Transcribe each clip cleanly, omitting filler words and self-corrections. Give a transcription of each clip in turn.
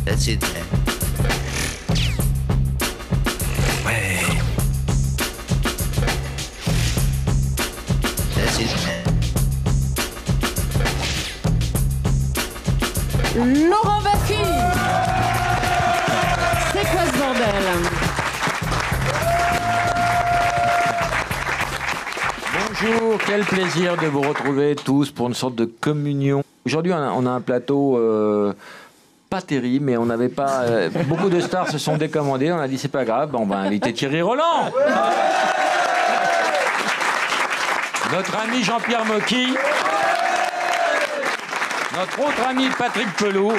That's it. Ouais. That's it. Laurent Baffy. C'est quoi ce bordel? Bonjour, quel plaisir de vous retrouver tous pour une sorte de communion. Aujourd'hui, on a un plateau pas terrible, mais on n'avait pas... beaucoup de stars se sont décommandées, on a dit c'est pas grave, on va inviter Thierry Roland. Notre ami Jean-Pierre Mocky. Notre autre ami Patrick Pelou.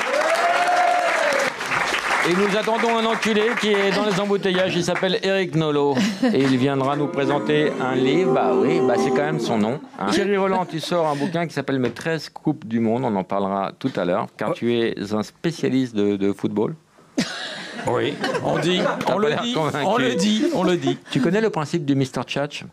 Et nous attendons un enculé qui est dans les embouteillages, il s'appelle Eric Nolot. Et il viendra nous présenter un livre, bah oui, bah c'est quand même son nom. Hein. Thierry Roland, tu sors un bouquin qui s'appelle Mes 13 Coupes du Monde, on en parlera tout à l'heure, car tu es un spécialiste de football. Oui, on dit, on le dit. Tu connais le principe du Mr. Tchatch?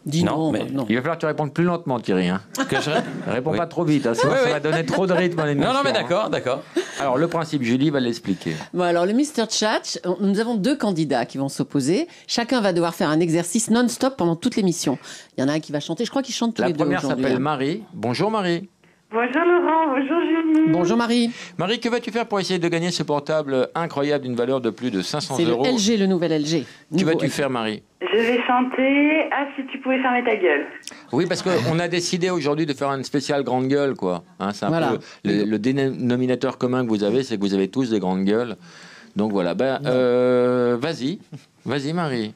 Dis non, mais non. Il va falloir que tu répondes plus lentement, Thierry. Hein. Que je... Réponds Oui. pas trop vite, hein, sinon ça va donner trop de rythme à l'émission. Non, mais hein. d'accord, d'accord. Alors, le principe, Julie va l'expliquer. Bon, alors, le Mr. Chat, nous avons 2 candidats qui vont s'opposer. Chacun va devoir faire un exercice non-stop pendant toute l'émission. Il y en a un qui va chanter. Je crois qu'ils chantent tous La les deux première aujourd'hui. s'appelle Marie. Bonjour Marie. Bonjour Laurent, bonjour Julie. Bonjour Marie. Marie, que vas-tu faire pour essayer de gagner ce portable incroyable d'une valeur de plus de 500 C'est le euros? LG, le nouvel LG. Que Nouveau vas-tu LG. faire, Marie? Je vais chanter « Ah, si tu pouvais fermer ta gueule Oui, parce qu'on a décidé aujourd'hui de faire une spéciale grande gueule, quoi. Hein, c'est un Voilà. peu le dénominateur commun que vous avez, c'est que vous avez tous des grandes gueules. Donc voilà, ben, vas-y, Marie. ».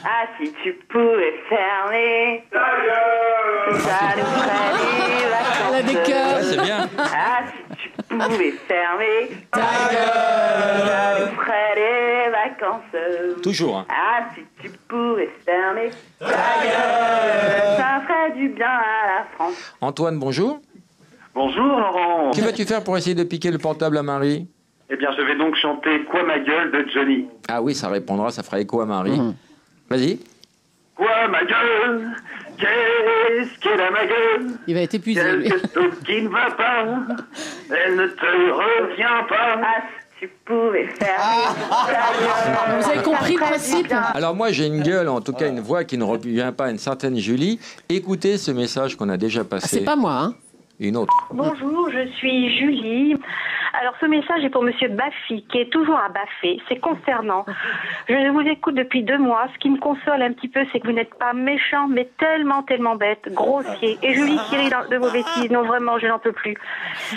Ah, si tu pouvais fermer ta gueule, ça nous ferait des vacances. Elle a des cœurs. Ouais, c'est bien. Ah, si tu pouvais fermer ta gueule, ça nous ferait des vacances. Toujours. Hein. Ah, si tu pouvais fermer ta gueule, ça ferait du bien à la France. Antoine, bonjour. Bonjour Laurent. Que vas-tu faire pour essayer de piquer le portable à Marie? Eh bien, je vais donc chanter Quoi ma gueule de Johnny. Ah oui, ça répondra, ça fera écho à Marie. Vas-y. Quoi ma gueule? Qu'est-ce qu'elle a ma gueule? Il va être épuisé. lui. Quelque chose qui ne va pas. Elle ne te revient pas. Ah, si tu pouvais fermer ta gueule. Vous avez compris le ça ferait du principe? bien. Alors moi j'ai une gueule, en tout cas une voix qui ne revient pas à une certaine Julie. Écoutez ce message qu'on a déjà Ah, passé. c'est pas moi, hein. Une autre. Bonjour, je suis Julie. Alors ce message est pour Monsieur Baffy, qui est toujours à baffer. C'est concernant. Je vous écoute depuis 2 mois. Ce qui me console un petit peu, c'est que vous n'êtes pas méchant, mais tellement, tellement bête, grossier. Et Julie qui rit de vos bêtises. Non, vraiment, je n'en peux plus.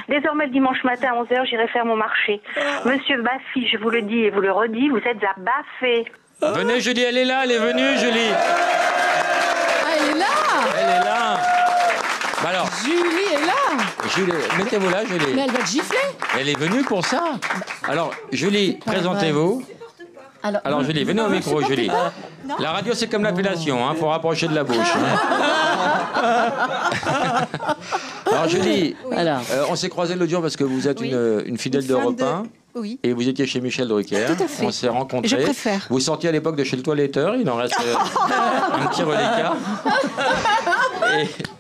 Désormais, le dimanche matin à 11h, j'irai faire mon marché. Monsieur Baffy, je vous le dis et vous le redis, vous êtes à baffer. Venez Julie, elle est là, elle est venue Julie. Ah, elle est là. Elle est là. Bah alors, Julie est là. Julie, mettez-vous là Julie. Mais elle va te gifler. Elle est venue pour ça. Alors Julie, présentez-vous. Alors Julie, venez au micro Julie. La radio c'est comme l'appellation, hein, faut rapprocher de la bouche. Hein. Alors Julie, Alors. on s'est croisés l'autre jour parce que vous êtes une fidèle d'Europe 1. Oui. Et vous étiez chez Michel Drucker. Tout à fait. On s'est rencontrés. Je préfère. Vous sortiez à l'époque de chez le toiletteur. Il en reste un petit reliquat.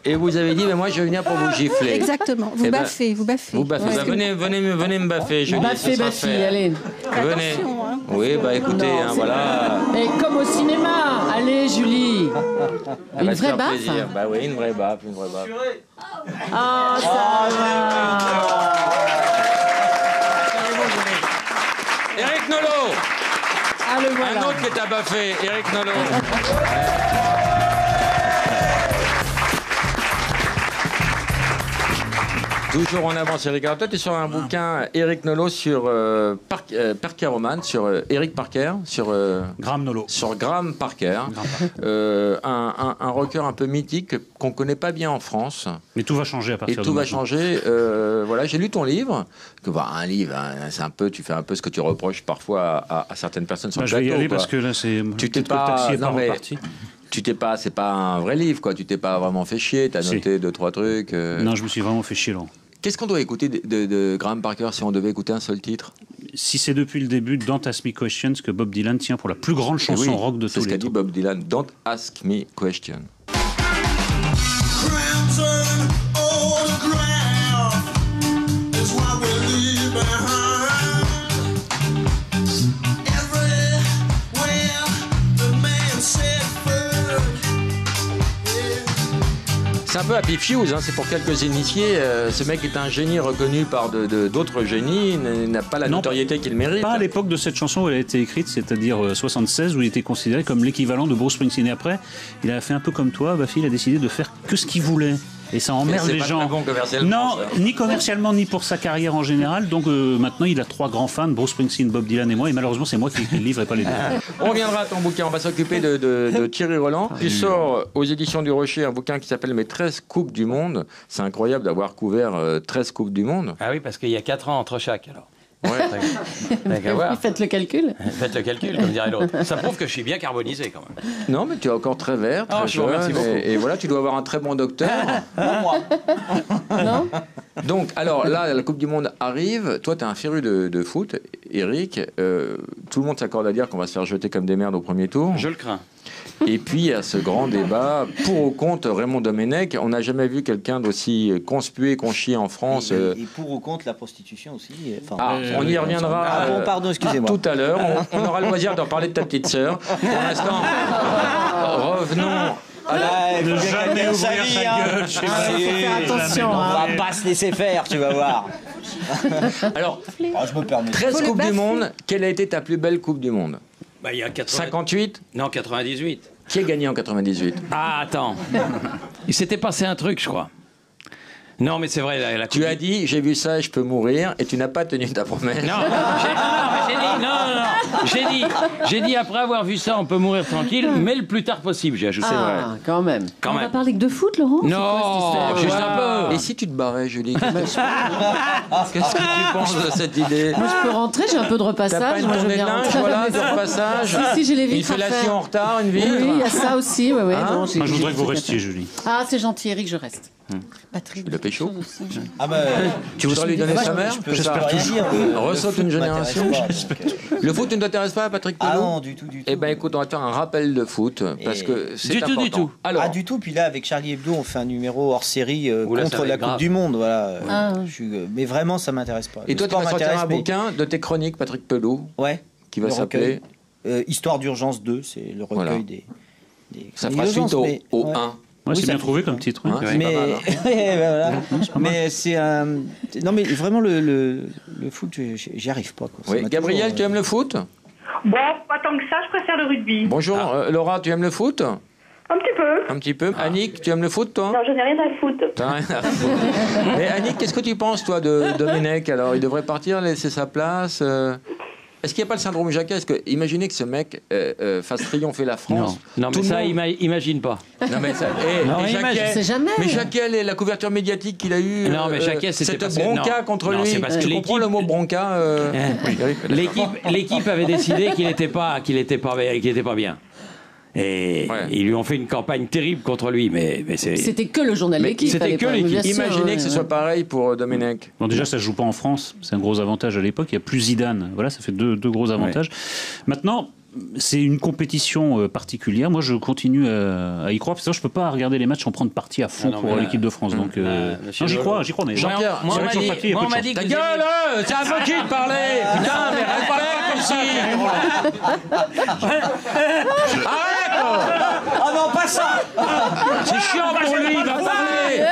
Et vous avez dit, mais moi, je vais venir pour vous gifler. Exactement. Vous Eh ben, baffez, vous baffez. Vous baffez. Ouais. Bah, venez me baffer, Julie. Baffez, ce sera Baffy, fait. allez. Venez. Attention, hein. Oui, bah écoutez, Non, hein, c'est voilà. Mais comme au cinéma. Allez, Julie. Elle va Une se vraie faire baffe. plaisir. Bah oui, une vraie baffe, une vraie baffe. Ah, ça va. Eric Nolot. Ah, le voilà. Un autre qui est à baffer, Eric Nolot. Toujours en avance, Eric. Alors toi, tu es sur un bouquin, Eric Nolot, sur Parker Roman, sur Eric Parker, sur Graham Nolot. sur Graham Parker, un rocker un peu mythique qu'on connaît pas bien en France. Mais tout va changer à Et partir de tout va maintenant. changer. Voilà, j'ai lu ton livre. Un livre, hein, c'est un peu, tu fais un peu ce que tu reproches parfois à certaines personnes sur Bah, le je vais y plateau, aller quoi. parce que là, c'est. Tu t'es peut-être que le pas, taxi est non, pas mais reparti. tu t'es pas, c'est pas un vrai livre, quoi. Tu t'es pas vraiment fait chier. T'as Si. noté 2-3 trucs. Non, je me suis vraiment fait chier, là. Qu'est-ce qu'on doit écouter de Graham Parker si on devait écouter un seul titre? si c'est depuis le début Don't Ask Me Questions que Bob Dylan tient pour la plus grande chanson rock de tous les temps. C'est ce qu'a dit Bob Dylan. Don't Ask Me Questions. C'est un peu Happy Fuse, hein, c'est pour quelques initiés. Ce mec est un génie reconnu par d'autres génies, il n'a pas la notoriété qu'il mérite. Pas à l'époque de cette chanson où elle a été écrite, c'est-à-dire 76, où il était considéré comme l'équivalent de Bruce Springsteen. Et après, il a fait un peu comme toi, Baffy, il a décidé de faire que ce qu'il voulait. Et ça emmerde les gens. Bon non, ni commercialement, ni pour sa carrière en général. Donc maintenant, il a 3 grands fans, Bruce Springsteen, Bob Dylan et moi. Et malheureusement, c'est moi qui écris le livre et pas les deux. On reviendra à ton bouquin. On va s'occuper de Thierry Roland. Tu sors aux éditions du Rocher un bouquin qui s'appelle Mes 13 Coupes du Monde. C'est incroyable d'avoir couvert 13 Coupes du Monde. Ah oui, parce qu'il y a 4 ans entre chaque, alors. Ouais. Faites le calcul. Faites le calcul, comme dirait l'autre. Ça prouve que je suis bien carbonisé, quand même. Non, mais tu es encore très vert, très jeune. Merci beaucoup. Et voilà, tu dois avoir un très bon docteur. Moi. Non. Donc, alors là, la Coupe du Monde arrive. Toi, tu es un féru de foot, Eric. Tout le monde s'accorde à dire qu'on va se faire jeter comme des merdes au premier tour. Je le crains. Et puis, il y a ce grand débat pour ou contre Raymond Domenech. On n'a jamais vu quelqu'un d'aussi conspué, conchié en France. Et pour ou contre la prostitution aussi. Enfin, on y reviendra pardon, excusez-moi. Tout à l'heure. On aura le loisir d'en parler de ta petite sœur. Pour l'instant, revenons... ne jamais ouvrir sa gueule chez moi. Faire attention. On va pas se laisser faire, tu vas voir. Alors, je me permets. 13 Coupes du Monde, quelle a été ta plus belle Coupe du Monde? Il y a 58? Non, 98. Qui a gagné en 98? Ah, attends. Il s'était passé un truc, je crois. Non, mais c'est vrai, la Tu as dit, j'ai vu ça et je peux mourir, et tu n'as pas tenu ta promesse. Non, j'ai dit après avoir vu ça, on peut mourir tranquille, mais le plus tard possible, j'ai ajouté. Ah, quand même. Quand On même. va parler que de foot, Laurent? Non, juste un peu. Et si tu te barrais, Julie? Qu'est-ce que tu penses de cette idée? Moi, je peux rentrer, j'ai un peu de T'as repassage. pas une Moi, je veux tournée de bien linge, rentrer à la voilà, de maison. repassage? Si, j'ai les Une vitres à fellation faire. en retard, une vitre? Oui, il y a ça aussi. Ouais. Hein? Non, Moi, je voudrais que vous restiez, Julie. Ah, c'est gentil, Eric, je reste. Patrick. Le pécho? Ah bah, Tu voudrais lui donner sa mère? j'espère toujours. Ressaute une génération. Le foot ne t'intéresse pas, Patrick Pelot? Ah non, du tout. Eh ben écoute, on va faire un rappel de foot, parce que c'est important. Du tout. Alors, Du tout. Puis là, avec Charlie Hebdo, on fait un numéro hors série Oula, ça contre va la être Coupe grave. du Monde. Voilà. Ah. Mais vraiment, ça m'intéresse pas. et Le toi, tu sport vas sortir un m'intéresse, mais- bouquin de tes chroniques, Patrick Pelot, Ouais. qui va Le s'appeler... recueil. Histoire d'urgence 2, c'est le recueil Voilà. des Ça chroniques fera d'urgence, suite mais- au ouais. 1. Ouais, c'est ça bien fait- trouvé comme titre. Hein, c'est Mais pas mal, hein. voilà. C'est pas mal. Mais c'est un. Non, mais vraiment le foot, j'y arrive pas. Quoi. Ça Oui, m'a Gabriel, toujours, tu aimes le foot? Bon, pas tant que ça, je préfère le rugby. Bonjour, Laura, tu aimes le foot? Un petit peu. Un petit peu. Annick, tu aimes le foot, toi? Non, je n'ai rien à foutre. T'as rien à foutre. Mais Annick, qu'est-ce que tu penses, toi, de Domenech? Alors, il devrait partir, laisser sa place Est-ce qu'il n'y a pas le syndrome Jacquet? Imaginez que ce mec fasse triompher la France. Non, Tout mais le ça, monde- imagine pas. Non, mais ça... Non, et imagine. Jacquet, C'est jamais. Mais Jacquet, la couverture médiatique qu'il a eue... Non, mais Jacquet, c'était cette passé- bronca non. contre Non, lui. c'est parce que Tu comprends l'équipe- le mot bronca L'équipe avait décidé qu'il n'était pas bien. Et Ouais. ils lui ont fait une campagne terrible contre lui, mais c'est... C'était que le journal d'équipe. c'était à que l'époque, l'équipe. bien sûr, Imaginez que ce ouais. soit pareil pour Domenech. Bon, déjà, ça se joue pas en France. C'est un gros avantage à l'époque. Il n'y a plus Zidane. Voilà, ça fait deux gros avantages. Maintenant, c'est une compétition particulière. Moi, je continue à y croire. Parce que je peux pas regarder les matchs sans prendre parti à fond Ah non, pour mais là- l'équipe de France. Donc, monsieur non, j'y Lolo. crois. Mais Jean-Pierre, moi, c'est vrai que sur le papier, il y a peu de on m'a chance. dit que Ta vous gueule, aimiez- c'est à vous qui de parler. Putain, mais reste aussi. Arrête. Ah non, pas ça. C'est chiant pour lui, il va parler.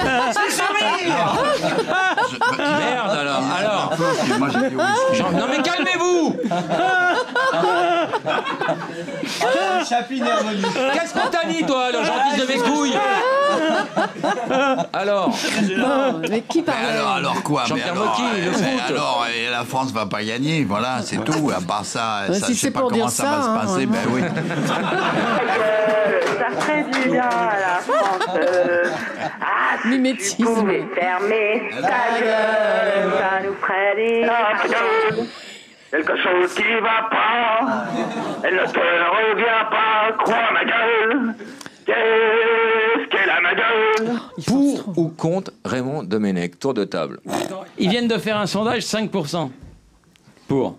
Merde alors. Moi, j'ai dit oui. Non mais calmez-vous. Chaplin est revenu. Qu'est-ce qu'on t'a dit toi, le gentil de mes couilles? Alors, Non, mais qui parle? Alors quoi? Jean-Pierre Mais alors, Mocky, le foot. alors, la France va pas gagner, voilà, c'est tout. À part ça, Ouais, ça si je c'est sais pas pour comment dire ça ça, va se hein, passer. Ben oui. Ça ferait du bien à la France. Si Mimétisme. tu pouvais fermer ta gueule, ça nous ferait du bien. Quelque chose qui va pas, elle ne te revient pas, crois ma gueule. Qu'est-ce qu'elle a ma gueule? pour ou contre Raymond Domenech? Tour de table. Ils viennent de faire un sondage, 5%. Pour.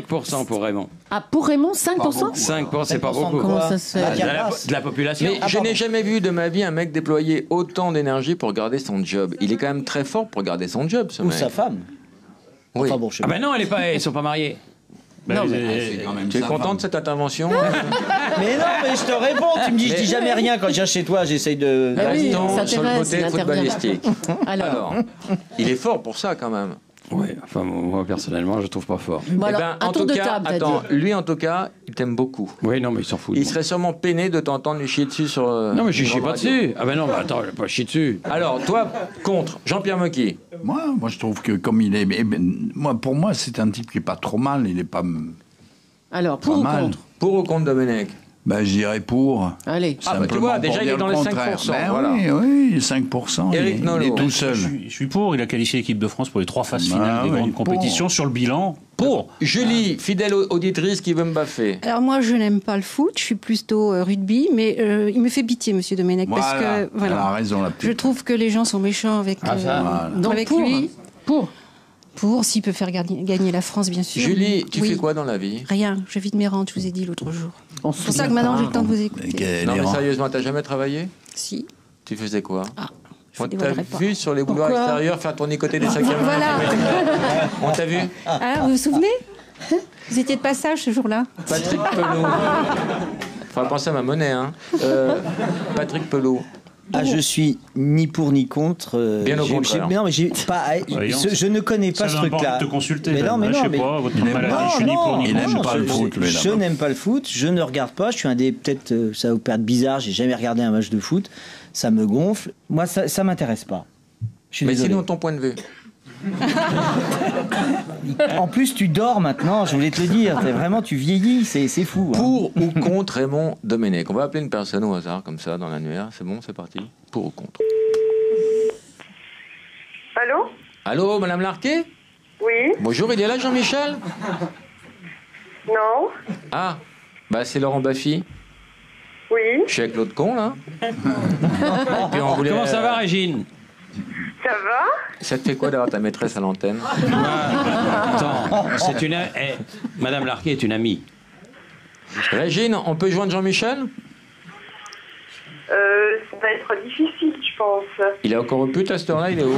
Pour 5% pour Raymond. Ah, pour Raymond, 5%? 5%, c'est pas 5% beaucoup. Comment ça se fait? De la population. Mais je n'ai jamais vu de ma vie un mec déployer autant d'énergie pour garder son job. Il est quand même très fort pour garder son job, ce Ou mec. sa femme. Oui. Enfin bon, je sais Ah pas. ben non, ils sont pas mariés. Bah, Non, C'est quand même Tu es sa content femme. de cette intervention? Mais non, mais je te réponds. Tu me dis, je dis jamais rien quand je viens chez toi. J'essaye de. Ah oui, Restons ça sur le t'intéresse, côté il intervient. footballistique. Alors, Il est fort pour ça quand même. Oui, enfin moi personnellement, je trouve pas fort. bon, Eh alors ben, un en tour tout de cas, table, t'as attends, dit. lui en tout cas, il t'aime beaucoup. Oui, non, mais il s'en fout. Il serait sûrement peiné de t'entendre lui chier dessus sur. Non, mais je une chie grande pas radio. dessus. Ah ben non, mais attends, je vais pas chier dessus. Alors, toi, contre Jean-Pierre Mocky. Moi, je trouve que comme il est. Pour moi, c'est un type qui est pas trop mal. Il est pas. Alors, pour Pas ou mal. contre? Pour ou contre Domenech? Ben, je dirais pour. Allez. Ah, bah, tu vois, Simplement déjà, pour il est dire dans le les contraire. 5%, Ben voilà. Oui, 5%. Éric il Nolot. est tout seul. Je suis pour. Il a qualifié l'équipe de France pour les 3 phases Bah finales des oui, grandes pour. compétitions. Sur le bilan, pour. Julie, fidèle auditrice qui veut me baffer. Alors moi, je n'aime pas le foot, je suis plutôt rugby, mais il me fait pitié, Monsieur Domenech, parce Voilà, que voilà, elle a raison, la petite. je trouve que les gens sont méchants avec, Voilà. Donc avec pour, lui. Pour. S'il peut faire gagner la France, bien sûr. Julie, tu Oui. fais quoi dans la vie? Rien, je vide mes rentes, je vous ai dit l'autre jour. On C'est pour ça que maintenant j'ai le temps de vous Et écouter. qu'elle Non, est mais rare. sérieusement, t'as jamais travaillé? Si. Tu faisais quoi? Ah, je On vous t'a dévoilerai pas. vu sur les boulevards Pourquoi extérieurs faire tournicoter des sacs à main? Voilà. On t'a vu? Ah, vous vous souvenez? Vous étiez de passage ce jour-là. Patrick Pelot. Faudra penser à ma monnaie, hein. Patrick Pelot. Ah, je suis ni pour ni contre. Bien au J'ai- contraire. j'ai- Non, mais j'ai pas. Voyons. Je ne connais pas Ça ce donne pas truc-là. envie de te consulter. Mais non, mais je non, sais mais. pas. Votre Il aime maladie, pas. je suis ni pour ni Il contre. aime pas le foot, lui, Je là-bas. n'aime pas le foot, je ne regarde pas. Je suis un des. Peut-être, ça va vous paraître bizarre, j'ai jamais regardé un match de foot. Ça me gonfle. Moi, ça m'intéresse pas. Je suis Mais désolé. sinon, ton point de vue. En plus, tu dors maintenant, je voulais te le dire. Vraiment, tu vieillis, c'est fou. hein. Pour ou contre Raymond Domenech? On va appeler une personne au hasard, comme ça, dans l'annuaire. C'est bon, c'est parti. Pour ou contre? Allô? Allô, Madame Larquet? Oui? Bonjour, il est là, Jean-Michel? Non? Ah, bah c'est Laurent Baffy. Oui? Je suis avec l'autre con, là. Et puis on voulait, Comment ça va, Régine? Ça va? Ça te fait quoi d'avoir ta maîtresse à l'antenne? Attends, c'est une... Madame Larquet est une amie. Régine, on peut joindre Jean-Michel? Ça va être difficile, je pense. Il est encore au pute à cette heure-là, il est où?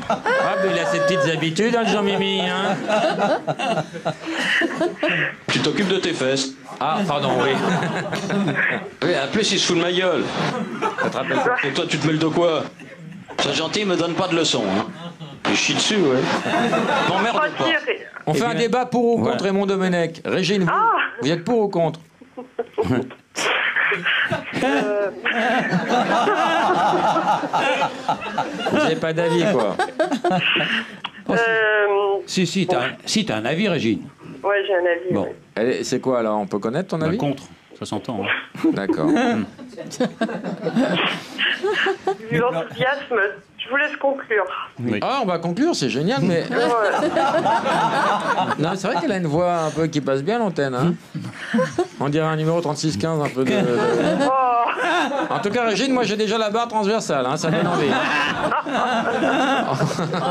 Ah, mais il a ses petites habitudes, hein, le Jean-Mimi, hein? Tu t'occupes de tes fesses. Ah, pardon, oui. Oui, en plus, il se fout de ma gueule. Ça te rappelle pas? Et toi, tu te mêles de quoi? Sois gentil, me donne pas de leçons. Hein. Je chie dessus, ouais. M'emmerde Oh, pas. Thierry. On fait un débat pour ou contre Raymond Domenech. Régine, vous, Ah vous êtes pour ou contre? Vous n'avez pas d'avis, quoi. Si, t'as un avis, Régine. Ouais, j'ai un avis. Bon. ouais. Allez, c'est quoi, alors? On peut connaître ton avis? Contre, ça s'entend. hein. D'accord. Vu l'enthousiasme, je vous laisse conclure. Oui. Ah, on va conclure, c'est génial, mais... Ouais. Non, c'est vrai qu'elle a une voix un peu qui passe bien à l'antenne, hein. On dirait un numéro 3615, un peu de... Oh. En tout cas, Régine, moi j'ai déjà la barre transversale, hein, ça donne envie.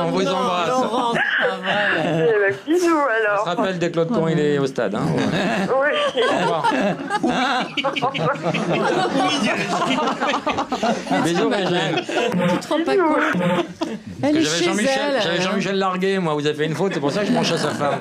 On vous embrasse. Laurent, c'est pas vrai. Eh ben, bisous On se alors. rappelle dès que l'autre con il est au stade. Hein. Oui. Au revoir. Bisous, Régine. Tu te rends pas compte? Elle est chez elle. J'avais Jean-Michel Larguet, moi, vous avez fait une faute, c'est pour ça que je mange à sa femme.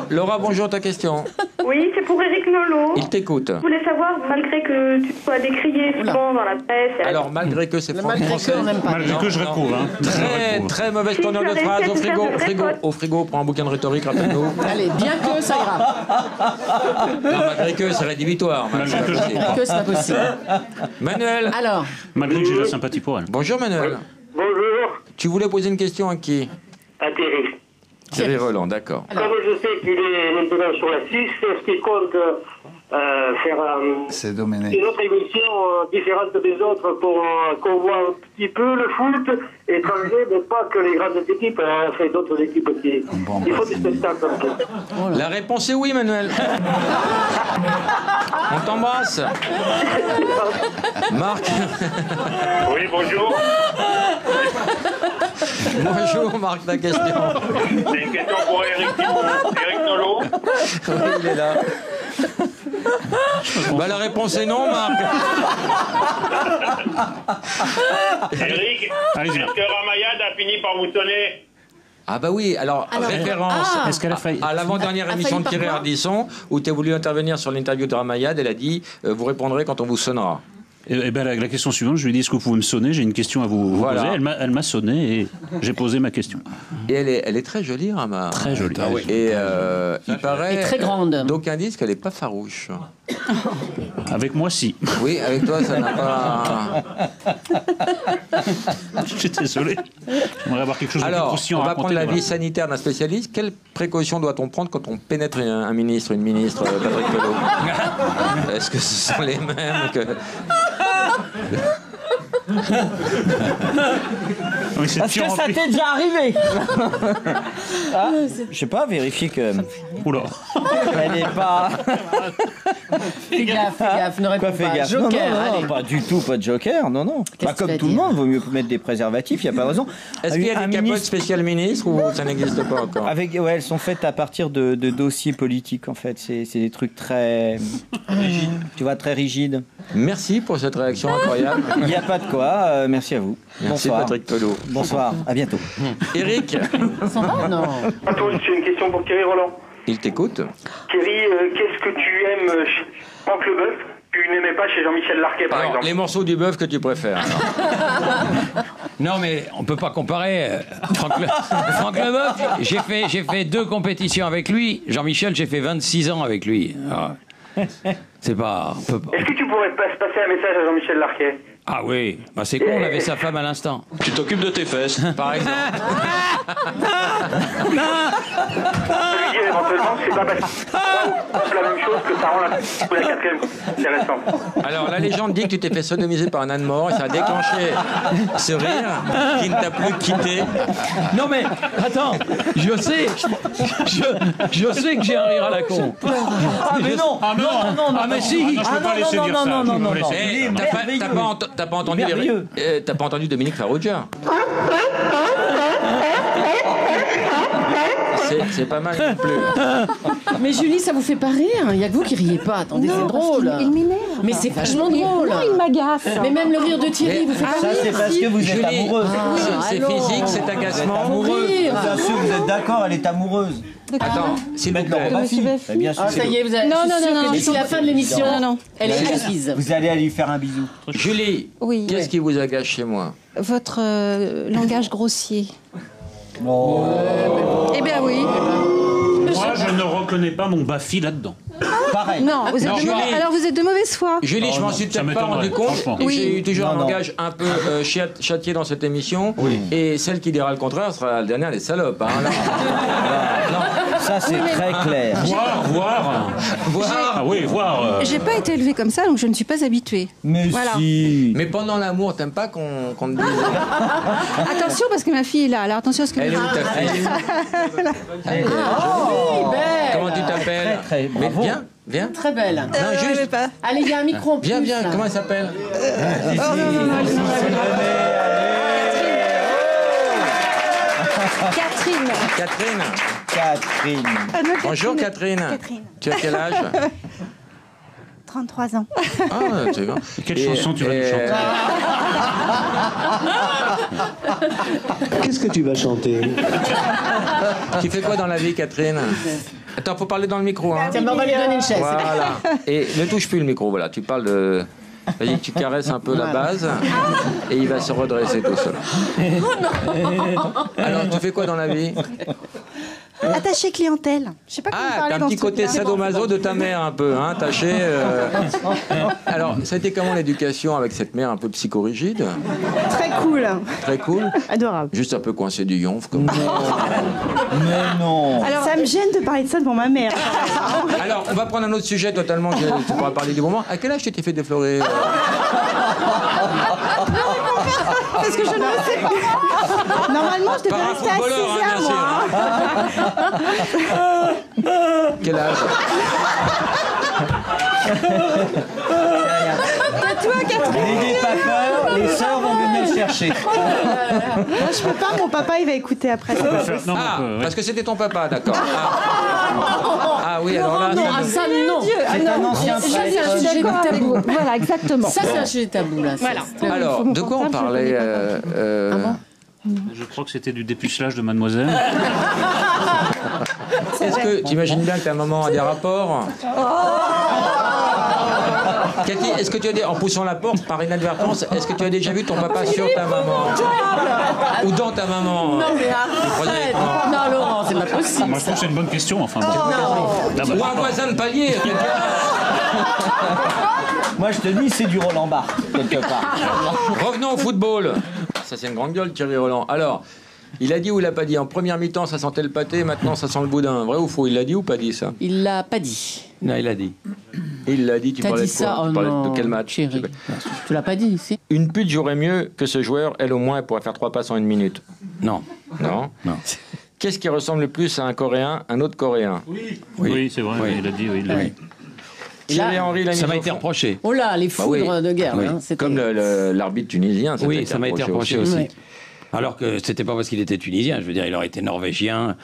Laura, bonjour, ta question. Oui, c'est pour Éric Nolot. Il t'écoute. Je voulais savoir, malgré que tu sois décrié souvent dans la presse... et à la- Alors, malgré que c'est Malgré français... que, on n'aime pas. Malgré que je Non, retrouve. Hein. Très, très mauvaise tournure de phrase. Au frigo, au frigo, au frigo, prends un bouquin de rhétorique, rappelle-nous. Allez, bien que ça ira. Non, malgré que, c'est rédhibitoire. Malgré que c'est pas possible. Que c'est pas possible. Manuel. Alors, Malgré que j'ai de la sympathie pour elle. Bonjour, Manuel. Bonjour, Tu voulais poser une question à qui? à Thierry. Thierry Roland, d'accord. Comme je sais qu'il est maintenant sur la 6, est-ce qu'il compte faire C'est Domenech. une autre émission différente des autres pour qu'on voit un petit peu le foot étranger, mais pas que les grandes équipes, fait d'autres équipes aussi. Il faut du spectacle un peu. La réponse est oui, Manuel. On t'embrasse. Marc. Oui, bonjour. Bonjour Marc, ta question. C'est une question pour Eric Nolo. Oui, il est là. Bah, la réponse est non, Marc. Eric, est-ce que Ramayad a fini par vous sonner? Ah bah oui, alors référence Est-ce qu'elle a failli à l'avant-dernière émission de Thierry Ardisson où tu as voulu intervenir sur l'interview de Ramayad, elle a dit vous répondrez quand on vous sonnera. Eh ben, la question suivante, je lui ai dit, est-ce que vous pouvez me sonner? J'ai une question à vous Voilà. poser. Elle m'a sonné et j'ai posé ma question. Et elle est très jolie, Rama. Très jolie. Ah oui. Et il paraît... Et très grande. D'aucuns disent qu'elle n'est pas farouche. Avec moi, si. Oui, avec toi, ça n'a pas... Je suis désolé. J'aimerais avoir quelque chose de plus Alors, croustillant on à va raconter. prendre l'avis voilà. sanitaire d'un spécialiste. Quelles précautions doit-on prendre quand on pénètre un ministre, une ministre, Patrick Pelot? Est-ce que ce sont les mêmes que... Oui, c'est Est-ce que ça rempli. t'est déjà arrivé? Je sais pas, vérifier que Oula. elle est pas. Fais gaffe, ne réponds Quoi, fais pas. gaffe. Joker, non, allez. pas du tout, pas de joker, non, non. Qu'est-ce Bah, comme que tu tout vas le dire monde, vaut mieux mettre des préservatifs, il n'y a pas de raison. Est-ce qu'il y a Un des capotes ministre- spéciales ministres ou ça n'existe pas encore? Ouais, elles sont faites à partir de dossiers politiques, en fait. C'est des trucs très. Tu vois, très rigides. Merci pour cette réaction incroyable. Il n'y a pas de quoi, merci à vous. Merci Bonsoir. Patrick Pelot. Bonsoir, à bientôt. Eric, Ça va, non? C'est une question pour Thierry Roland. il t'écoute. Thierry, qu'est-ce que tu aimes chez Franck Leboeuf que tu n'aimais pas chez Jean-Michel Larquet, par Alors, exemple? les morceaux du bœuf que tu préfères. alors. Non, mais on peut pas comparer. Franck Leboeuf, j'ai fait 2 compétitions avec lui. Jean-Michel, j'ai fait 26 ans avec lui. Alors, c'est pas... on peut pas- Est-ce que tu pourrais passer un message à Jean-Michel Larquet? Ah oui, bah, c'est con, on avait sa femme à l'instant. Tu t'occupes de tes fesses. Par exemple. Je peux lui dire éventuellement que c'est pas parce la même chose que ça rend la quatrième intéressante. Alors, la légende dit que tu t'es fait sodomiser par un âne mort et ça a déclenché ce rire qui ne t'a plus quitté. Non mais, attends, je sais que j'ai un rire à la con. Ah, mais non! Ah non, ah mais si. Je peux pas laisser dire ça. non, Je peux non, pas laisser Eh, dire ça. t'as pas entendu Merveilleux. t'as pas entendu Dominique Farrugia? C'est pas mal non plus. Mais Julie, ça vous fait pas rire? Il y a que vous qui riez pas. Attendez, c'est drôle. Il m'énerve. Mais c'est vachement drôle. Non, il m'agace. Mais même le rire de Thierry vous fait pas Ça, rire. c'est parce que vous êtes Julie, amoureuse. c'est allons. physique, c'est Vous êtes agacement. amoureuse. rire. Bien sûr, vous êtes d'accord, elle est amoureuse. Attends, s'il vous Mettre Laurent plaît. Baffy. Baffy. Bah, bien sûr. Ah, ça y est, vous avez... Non, je suis non, sûre non, que non, d'ici la fin de l'émission, Non, non. elle est acquise. Vous allez aller lui faire un bisou. Julie, Oui. qu'est-ce qui vous agace chez moi? Votre langage grossier. Oh. Eh bien oui. Moi, je ne reconnais pas mon Baffy là-dedans. Pareil. Non, vous êtes Non, de Julie. alors vous êtes de mauvaise foi. Julie, je m'en non, suis ça peut-être pas rendu m'étonnerait, compte. franchement. Et Oui. j'ai eu toujours Non, un non. langage un peu châtié dans cette émission. Et celle qui dira le contraire sera la dernière des salopes. Hein. Ça, c'est très clair. Voir. Ah oui, voir. J'ai pas été élevée comme ça, donc je ne suis pas habituée. Mais Voilà. si. Mais pendant l'amour, t'aimes pas qu'on te dise. Attention parce que ma fille est là. Alors attention à ce que Elle est vous où dites. ta fille? Comment tu t'appelles? Très, Mais bravo. viens. Très belle. Non, juste. Allez, il y a un micro en plus. Viens. là. Comment elle s'appelle? Catherine. Catherine. Bonjour Catherine. Tu as quel âge? 33 ans. Ah, c'est grand. Quelle chanson tu vas nous chanter? Qu'est-ce que tu vas chanter? Tu fais quoi dans la vie, Catherine? Attends, faut parler dans le micro. Hein. Tiens, on va lui donner une chaise. Voilà. Et ne touche plus le micro, voilà. Tu parles de... Vas-y, tu caresses un peu la base et il va se redresser tout seul. Alors, tu fais quoi dans la vie? Attaché clientèle. Je sais pas comment Ah, parler t'as un dans petit ce côté truc-là. sadomaso de ta mère un peu, hein, taché. Alors, ça a été comment l'éducation avec cette mère un peu psychorigide? Très cool. Très cool. Adorable. Juste un peu coincé du yonf comme ça. Mais non. Alors, ça me gêne de parler de ça devant ma mère. Alors, on va prendre un autre sujet totalement, tu pourras parler du moment. À quel âge tu t'es fait déflorer? Parce que je ne le sais pas. Normalement, je devais Par un rester footballeur, assise hein, à bien sûr. moi. Quel âge? toi, Catherine. N'ayez pas peur, les sœurs vont venir le chercher. Moi, je peux pas, mon papa, il va écouter après ça. Parce que c'était ton papa, d'accord. Ah oui, alors là... Non, ça non. C'est un ancien Ça, c'est un Je suis sujet d'accord avec tabou. vous. Voilà, exactement. Ça, c'est un sujet tabou, là. Voilà. Alors, de quoi on parlait Je crois que c'était du dépucelage de mademoiselle. Est-ce que tu imagines bien que ta maman a des rapports Cathy, est-ce que tu as en poussant la porte par inadvertance, est-ce que tu as déjà vu ton papa sur ta maman ou dans ta maman? Non, mais arrête. Non, Laurent, c'est pas possible. Moi, je trouve que c'est une bonne question. Enfin, bon. Ou un voisin de palier. Moi, je te dis, c'est du Roland Barthes, quelque part. Revenons au football. Ça, c'est une grande gueule, Thierry Roland. Alors, il a dit ou il l'a pas dit? En première mi-temps, ça sentait le pâté, maintenant, ça sent le boudin. Vrai ou faux? Il l'a dit ou pas dit, ça? Il l'a pas dit. Non, il l'a dit. Il l'a dit, tu T'as parlais dit de quoi? ça? Oh Tu parlais non, de quel match? chérie. Tu l'as pas dit, ici. Une pute jouerait mieux que ce joueur. Elle, au moins, elle pourrait faire 3 passes en 1 minute. Non. Non? Non. Qu'est-ce qui ressemble le plus à un Coréen, un autre Coréen? Oui, c'est vrai, il a dit, oui, il l'a dit. Thierry Henry l'a mis Ça m'a au été fond. reproché. Oh là, les foudres de guerre. Oui. Hein, c'était- Comme l'arbitre tunisien. Oui, ça m'a été reproché aussi. Ouais. Alors que c'était pas parce qu'il était tunisien, je veux dire, il aurait été norvégien,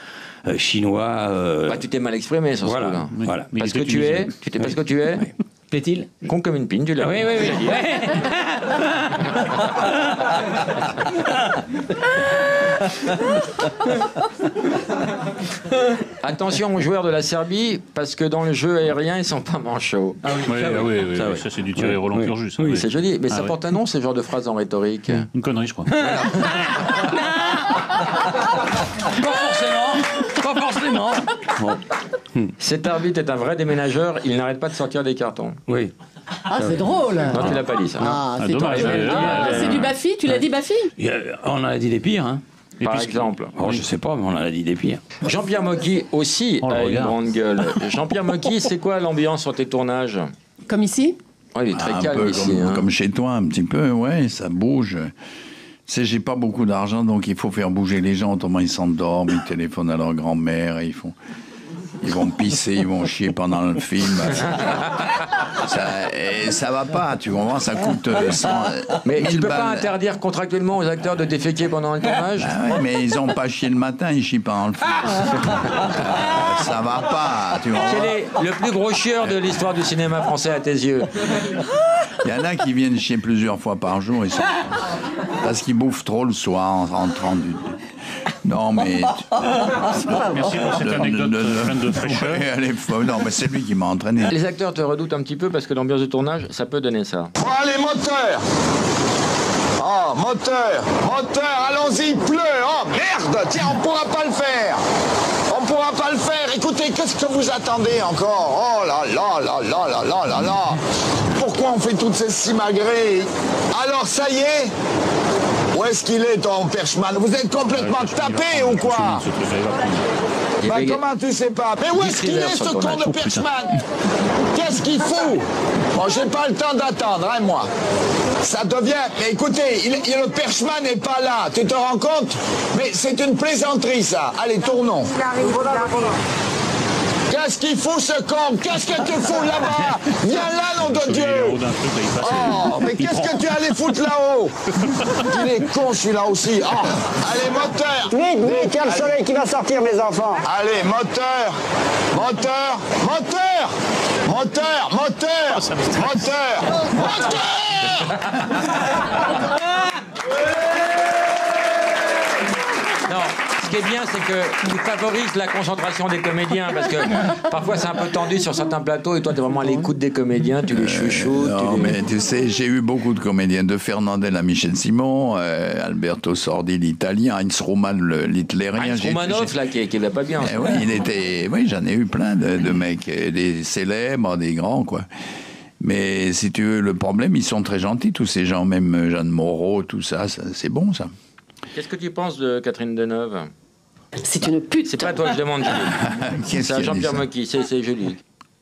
chinois. Bah, tu t'es mal exprimé sur Voilà. ce coup-là. Voilà. Parce que tu es, parce que tu es. Plaît-il? Con comme une pine, tu l'as Oui, dit. oui, Tu l'as dit. Attention aux joueurs de la Serbie, parce que dans le jeu aérien, ils sont pas manchots. Ah oui, ça c'est du Thierry Roland pur jus. ça, Oui, oui. c'est joli, mais Ah ça oui. porte un nom, ce genre de phrase en rhétorique. Une connerie, je crois. Pas forcément. Bon. Cet arbitre est un vrai déménageur, il n'arrête pas de sortir des cartons. Oui. Ah, c'est drôle. Non, tu l'as pas dit ça. Ah, c'est dommage. c'est du Bafi. Tu l'as dit, Bafi? On en a dit des pires, hein. Par exemple. Oh, je sais pas, mais on en a dit des pires. Jean-Pierre Mocky aussi Oh, le a une regard. grande gueule. Jean-Pierre Mocky, c'est quoi l'ambiance sur tes tournages? Comme ici? Oh, il est très Un calme peu ici. comme, hein. comme chez toi, un petit peu, ouais, ça bouge. C'est, j'ai pas beaucoup d'argent, donc il faut faire bouger les gens, autrement ils s'endorment, ils téléphonent à leur grand-mère, ils vont pisser, ils vont chier pendant le film. Ça va pas, tu comprends, ça coûte 100 Mais tu 1000 peux pas balles. interdire contractuellement aux acteurs de déféquer pendant le tournage? Ah ouais, mais ils ont pas chié le matin, ils chient pendant le film. Ça va pas, tu vois. Quel est le plus gros chieur de l'histoire du cinéma français à tes yeux? Il y en a qui viennent chier plusieurs fois par jour, parce qu'ils bouffent trop le soir en rentrant du... Non, mais... Merci pour cette anecdote pleine de fraîcheur. Ouais, elle est folle. Non, mais c'est lui qui m'a entraîné. Les acteurs te redoutent un petit peu parce que l'ambiance de tournage, ça peut donner ça. Bon, allez, moteur. Oh, moteur, allons-y, il pleut. Oh, merde, tiens, on pourra pas le faire. On pourra pas le faire. Écoutez, qu'est-ce que vous attendez encore? Oh là là là là là là là là. Pourquoi on fait toutes ces simagrées? Alors, ça y est? Où est-ce qu'il est, ton Perchman? Vous êtes complètement tapé ou quoi? Bah, comment tu sais pas? Mais où est-ce qu'il est, ce con de Perchman? Qu'est-ce qu'il fout? Bon, j'ai pas le temps d'attendre, hein, moi. Ça devient... Mais écoutez, le Perchman n'est pas là, tu te rends compte? Mais c'est une plaisanterie, ça. Allez, tournons. Qu'est-ce qu'il fout, ce con? Qu'est-ce que tu fous là-bas? Viens là, nom de Dieu! Oh, mais qu'est-ce que tu allais foutre là-haut? Il est con, celui-là aussi. Oh, allez, moteur! Vite, vite, il y a le soleil qui va sortir, mes enfants. Allez, moteur! Moteur! Moteur! Moteur! Moteur! Moteur! Non, ce qui est bien, c'est que tu favorises la concentration des comédiens parce que parfois c'est un peu tendu sur certains plateaux et toi tu es vraiment à l'écoute des comédiens, tu les chouchoutes. Non, mais tu sais, j'ai eu beaucoup de comédiens, de Fernandel à Michel Simon, Alberto Sordi, l'italien, Heinz Roman, l'hitlérien. Heinz Romanoff, là, qui va pas bien. Oui, j'en ai eu plein de mecs, des célèbres, des grands, quoi. Mais si tu veux, le problème, ils sont très gentils, tous ces gens, même Jeanne Moreau, tout ça, c'est bon, ça. Qu'est-ce que tu penses de Catherine Deneuve? C'est une pute. C'est pas à toi que je demande, Julie. Qu'est-ce C'est à qu'il a dit, Jean-Pierre ça? Mocky, c'est Julie.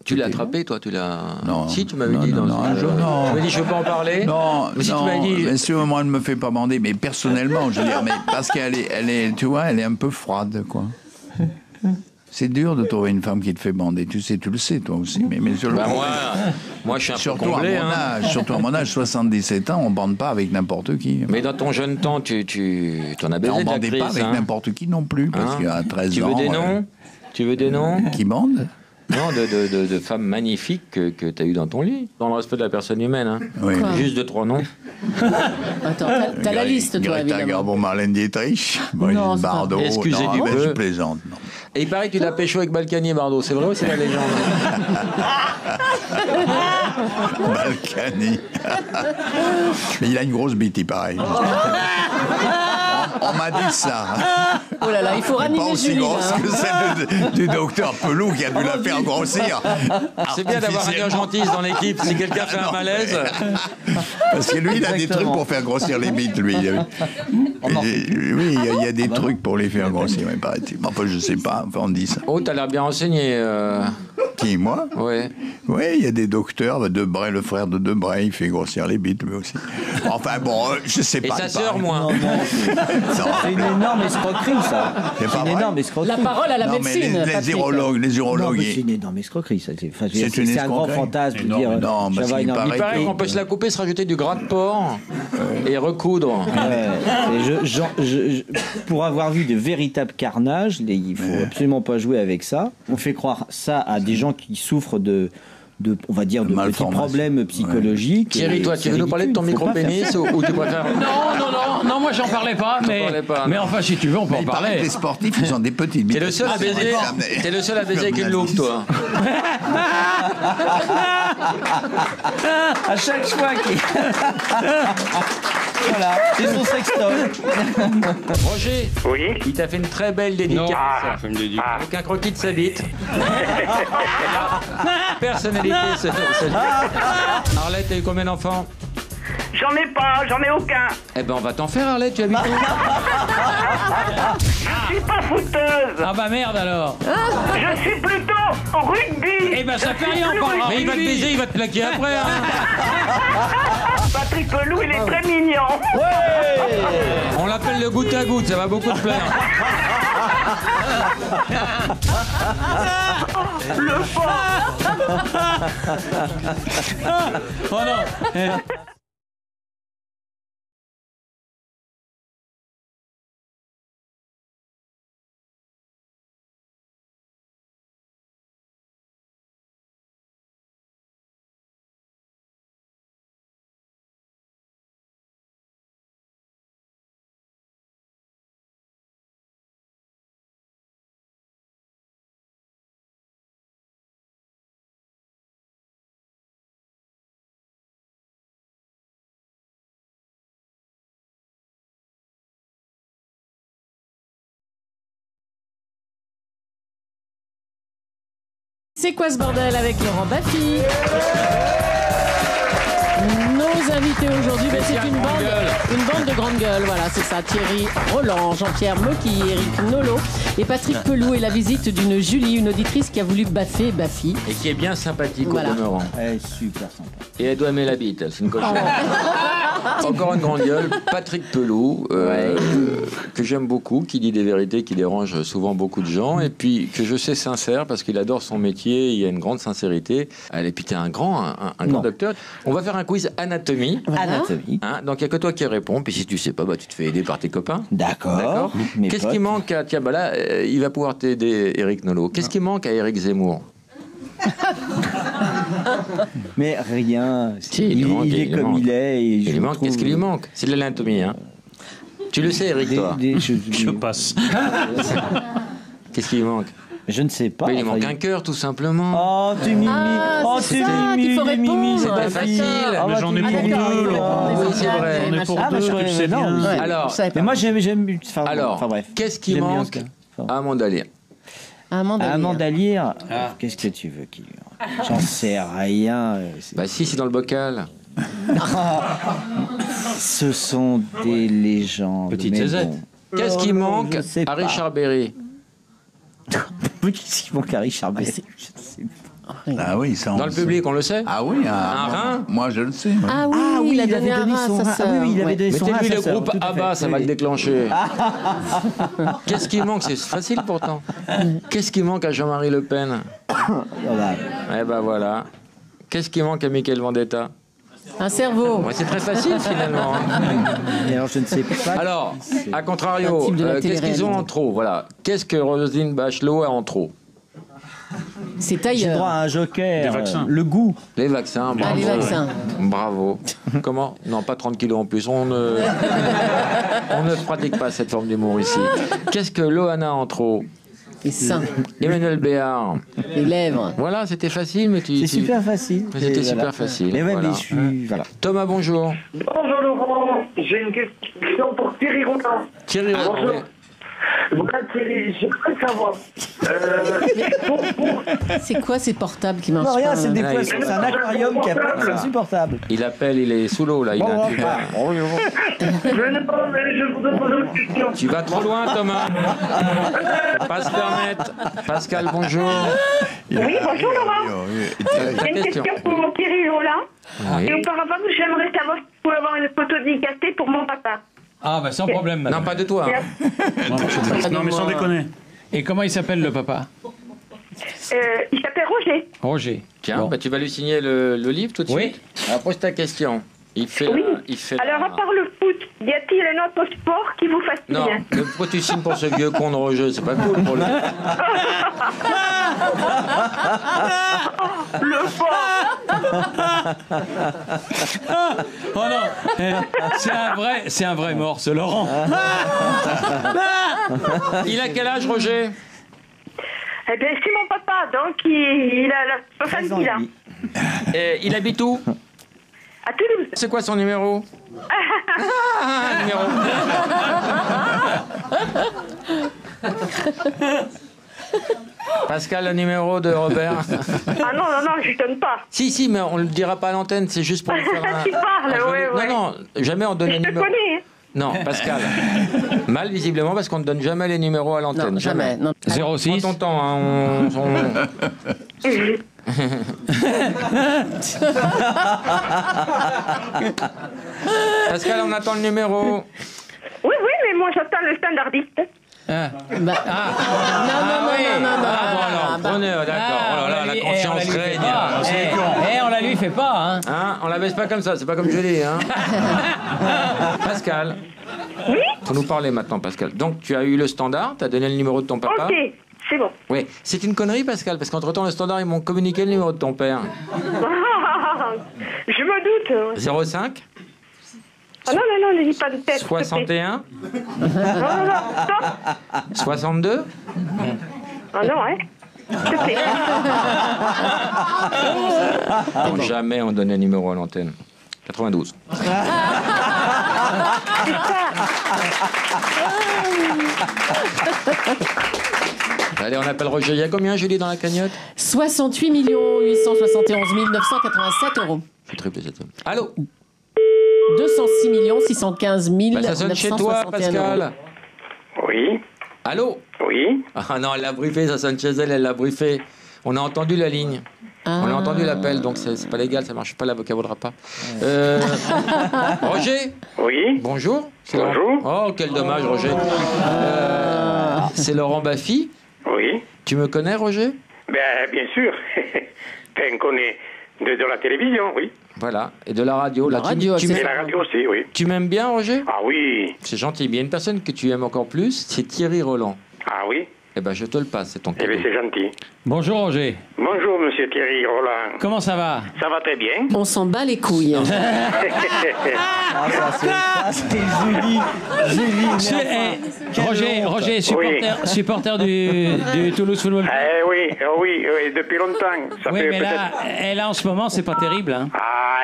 Tu l'as attrapé, toi, tu l'as... Non. Si, tu m'avais dit non, dans non, une... non. Tu m'as dit, je veux pas en parler. Non, mais si non, tu m'avais dit... bien sûr, moi, elle ne me fait pas bander, mais personnellement, je veux dire, mais parce qu'elle est, tu vois, elle est un peu froide, quoi. C'est dur de trouver une femme qui te fait bander. Tu le sais, toi aussi. Mais sur le moi, je suis un peu surtout comblé. Surtout à mon âge, 77 ans, on bande pas avec n'importe qui. Mais dans ton jeune temps, tu en as baisé on de bandait l'actrice, pas avec n'importe qui non plus, parce qu'à 13 tu ans... veux des noms Tu veux des noms Qui bandent Non, de femmes magnifiques que tu as eues dans ton lit. Dans le respect de la personne humaine. Hein. Oui. Juste 2-3 noms. Attends, t'as la liste, toi, Greta évidemment. Garbo, Marlène Dietrich, Brigitte Bardot. Excusez du peu. Je plaisante. Non. Et il paraît que tu l'as pécho avec Balkany, Bardot. C'est vrai ou c'est la légende Balkany. Mais il a une grosse bite, il paraît. On m'a dit ça. Oh là là, il faut ranimer pas aussi Julie, grosse là, hein. que celle du docteur Pelou qui a dû la faire grossir. C'est bien d'avoir un urgentiste dans l'équipe si quelqu'un fait un malaise. Parce que lui, il a des trucs pour faire grossir les bites, lui. Oui, il y a des trucs pour les faire grossir, mais paraît-il. Enfin, je sais pas, enfin, on dit ça. Oh, t'as l'air bien renseigné. Qui, moi? Oui. Oui, il y a des docteurs. Debray, le frère de Debray, il fait grossir les bites, lui aussi. Enfin, bon, je sais pas. Et sa sœur, moins. C'est une énorme escroquerie, ça. C'est pas une vrai. énorme escroquerie. La parole à la Non, médecine, mais les Patrick. urologues. C'est une énorme escroquerie, ça. C'est une un grand escroquerie. fantasme de dire. Non, parce qu'il Il paraît qu'on peut se la couper, se rajouter du gras de porc et recoudre. Pour avoir vu de véritables carnages, il faut absolument pas jouer avec ça. On fait croire ça à des gens qui souffrent on va dire, de petits problèmes psychologiques. Thierry, toi, tu veux nous parler de ton micro-pénis ou tu préfères... Non, moi j'en parlais pas, mais enfin, si tu veux, on peut en parler. Les sportifs, ils ont des petites bites. T'es le seul à baiser, t'es le seul à baiser avec une loupe, toi. À chaque fois qu'il... Voilà, c'est son sextoy. Roger, Oui. il t'a fait une très belle dédicace. Ah. Avec un croquis de sa bite. Personnalité. Arlette, t'as eu combien d'enfants? J'en ai aucun. Eh ben, on va t'en faire, Arlette, tu habites où? Je suis pas fouteuse. Ah bah merde alors. Je suis plutôt au rugby. Eh ben ça fait rien, on parlera. Mais il va te baiser, il va te plaquer après. Hein. Patrick Pelou, il est très mignon. On l'appelle le goutte à goutte, ça va beaucoup te plaire. Le fort. Oh non. C'est quoi ce bordel avec Laurent Baffy? Nos invités aujourd'hui, c'est une bande de grandes gueules. Voilà, c'est ça. Thierry Roland, Jean-Pierre Mocky, Eric Nolot et Patrick Pelou. Et la visite d'une Julie, une auditrice qui a voulu baffer Baffy. Et qui est bien sympathique Voilà. au demeurant. Elle est super sympa. Et elle doit aimer la bite, c'est une cochonne. Encore une grande gueule, Patrick Pelou, que j'aime beaucoup, qui dit des vérités qui dérangent souvent beaucoup de gens, et puis que je sais sincère, parce qu'il adore son métier, il y a une grande sincérité. Et puis t'es un grand docteur. On va faire un quiz anatomie. Anatomie. Hein, donc il n'y a que toi qui réponds, puis si tu sais pas, bah, tu te fais aider par tes copains. D'accord. Mes Qu'est-ce potes. qui manque à... Tiens, bah là, il va pouvoir t'aider, Eric Nolot. Qu'est-ce qui manque à Eric Zemmour? Mais rien. Si, il manque, est comme manque. il est. Et je Il lui manque. trouve- Qu'est-ce qui lui manque? C'est de l'anatomie, hein. Tu le sais, Eric, toi. Je passe. Qu'est-ce qui lui manque? Je ne sais pas. Mais il lui Enfin, manque un cœur, tout simplement. Oh, tu mimi. Ah, Oh, c'est tu ça mimi, qu'il faut tu mimi, répondre. c'est pas ta facile. fille. Mais j'en ai pour deux, Laurent. Oui, c'est vrai. J'en ai pour Ah, deux, bah, tu le sais non, bien. ouais. Alors, Je savais pas. Mais moi, j'aime. Enfin bref. qu'est-ce qui J'aime bien manque ce gars. à Amanda Lear? Amanda Lear. Qu'est-ce que tu veux qu'il J'en sais rien. Bah si, c'est dans le bocal. Ce sont des légendes. Petite mais Zézette. bon. Qu'est-ce qui Oh, manque je sais à pas. Richard Berry? Qu'est-ce qui manque à Richard Berry? Je sais pas. Ah oui, ça. Dans le public, on le sait. Ah oui, un rein. Moi, je le sais. Ah oui, il a donné un rein à sa sœur. il avait donné son rein à Mettez-lui sa le sœur, groupe tout à fait. ABBA, ça va le déclencher. Qu'est-ce qui manque? C'est facile pourtant. Qu'est-ce qui manque à Jean-Marie Le Pen? Eh ben voilà. Qu'est-ce qui manque à Michael Vendetta? Un cerveau. Ouais, c'est très facile finalement. Et alors, je ne sais pas. Alors, à contrario, Un type de la qu'est-ce qu'ils ont télé-réalité. en trop? Voilà. Qu'est-ce que Roselyne Bachelot a en trop? C'est J'ai droit tailleur. à un joker. Des vaccins. Le goût. Les vaccins, bravo. Ah, les vaccins. Bravo. Comment? Non, pas 30 kilos en plus. On ne pratique pas cette forme d'humour ici. Qu'est-ce que Loana a en trop? Les seins. Emmanuel Béard. Les lèvres. Voilà, c'était facile, mais C'est super facile. Mais c'était Et super voilà. facile. Mais ouais, voilà. mais je suis. Voilà. Thomas, bonjour. Bonjour Laurent, j'ai une question pour Thierry Roland. Thierry Roland. Bonjour. Voilà Thierry, j'aimerais savoir. C'est quoi ces portables qui marchent Non, rien, pas, c'est des Là, poissons. C'est un aquarium qui appelle. C'est insupportable. Il appelle, il est sous l'eau là. Il a un truc, Je vous pose une question. Tu vas trop loin, Thomas. Faut pas se permettre. Pascal, bonjour. Oui, bonjour Laurent. J'ai une question pour Thierry Roland. Oui. Et auparavant, j'aimerais savoir si je pouvais avoir une photo dédicacée pour mon papa. Ah, bah sans problème, madame. Non, pas de toi. Non, mais sans déconner. Et comment il s'appelle le papa? Il s'appelle Roger. Roger. Tiens, Bon. bah, tu vas lui signer le livre tout de Oui. suite. Alors, pose ta question. Il fait Oui. il fait Alors, à part le foot, y a-t-il un autre sport qui vous fascine? Non, pourquoi tu signes pour ce vieux con de Roger? C'est pas cool pour lui. Le Oh non, c'est un vrai mort, ce Laurent. Il a quel âge, Roger? Eh bien, c'est mon papa, donc il a la 70 ans. Et il habite où? À Toulouse. C'est quoi son numéro? Numéro. Pascal, le numéro de Robert. Ah non, je ne donne pas. Si, mais on le dira pas à l'antenne, c'est juste pour lui faire un... Tu parles, ouais. Non, jamais on donne les Je te numéros. connais. Non, Pascal. Mal, visiblement, parce qu'on ne donne jamais les numéros à l'antenne. Non, jamais. Non. 06. Prends ton temps, hein, Pascal, on attend le numéro. Oui, mais moi j'attends le standardiste. Ah. Non. Bon, alors, prenez, d'accord. Oh là là, la confiance règne. On la lui fait pas, hein. On la baisse pas comme ça, c'est pas comme je l'ai, hein. Pascal. Oui. Faut nous parler maintenant, Pascal. Donc, tu as eu le standard, tu as donné le numéro de ton papa. Ok, c'est bon. Oui, c'est une connerie, Pascal, parce qu'entre-temps, le standard, ils m'ont communiqué le numéro de ton père. Je me doute. 05 Ah non, ne dis pas de tête. 61 Non, stop. 62 Ah non, hein. S'il te plaît. Non, jamais on donnait le numéro à l'antenne. 92. Allez, on appelle Roger. Il y a combien, Julie, dans la cagnotte? 68 871 987 euros. C'est triplé cette somme. Allô? 206 615 Bah, ça sonne chez toi, 961 Pascal. euros. Oui. Allô? Oui. Ah non, elle l'a briefé, ça sonne chez elle, elle l'a briefé. On a entendu la ligne. On a entendu l'appel, donc c'est pas légal, ça marche pas, l'avocat vaudra pas. Roger? Oui. Bonjour. Bonjour. Oh, quel dommage, Roger. C'est Laurent Baffy. Oui. Tu me connais, Roger? Ben, bien sûr. On connaît de la télévision, oui. Voilà, et de la radio. La radio, Et la radio aussi, oui. Tu m'aimes bien, Roger? Ah oui. C'est gentil, mais il y a une personne que tu aimes encore plus, c'est Thierry Roland. Ah oui. Eh ben, je te le passe, c'est ton Eh cadeau. bien, c'est gentil. Bonjour, Roger. Bonjour, monsieur Thierry Roland. Comment ça va? Ça va très bien. On s'en bat les couilles. C'est Julie. Roger, supporter du Toulouse Football. Oui, depuis longtemps. Ça Oui, fait mais peut-être... là, en ce moment, c'est pas terrible. Hein. Ah,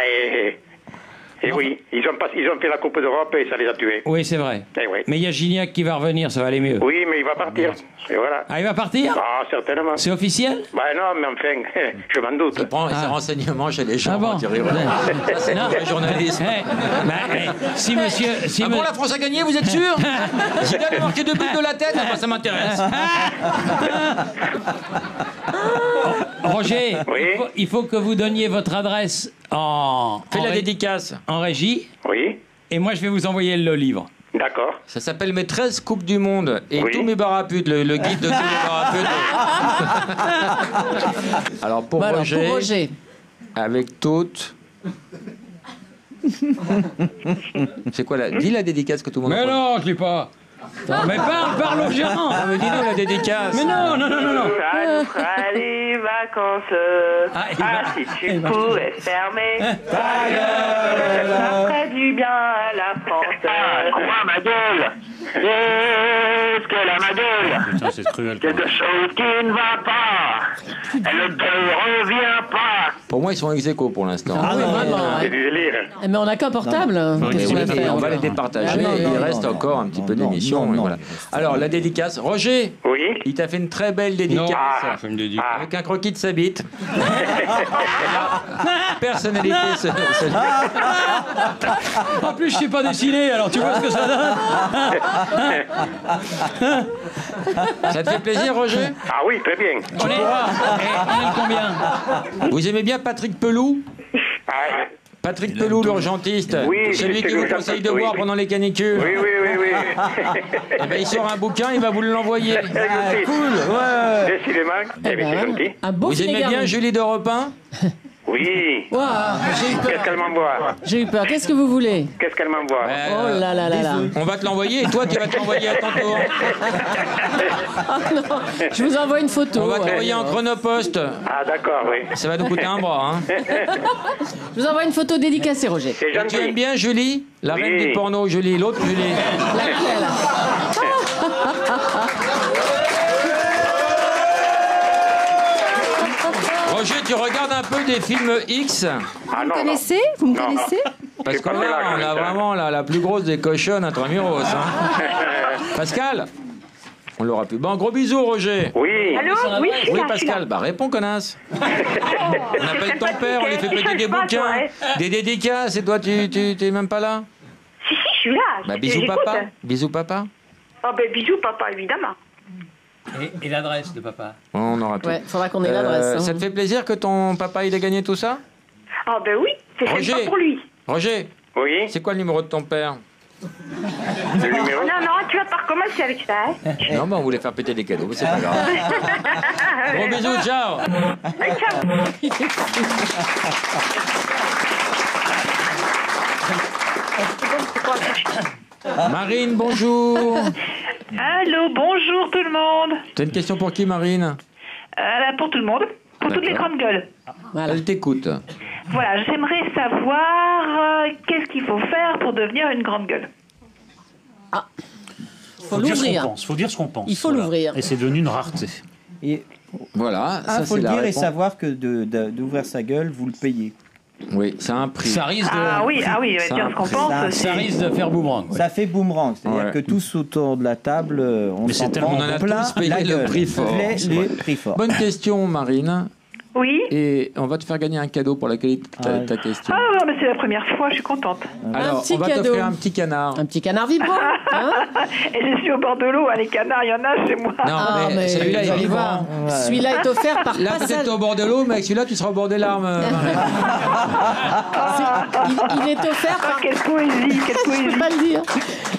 et oui, ils ont fait la Coupe d'Europe et ça les a tués. Oui, c'est vrai. Eh oui. Mais il y a Gignac qui va revenir, ça va aller mieux. Oui, mais il va partir. Et voilà. Ah, il va partir? Ah, certainement. C'est officiel? Ben non, mais enfin, je m'en doute. Il prend ses renseignements chez les gens, Ah bon? Thierry Roland. C'est Non. un vrai journaliste. Si monsieur... Ah bon, la France a gagné, vous êtes sûr? Zidane a marqué 2 buts de la tête? Ah bah, ça m'intéresse. Roger, Oui. il faut que vous donniez votre adresse Fais la dédicace. en régie. Oui. Et moi, je vais vous envoyer le livre. D'accord. Ça s'appelle Mes 13 coupes du monde. Et Oui. tous mes baraputes, le guide de tous les baraputes. Alors pour, Bon, alors, Roger, pour Roger. avec toutes. C'est quoi la... Dis la dédicace que tout le monde Mais entend. non, je l'ai pas. Mais parle aux gens. Ah, mais dis-nous la dédicace. Mais non. Ça nous fera des vacances. Si tu pouvais fermer ta gueule, ça ferait du bien à la France. Quoi, ma gueule? Qu'est-ce qu'elle a, ma gueule? Putain, c'est cruel. Quelque chose qui ne va pas. Elle ne revient pas. Pour moi, ils sont ex aequo pour l'instant. Ah oui, vraiment. C'est ouais. du délire. Mais on n'a qu'un portable. Qu'est-ce qu'on va Mais faire on va les départager. Ah non, il non, reste encore un petit peu d'émission. et voilà. Alors, la dédicace. Roger, Oui. il t'a fait une très belle dédicace. Fais une dédicace. Avec un croquis de sa bite. Personnalité. En plus, je sais pas dessiner, alors tu vois ce que ça donne. Ça te fait plaisir, Roger? Ah oui, très bien. On est combien? Vous aimez bien Patrick Pelou? Ah, Patrick Pelou, l'urgentiste. Oui, Celui c'est qui vous le conseille de gentil, boire oui. pendant les canicules. oui. Eh ben, il sort un bouquin, il va vous l'envoyer. Cool, ouais. Décidément. Eh bien, c'est gentil. Un beau Vous filet aimez bien garni. Julie d'Europe 1? Oui. Ouah, j'ai eu Qu'est-ce peur. qu'elle m'envoie? J'ai eu peur. Qu'est-ce que vous voulez? Qu'est-ce qu'elle m'envoie? Oh là là là là. On va te l'envoyer et toi, tu vas te l'envoyer à ton tour. Ah non, je vous envoie une photo. On va te ouais. l'envoyer en chronopost. Ah, d'accord, oui. Ça va nous coûter un bras. Hein. Je vous envoie une photo dédicacée, Roger. C'est Tu aimes gentil. bien Julie? La Oui. reine du porno, Julie. L'autre Julie. Laquelle? Roger, tu regardes un peu des films X? Ah, Vous me non, connaissez? Vous me Non, connaissez? Parce C'est qu'on pas a, là, on a ça. vraiment la plus grosse des cochonnes intramuros. Hein. Pascal? On l'aura plus. Bon, gros bisous, Roger. Oui. Allô? Oui, je suis Oui, là, je suis là. Pascal, bah réponds, connasse. On appelle ton père, on lui fait péter des pas, bouquins, toi, ouais. des dédicaces, et toi, tu t'es même pas là? Si, je suis là. Bah, bisous, J'écoute. papa. Bisous, papa. Ah ben, bisous, papa, évidemment. Et l'adresse de papa? On aura tout. Ouais, faudra qu'on ait l'adresse. hein. Ça te fait plaisir que ton papa il ait gagné tout ça? Ah ben oui, c'est Roger. sympa pour lui. Roger, Oui. c'est quoi le numéro de ton père? Le numéro? Non, tu vas pas recommencer avec ça, hein. Non, mais on voulait faire péter des cadeaux, mais c'est pas grave. Gros bisous, ciao. Allez, ciao. Marine, bonjour. Allô, bonjour tout le monde. T'as une question pour qui, Marine? Pour tout le monde, pour toutes les grandes gueules. Elle t'écoute. Voilà, j'aimerais savoir qu'est-ce qu'il faut faire pour devenir une grande gueule. Faut dire ce qu'on l'ouvrir. pense. Faut dire ce qu'on pense. Il faut voilà. l'ouvrir. Et c'est devenu une rareté. Et Voilà, ça faut c'est le la dire et réponse. savoir que d'ouvrir sa gueule, vous le payez. Oui, ça a un prix. Ça risque de... Ah oui, Ça dire a ce qu'on un prix. pense. Ça risque de faire boomerang. Ouais. Ça fait boomerang, c'est-à-dire Ouais. que tous autour de la table, on Mais s'en c'est tellement- prend On en a plein tous payé la le gueule. prix fort. Les prix forts. Bonne question, Marine. Oui. Et on va te faire gagner un cadeau pour la qualité de ta question. Ah non, mais c'est la première fois, je suis contente. Alors, petit on va cadeau. t'offrir un petit canard. Un petit canard vibrant. Hein? Et je suis au bord de l'eau, hein, les canards, il y en a chez moi. Non, Ah, mais mais celui-là vous est allez vivant. voir. Celui-là est offert par Là, Passage. peut-être au bord de l'eau, mais avec celui-là, tu seras au bord des larmes. Il est offert par. Quelle poésie, quelle Je poésie. peux pas le dire.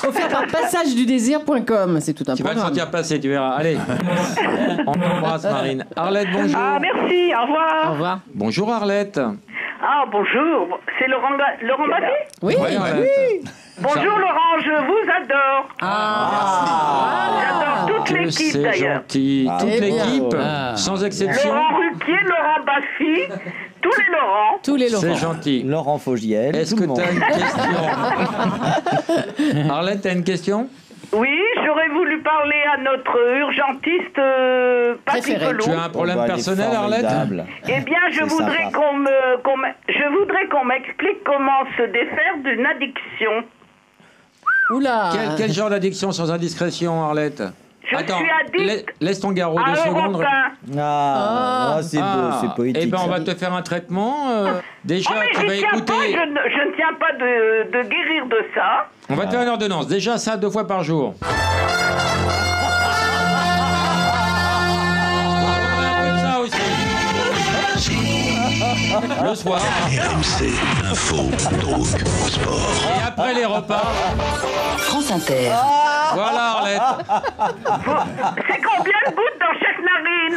Offert par passageduDésir.com. C'est tout un Tu vas te programme. sentir passer, tu verras. Allez, on t'embrasse, Marine. Arlette, bonjour. Ah, merci, au revoir. Au revoir. Bonjour, Arlette. Ah, bonjour. C'est Laurent Baffy? Oui. Ouais, Arlette. Bonjour, Laurent, je vous adore. J'adore toute Que l'équipe, c'est d'ailleurs. gentil. Toute eh bien. l'équipe, Ah. sans exception. Laurent Ruquier, Laurent Baffy, tous les Laurent. Tous les C'est Laurent. gentil. Laurent Fogiel, Est-ce tout que le monde. tu as une question? Arlette, tu as une question? Oui, j'aurais voulu parler à notre urgentiste Patrick Préféré. Pelou. Tu as un problème Oh, bah, il est personnel, Arlette? formidable. Eh bien, je C'est voudrais sympa. je voudrais qu'on m'explique comment se défaire d'une addiction. Oula. Quel genre d'addiction sans indiscrétion, Arlette? Je Attends, suis addict laisse ton garrot à 2 secondes. Europe 1. C'est beau, c'est poétique. Eh ben, on va ça. te faire un traitement. Déjà, Oh, mais tu vas j'y tiens écouter. pas, je ne tiens pas de guérir de ça. On va te faire une ordonnance. Déjà, ça 2 fois par jour. On va un peu de ça aussi. Le soir. RMC, info, drogue, sport. Et après les repas. France Inter. Voilà, Arlette. C'est combien de gouttes dans chaque narine?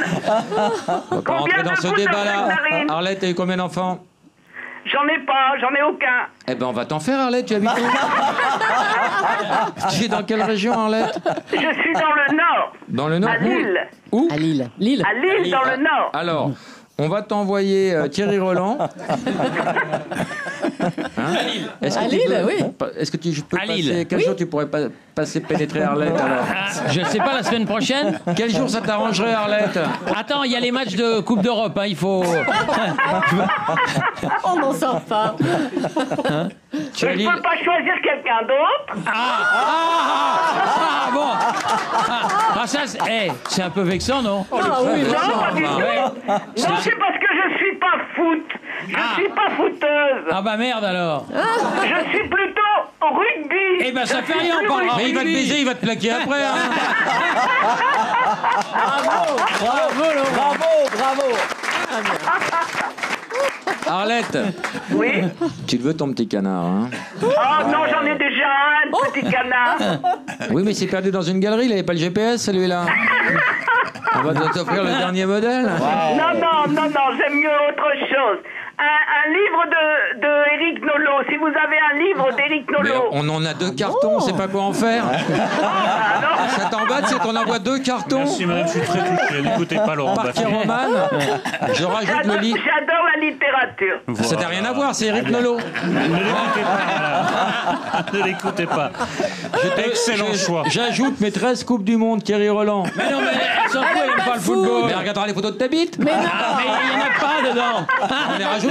On va pas rentrer dans ce débat-là. Arlette, t'as eu combien d'enfants? J'en ai aucun. Eh ben, on va t'en faire, Arlette, tu habites où? Tu es dans quelle région, Arlette? Je suis dans le Nord. Dans le Nord? À Lille. Où? À Lille. À Lille, dans le Nord. Alors, on va t'envoyer Thierry Roland. Est-ce que À tu Lille, peux- oui. Est-ce que tu peux À passer... Lille. Quel jour tu pourrais passer pénétrer Arlette, alors? Je sais pas, la semaine prochaine. Quel jour ça t'arrangerait, Arlette? Attends, il y a les matchs de Coupe d'Europe, hein, il faut. On n'en sort pas. Je peux pas choisir quelqu'un d'autre. Ah bon. Ah ça, c'est un peu vexant, non? Non, pas du tout. Non, c'est parce que je suis pas foot. Je suis pas fouteuse. Ah bah merde alors. Je suis plutôt rugby. Eh ben ça fait rien, on parlera. Mais il va te baiser, il va te plaquer après. Hein. Bravo. Arlette. Oui. Tu le veux ton petit canard, hein? Oh non, j'en ai déjà un, petit canard. Oui, mais c'est perdu dans une galerie, il avait pas le GPS, celui-là. On va t'offrir le dernier modèle. Non, j'aime mieux autre chose. Un livre de Éric Nolot. Si vous avez un livre d'Éric Mais Nolot. on en a 2 cartons, on sait pas quoi en faire. Ça t'embête, c'est qu'on envoie 2 cartons. Merci madame, je suis très touché. N'écoutez pas Laurent Partie Baffie. romane. Je rajoute le livre. J'adore la littérature. Ça n'a rien à voir, c'est Éric Nolot. Ne l'écoutez pas. Excellent choix. J'ajoute mes 13 Coupes du Monde, Thierry Roland. Mais non, mais elle s'en fout, elle aime pas le football. Mais elle regardera les photos de ta bite. Mais non, Mais il n'y en a pas dedans. On les rajoutera.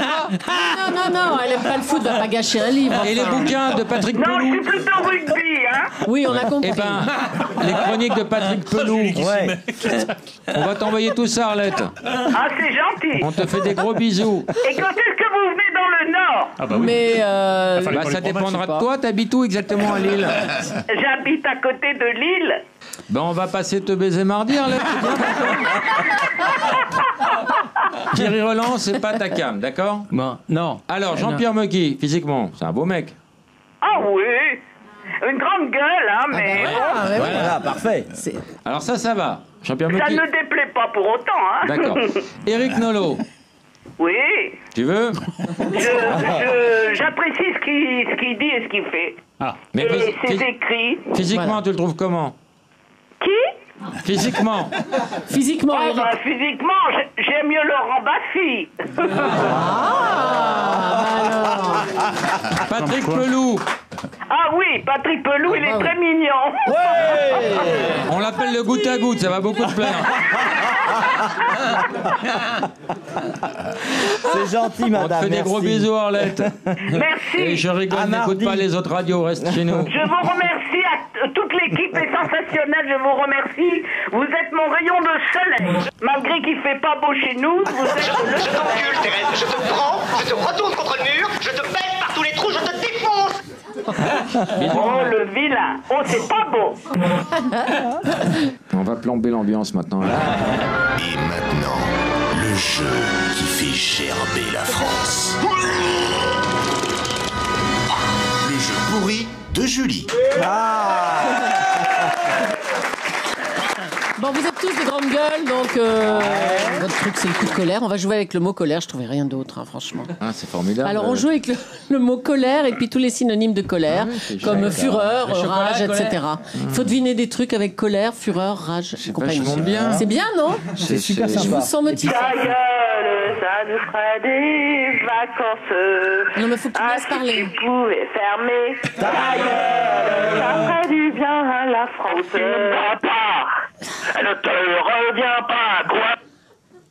non, elle aime pas le foot, va pas gâcher un livre. Et les enfin. bouquins de Patrick Non, je Pelou. suis plutôt rugby, hein. Oui, on a compris. Eh ben, les chroniques de Patrick Pelou. On va t'envoyer tout ça, Arlette. Ah, c'est gentil. On te fait des gros bisous. Et quand est-ce que vous venez dans le Nord? Ah bah oui. Mais Bah, ça dépendra de toi. T'habites où exactement à Lille? J'habite à côté de Lille. Ben, on va passer te baiser mardi, Arlette. Thierry Roland, c'est pas ta cam, d'accord? Bon, non. Alors, Jean-Pierre Mocky, physiquement, c'est un beau mec. Ah oui. Une grande gueule, hein, mais Voilà, parfait. Alors ça va. Jean-Pierre ça Mocky. ne déplaît pas pour autant, hein. D'accord. Éric Nolot, Oui. tu veux? J'apprécie ce qu'il dit et ce qu'il fait. Ah. Mais Et ses phys- écrits. physiquement, tu le trouves comment? Qui? Physiquement. physiquement, Ah, Eric. bah, physiquement, j'aime mieux Laurent Baffy. Patrick Pelou. Ah oui, Patrick Pelou, il est très mignon. On l'appelle le goutte à goutte, ça va beaucoup te plaire. C'est gentil, On te madame. fait des gros merci. bisous, Arlette. Merci. Et je rigole, À n'écoute mardi. pas les autres radios, reste chez nous. Je vous remercie, toute l'équipe est sensationnelle, je vous remercie. Vous êtes mon rayon de soleil. Malgré qu'il fait pas beau chez nous, vous êtes le Je t'encule, Thérèse, je te prends, je te retourne contre le mur, je te baisse par tous les trous, je te défonce. Oh, le vilain. Oh, c'est pas beau. On va plomber l'ambiance maintenant. Et maintenant, le jeu qui fait gerber la France. Le jeu pourri de Julie. Bon, vous êtes tous de grandes gueules, donc votre truc c'est le coup de colère. On va jouer avec le mot colère, je trouvais rien d'autre, hein, franchement. Ah, c'est formidable. Alors on joue avec le mot colère et puis tous les synonymes de colère, c'est comme génial. fureur, Le chocolat, rage, colère. etc. Il faut deviner des trucs avec colère, fureur, rage et compagnie. vachement bien. C'est bien, non? C'est super Je sympa. vous sens motivé. Ta gueule, ça nous fera des vacances. Non mais faut que tu me laisses Ah, parler. si tu pouvais fermer ta gueule, ça ferait du bien à la France. Tu ne vas pas. Elle ne te revient pas, quoi.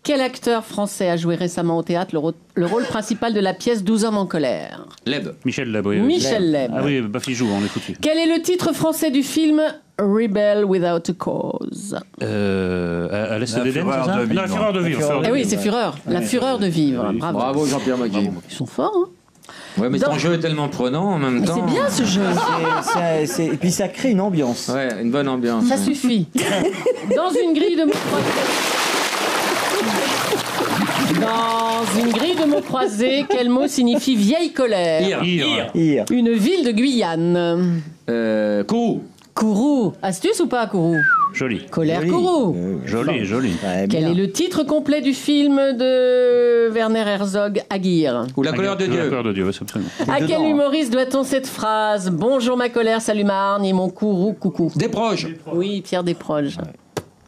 Quel acteur français a joué récemment au théâtre le rôle principal de la pièce 12 hommes en colère? Leb. Michel Leb. Oui, Michel Leb. Ah oui, Baffy joue, on est foutu. Quel est le titre français du film Rebel Without a Cause? À l'Est La d'Éden, fureur c'est ça? de vivre. La fureur de vivre. La fureur Eh oui, c'est fureur. La fureur de vivre. Bravo. Bravo, Jean-Pierre Mocky. Ils sont forts, hein? Ouais, mais Dans- ton jeu est tellement prenant en même Mais temps. c'est bien ce jeu. Et puis ça crée une ambiance. Ouais, une bonne ambiance. Ça suffit. Dans une grille de mots. Dans Dans une grille de mots croisés, quel mot signifie vieille colère? Ir. Une ville de Guyane. Kourou. Kourou. Astuce ou pas, Kourou? Joli. Colère Kourou. Joli, joli. Quel est le titre complet du film de Werner Herzog, Aguirre? Ou La colère de Dieu. La colère de Dieu, oui, absolument. À quel humoriste doit-on cette phrase? Bonjour ma colère, salut ma hargne et mon Kourou, coucou. Desproges. Oui, Pierre Desproges.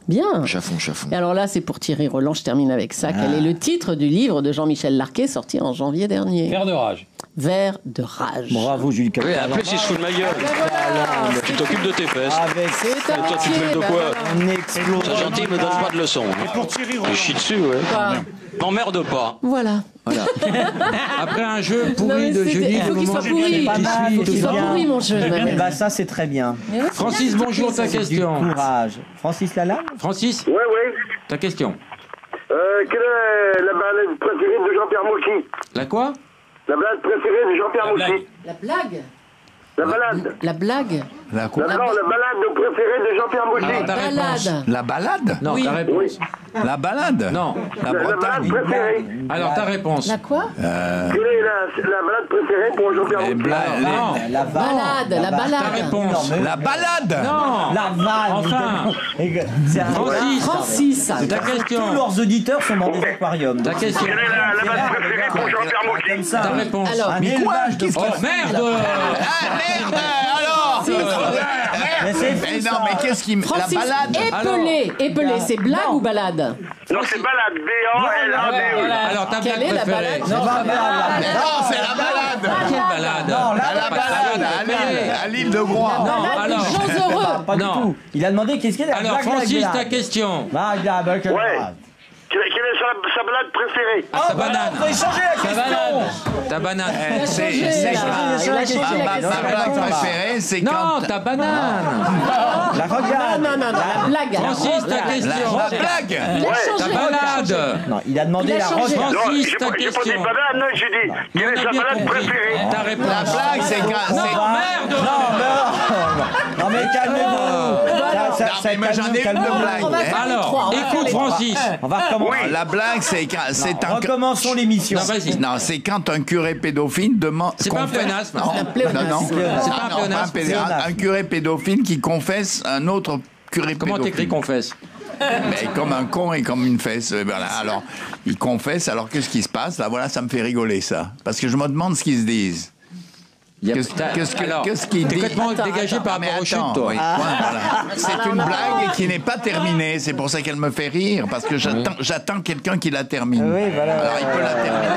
Bien. Chafon. Et alors là, c'est pour Thierry Roland, je termine avec ça. Quel est le titre du livre de Jean-Michel Larquet sorti en janvier dernier? Vers de rage. Vers de rage. Bravo, Julie Captal. Oui, après, s'il se fout de ma gueule. Tu t'occupes de tes fesses. Avec Et toi, tu te fais de quoi? un explosion. C'est gentil, me donne pas de leçons. Et pour Thierry Roland. Je chie dessus, ouais. N'emmerde pas. Voilà. Après un jeu Non, mais pourri de c'était- Julie, il faut le qu'il moment soit pourri. Pas mal, Il faut qu'il soit bien. pourri, mon jeu. Eh ben, ça, c'est très bien. Francis, bonjour, ta Du question. courage. Francis Lalanne. Francis, Oui, oui. ta question. Quelle est la balade préférée de Jean-Pierre Mocky? La quoi? La balade préférée de Jean-Pierre Mocky? La blague. La balade. La blague. La quoi? Non, la balade préférée de Jean-Pierre Mocky. Alors, ta réponse. Balade. La balade? Non, ta réponse. La balade? Non. La La balade Bretagne? préférée. Alors, ta réponse. La quoi? Quelle est la balade préférée pour Jean-Pierre Les Mocky? Non. La Balade, la Ta balade. réponse. La balade? Non. La vanne. Enfin. C'est un- Francis. Francis. C'est ta question. Tous leurs auditeurs sont dans des aquariums. Ta question. Quelle est la balade préférée pour Jean-Pierre Mocky? Comme ça. Ta réponse. Alors, Un Mais quoi? élevage de Qu'est-ce Oh que- merde! Ah merde! Alors! Mais c'est Mais fou, non, ça. mais qu'est-ce qui me. La Francis, balade? épelé. Épelé, c'est blague Non. ou balade? Non, c'est balade. B-A-L-A-D-E. Alors, ta Quelle blague est la préférée. balade? Non, pas balade. Mais non, c'est la balade! Quelle balade? Non, À la balade, à l'île de Groix. Non, Balade alors. des gens heureux. Pas du Non. tout. Il a demandé qu'est-ce qu'il y a. Alors, Francis, ta question. Ouais. Quelle est sa balade préférée? Ta banane. Vous avez changé la Ta question. banane. Ta banane. Il a changé, là. Il a changé la question. Ma blague préférée, c'est Non, quand. ta banane. La regarde. Non, la blague. Francis, ta question. La blague! Il a changé. Ta balade. Non, il a demandé Il a la changé. regarde. Non, Francis, j'ai ta pas dit question. banane, non, j'ai dit. Quelle On est a sa bien balade compris. préférée? Ta réponse. La blague, c'est quand. Non, merde. Non, mais calmez-vous. Non, mais moi, j'en ai une de blague. On va faire les trois, Alors, on va faire écoute les trois. Francis. On va recommencer. La blague, c'est quand. C'est un. Recommençons l'émission. Non, vas-y. Non, c'est quand un curé pédophile demande. C'est pas un pléonasme. Non, C'est un pléonasme. non, C'est pas un non, pléonasme. pléonasme. Un curé pédophile qui confesse un autre curé Comment pédophile. t'écris confesse? Mais comme un con et comme une fesse. Voilà. Alors, il confesse. Alors, qu'est-ce qui se passe? Là, voilà, ça me fait rigoler, ça. Parce que je me demande ce qu'ils se disent. Qu'est-ce qu'il T'es dit? complètement dégagé par Mais rapport aux chutes, attends, toi. oui. Voilà. C'est une blague qui n'est pas terminée. C'est pour ça qu'elle me fait rire. Parce que j'attends quelqu'un qui la termine. Oui, voilà. Alors, il peut la terminer.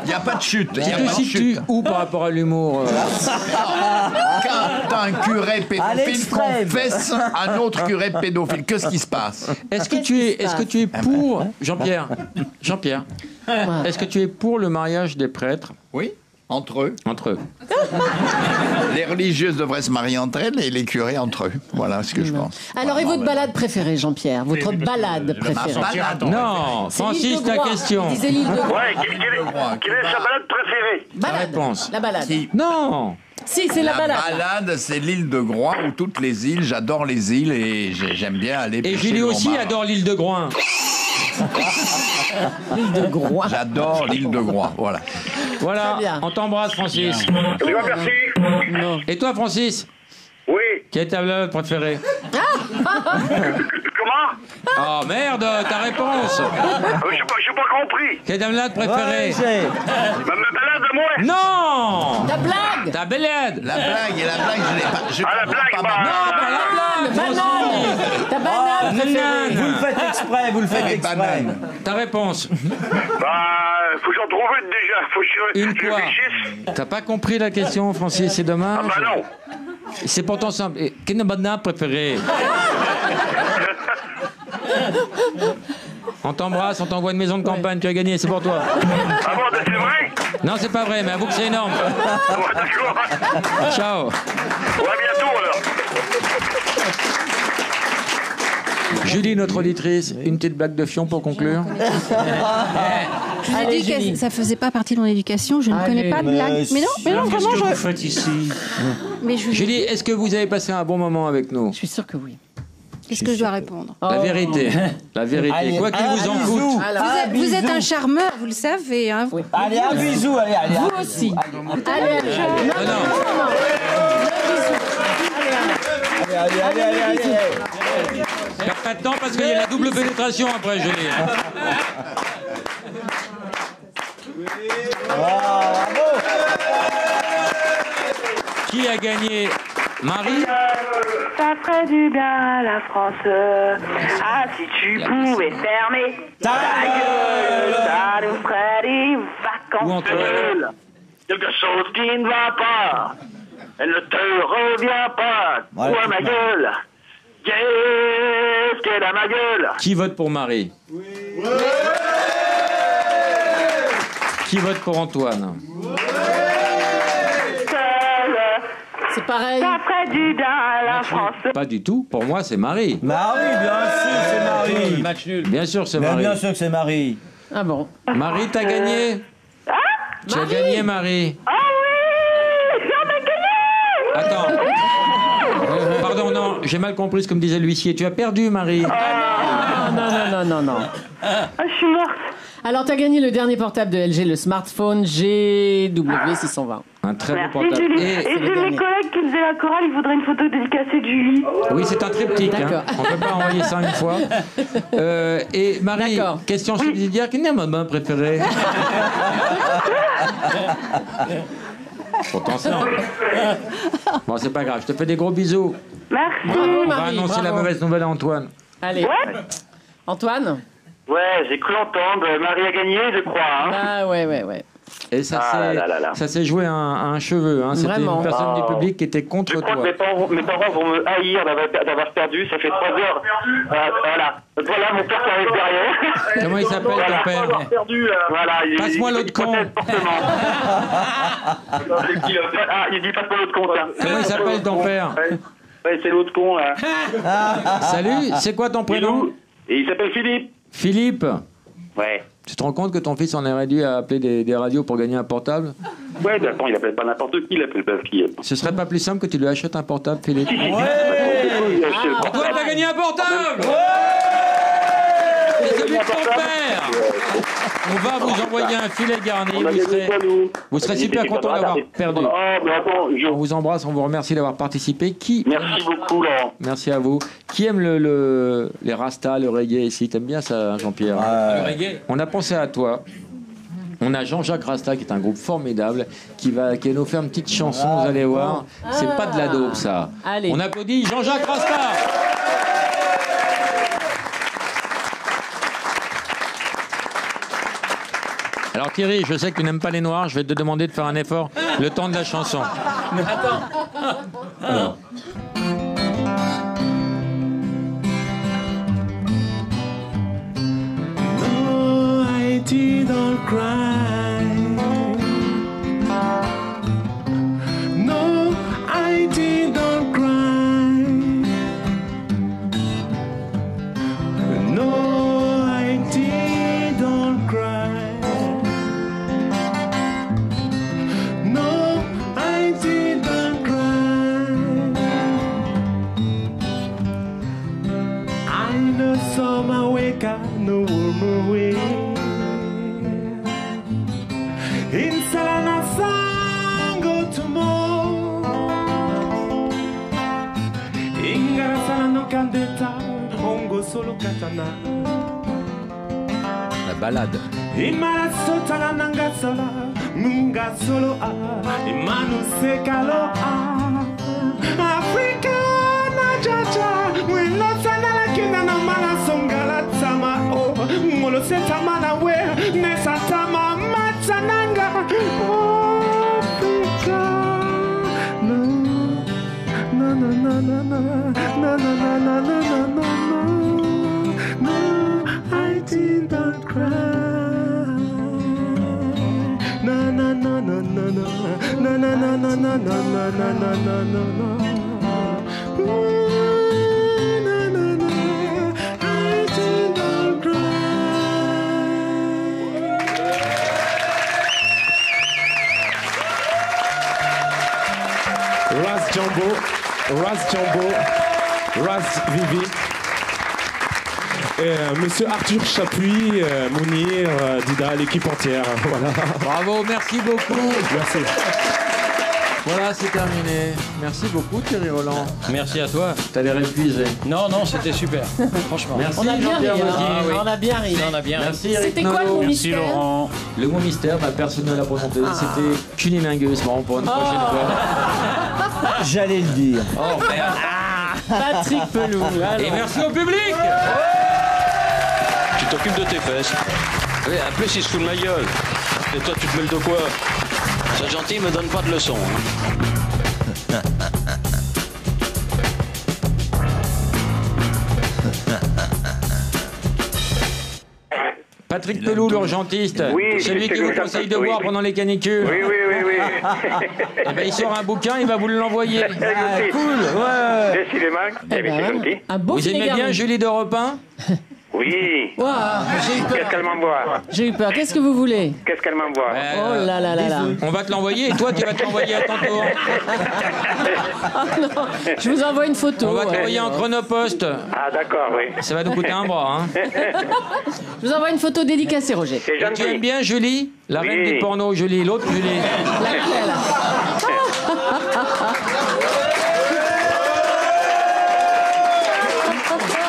Il n'y a pas de chute. Il y a Tu pas te de chute. situes où par rapport à l'humour Quand un curé À pédophile l'extrême. confesse un autre curé pédophile, qu'est-ce qui se passe? Est-ce que tu es pour Jean-Pierre, est-ce que tu es pour le mariage des prêtres? Oui, entre eux. Entre eux. Les religieuses devraient se marier entre elles et les curés entre eux. Voilà ce que je pense. Alors, et votre balade préférée, Jean-Pierre? Votre balade préférée? Non, C'est Francis, l'île de ta Groix. question. Il disait l'île de Groix. Ouais, quelle est sa balade préférée? Ta Balade. réponse. La balade. Non. Si, c'est la balade. balade, c'est l'île de Groix ou toutes les îles. J'adore les îles et j'aime bien aller Et pêcher Julie le aussi homard. adore l'île de Groin. L'île de Groix. J'adore l'île de Groix, voilà. Voilà, Très bien. on t'embrasse, Francis. Je vous remercie. Et toi, Francis, Oui. quelle est ta balade préférée? Comment? Oh merde, ta réponse. J'ai pas compris. Quelle est ta balade préférée? Ma balade à moi? Non. Ta blague. Ta balade. La blague, je l'ai pas. La blague, Non, pas la blague. Banane. Ta banane préférée. Vous le faites exprès, vous le faites exprès. Ta réponse. Faut que j'en trouve une déjà. Faut que Une je quoi? réfléchisse. T'as pas compris la question, Francis, c'est dommage. Ah bah non. C'est pourtant simple. Et quelle est ta banane préférée? On t'embrasse, on t'envoie une maison de campagne, tu as gagné, c'est pour toi. Ah bon, c'est vrai? Non, c'est pas vrai, mais avoue que c'est énorme. Ouais, d'accord. Ciao. Ouais, à bientôt alors. Julie, notre auditrice, une petite blague de fion pour conclure. Je vous ai Allez, dit Julie. que ça faisait pas partie de mon éducation. Je ne connais pas de blague. Mais non, Qu'est-ce vraiment, que vous je. faites ici? Mais je. Julie, est-ce que vous avez passé un bon moment avec nous? Je suis sûre que oui. Qu'est-ce que je dois répondre? La vérité. La vérité. Allez, Quoi qu'il vous en un coûte. bisou. Alors, Vous vous êtes un charmeur, vous le savez. Hein. Oui. Allez, un bisou, allez. Vous un aussi. bisou. Allez. Non. Allez. Perds pas de temps parce qu'il y a la double pénétration après, je l'ai. Bravo. Qui a gagné? Marie? Ça ferait du bien à la France. Ah, si tu pouvais fermer ta gueule, ça nous ferait des vacances. Quelque chose qui ne va pas. Elle ne te revient pas. Quoi, ma gueule? Qu'est-ce qu'elle a, ma gueule? Qui vote pour Marie? Qui vote pour Antoine? C'est pareil. Ça ferait du bien à la France. Pas du tout. Pour moi, c'est Marie. Marie, bien sûr, c'est Marie. Match nul. Bien sûr, c'est Mais Marie. bien sûr que c'est Marie. Ah bon. Marie, t'as gagné. Tu as gagné, Marie. Ah oui, j'en ai gagné. Attends. Pardon, non, j'ai mal compris ce que me disait l'huissier. Tu as perdu, Marie. Non. Je suis morte. Alors, t'as gagné le dernier portable de LG, le smartphone GW620. Un très Merci, beau portable. Julie. Et Et j'ai mes collègues qui faisaient la chorale, ils voudraient une photo dédicacée de Julie. oui, c'est un triptyque. Hein. D'accord. On ne peut pas envoyer ça une fois. Et Marie, question subsidiaire, quelle est ma main préférée? Pourtant, ça. Bon, c'est pas grave. Je te fais des gros bisous. Merci. On va annoncer la mauvaise nouvelle à Antoine. Allez. Antoine? Ouais, j'ai cru entendre. Marie a gagné, je crois. Hein. Ah ouais. Et ça s'est joué à un cheveu. Hein. C'était Vraiment. une personne du public qui était contre Je crois toi. que mes parents vont me haïr d'avoir perdu. Ça fait 3 heures. Voilà, mon père qui arrive derrière. Comment il s'appelle ton père? Voilà, Passe-moi l'autre con. Il dit passe-moi l'autre con. Comment il s'appelle ton père? Ouais, c'est l'autre con là. Salut, c'est quoi ton prénom? Et il s'appelle Philippe. Philippe? Ouais. Tu te rends compte que ton fils en est réduit à appeler des radios pour gagner un portable? Ouais, d'accord, il appelle pas n'importe qui, il appelle pas qui. Ce serait pas plus simple que tu lui achètes un portable, Philippe? Antoine, t'as gagné un portable! C'est celui de ton père! On va vous envoyer un filet garni, vous serez super content d'avoir perdu. On vous embrasse, on vous remercie d'avoir participé. Merci beaucoup, Laurent. Merci à vous. Qui aime les rastas, le reggae ici? T'aimes bien ça, Jean-Pierre? Le reggae. On a pensé à toi. On a Jean-Jacques Rasta, qui est un groupe formidable, qui va nous faire une petite chanson, vous allez voir. C'est pas de la dope, ça. Allez. On applaudit Jean-Jacques Rasta. Alors Thierry, je sais que tu n'aimes pas les noirs, je vais te demander de faire un effort le temps de la chanson. Attends. Alors. No, Haiti, don't cry. No, Haiti, don't cry. No, Haiti, don't cry. No, Haiti, don't cry. I know some wake up, no warm away. In Salana Sango tomorrow. Ingara Salano Candeta, Hongo Solo Katana. La balade. Imara Sotala Nangasala, Munga Solo A, Imanu Sekalo A. Africa Najaja, we not Sanala Kinana Mana Songala Tama O, Molo Setamana Ware, Nesatama Matsananga. Africa, no, no, no, no, no, no, no, no, no, no, no, no, no, no, I did not cry. No, no, no, no, no, no, no, no, no, no, no, no, no, no, no, no, no. Ooh, no, no, no, I did not cry. Ras Jumbo, Ras Vivi. Monsieur Arthur Chapuis, Mounir, Dida, l'équipe entière. Voilà. Bravo, merci beaucoup. Merci. Voilà, c'est terminé. Merci beaucoup Thierry Roland. Merci à toi. T'as l'air épuisé. Non, c'était super. Franchement. Merci On a bien ri, Jean-Pierre hein. Mocky. On a bien ri. On a bien. Merci Eric C'était quoi le Nolot. mot Merci mystère Laurent. Le mot mystère, personne ne l'a prononcé. C'était cunilingus. Bon, pour une prochaine fois. J'allais le dire. Oh merde. Patrick Pelou. Et merci au public. Tu t'occupes de tes fesses. Oui, en plus, il se fout de ma gueule. Et toi, tu te mêles de quoi? Sois gentil, me donne pas de leçons. Hein. Patrick Pelou, l'urgentiste. Oui, celui c'est qui vous que ça conseille passe, de boire oui. pendant les canicules. Oui. Eh ben, il sort un bouquin, il va vous l'envoyer. Cool, ouais. Décidément, c'est gentil. Un beau Vous aimez bien Julie de Europe 1? Oui. Wow, Qu'est-ce qu'elle m'envoie? j'ai eu peur. Qu'est-ce que vous voulez? Qu'est-ce qu'elle m'envoie? Oh là là là là. On va te l'envoyer et toi tu vas te l'envoyer à ton tour. Oh non, je vous envoie une photo. On va te l'envoyer en chronopost. Ah d'accord, oui. Ça va nous coûter un bras. Hein. Je vous envoie une photo dédicacée, Roger. C'est Et gentil. tu aimes bien Julie? La Oui. reine du porno, Julie. L'autre Julie. Laquelle?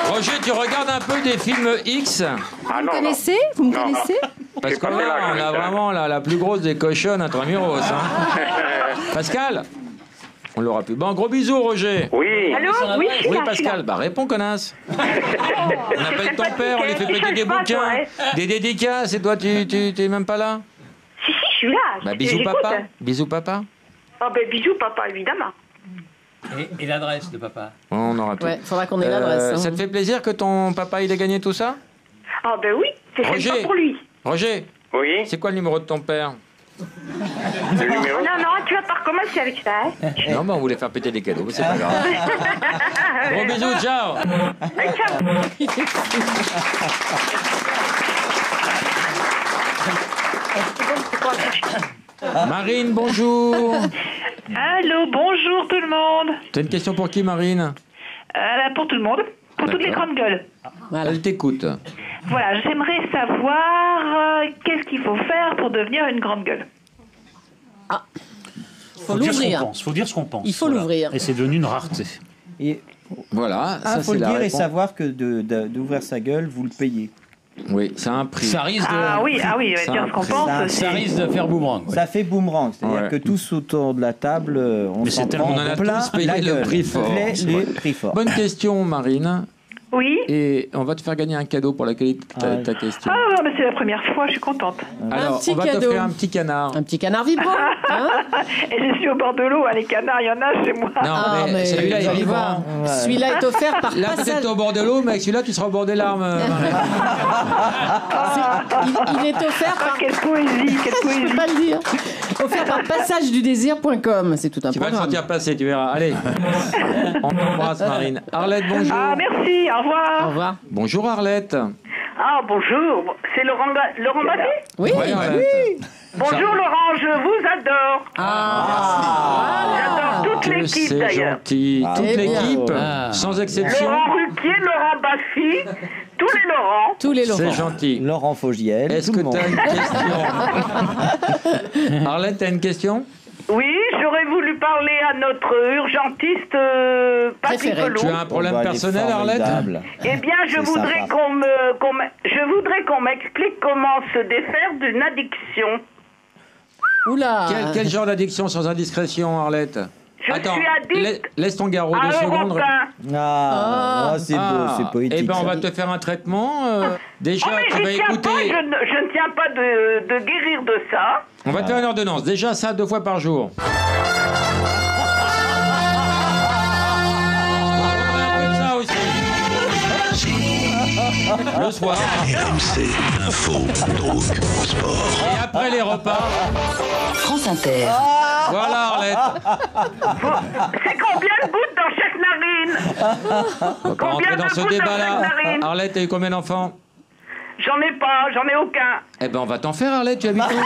Roger, tu regardes un peu des films X? Ah Vous me connaissez? Vous me connaissez? Parce que là, on a vraiment la plus grosse des cochonnes intramuros. Hein. Pascal? On l'aura plus. Bon, gros bisous, Roger. Oui. Allô? Oui, je suis Oui, là, je suis Pascal, là. bah réponds, connasse. On appelle ton père, on lui fait péter des change pas, bouquins, toi, hein. des dédicaces, et toi, tu t'es même pas là? Si, je suis là. Bah, bisous, J'écoute. papa. Bisous, papa. Oh, ben, bisous, papa, évidemment. Et l'adresse de papa? On aura tout. Ouais, faudra qu'on ait l'adresse. hein. Ça te fait plaisir que ton papa, il ait gagné tout ça? Ah, ben oui, c'est Roger. sympa pour lui. Roger, Oui. c'est quoi le numéro de ton père? Le numéro? Non, tu vas pas recommencer avec ça, hein. Non, mais on voulait faire péter des cadeaux, mais c'est pas grave. Gros bisous, ciao. Allez, ciao. Marine, bonjour. Allô, bonjour tout le monde. T'as une question pour qui, Marine? Pour tout le monde, pour toutes les D'accord. grandes gueules. Elle t'écoute. Voilà, j'aimerais savoir qu'est-ce qu'il faut faire pour devenir une grande gueule. Faut dire ce qu'on l'ouvrir. pense. Faut dire ce qu'on pense. Il faut Voilà. l'ouvrir. Et c'est devenu une rareté. Et Voilà, ça faut c'est le la dire et réponse. savoir que d'ouvrir sa gueule, vous le payez. Oui, c'est un prix. Ça risque de... Ah oui, Ça dire ce qu'on a pense. Ça- c'est- Ça risque de faire boomerang. Ça fait boomerang, c'est-à-dire Ouais. que tous autour de la table, on Mais s'en c'est tellement- prend on en a plein tous payé la le gueule. prix fort, c'est Les vrai. prix forts. Bonne question, Marine. Oui. Et on va te faire gagner un cadeau pour la qualité de ta question. Ah non, mais c'est la première fois, je suis contente. Alors, petit on va cadeau. t'offrir un petit canard. Un petit canard vibrant. Hein? Et je suis au bord de l'eau, hein, les canards, il y en a chez moi. Non, Ah, mais celui-là vous est allez vivant. voir. Celui-là est offert par Là, passage. peut-être t'es au bord de l'eau, mais avec celui-là, tu seras au bord des larmes. Marine. Il est offert par. Quelle poésie, quelle Je peux poésie. pas le dire. Offert par passagedudésir.com. C'est tout un Tu vas le programme. sentir passer, tu verras. Allez, on t'embrasse, Marine. Arlette, bonjour. Ah, merci, au revoir. Au revoir. Bonjour, Arlette. Ah, bonjour. C'est Laurent Baffy? Oui. Ouais, Arlette. Bonjour, Laurent, je vous adore. J'adore toute Que l'équipe, c'est d'ailleurs. gentil. Toute Eh bien. l'équipe, Ah. sans exception. Laurent Ruquier, Laurent Baffy, tous les Laurents. Tous les Laurents. C'est gentil. Laurent Fogiel, Est-ce tout que le monde. tu as une question? Arlette, tu as une question? Oui, j'aurais voulu parler à notre urgentiste Patrick Préféré. Pelou. Tu as un problème Oh, bah, elle est personnel, Arlette? formidable. Eh bien, je C'est voudrais sympa. je voudrais qu'on m'explique comment se défaire d'une addiction. Oula. Quel genre d'addiction sans indiscrétion, Arlette? Je Attends, suis addict laisse ton garrot à 2 secondes. Europe 1. Ah, c'est beau, c'est poétique. Eh ben, on ça. va te faire un traitement. Déjà, Oh, mais tu vas je tiens écouter. pas, je ne tiens pas de guérir de ça. On va te faire une ordonnance. Déjà, ça 2 fois par jour. Ça aussi. Le soir. RMC, info, drogue, sport. Et après les repas. France Inter. Voilà, Arlette. C'est combien de gouttes dans chaque narine? On va pas rentrer dans ce débat-là. Arlette, t'as eu combien d'enfants? J'en ai aucun. Eh ben, on va t'en faire, Arlette. Tu habites où?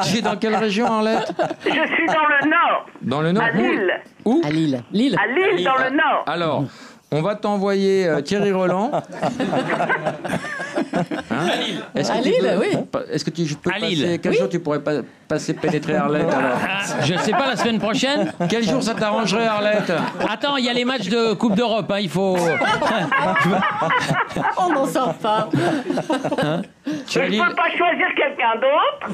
Tu es dans quelle région, Arlette? Je suis dans le Nord. Dans le Nord. À Lille. Où? À Lille. Lille. À Lille, dans le Nord. Alors, On va t'envoyer Thierry Roland. Hein? À Lille, oui. Est-ce que tu peux À Lille. passer... Quel jour tu pourrais passer pénétrer Arlette alors? Je sais pas, la semaine prochaine. Quel jour ça t'arrangerait Arlette? Attends, il y a les matchs de Coupe d'Europe, hein, il faut... On n'en sort pas. Hein? Je peux pas choisir quelqu'un d'autre?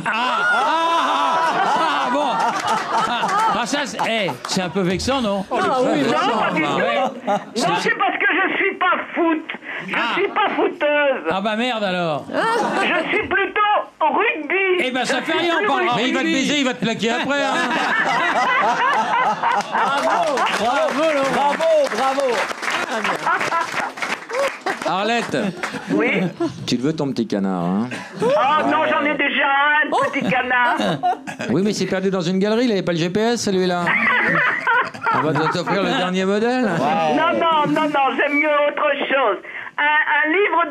Bon. Ça, c'est un peu vexant, non? Non, oui, non, pas du tout. Non, c'est parce que je suis pas foot. Je suis pas footeuse. Ah bah merde alors. Je suis plutôt rugby. Eh ben ça fait rien, on parle. Mais il va te baiser, il va te plaquer après. Hein. Bravo. Arlette. Oui. Tu le veux ton petit canard, hein? Oh non, j'en ai déjà un, petit canard. Oui, mais c'est perdu dans une galerie, il avait pas le GPS celui-là. On va t'offrir le dernier modèle. Non, j'aime mieux autre chose. Un livre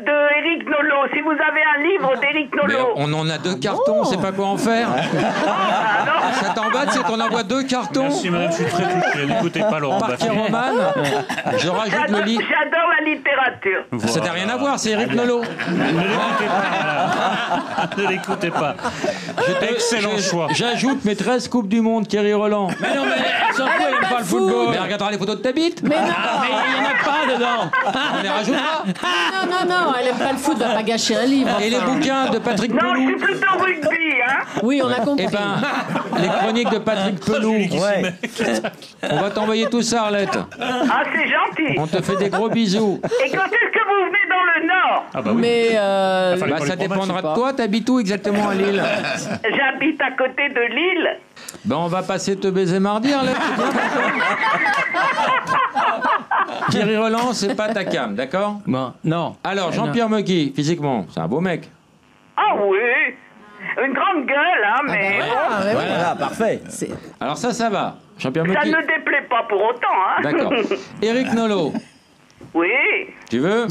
de Éric Nolot. Si vous avez un livre d'Éric Mais Nolot. on en a 2 cartons, on sait pas quoi en faire. Ça t'embête, c'est qu'on envoie 2 cartons. Merci madame, je suis très touché. N'écoutez pas Laurent Parquet Baffie. romane. Je rajoute le livre. J'adore la littérature. Voilà. Ça n'a rien à voir, c'est Éric Nolot. Ne l'écoutez pas. Excellent choix. J'ajoute mes 13 Coupes du Monde, Thierry Roland. Mais non, mais elle s'en fout, elle aime pas le football. Mais regardera les photos de ta bite. Mais non, mais il n'y en a pas dedans. On les rajoutera. Non, elle aime pas le foot, va pas gâcher un livre. Et les bouquins de Patrick Pelou. Non, je suis plutôt rugby, hein. Oui, on a compris. Eh ben, les chroniques de Patrick Pelou. Ouais. On va t'envoyer tout ça, Arlette. Ah, c'est gentil. On te fait des gros bisous. Et quand est-ce que vous venez dans le Nord? Ah bah oui. Mais ça dépendra de toi. T'habites où exactement à Lille? J'habite à côté de Lille. Ben, on va passer te baiser mardi, Arlette. Thierry Roland, c'est pas ta cam, d'accord? Bon, non. Alors, Jean-Pierre Mocky, physiquement, c'est un beau mec. Ah oui. Une grande gueule, hein, mais... Voilà, parfait. Alors ça va. Jean-Pierre Ça Mocky. ne déplaît pas pour autant, hein. D'accord. Éric Nolot. Oui. Tu veux?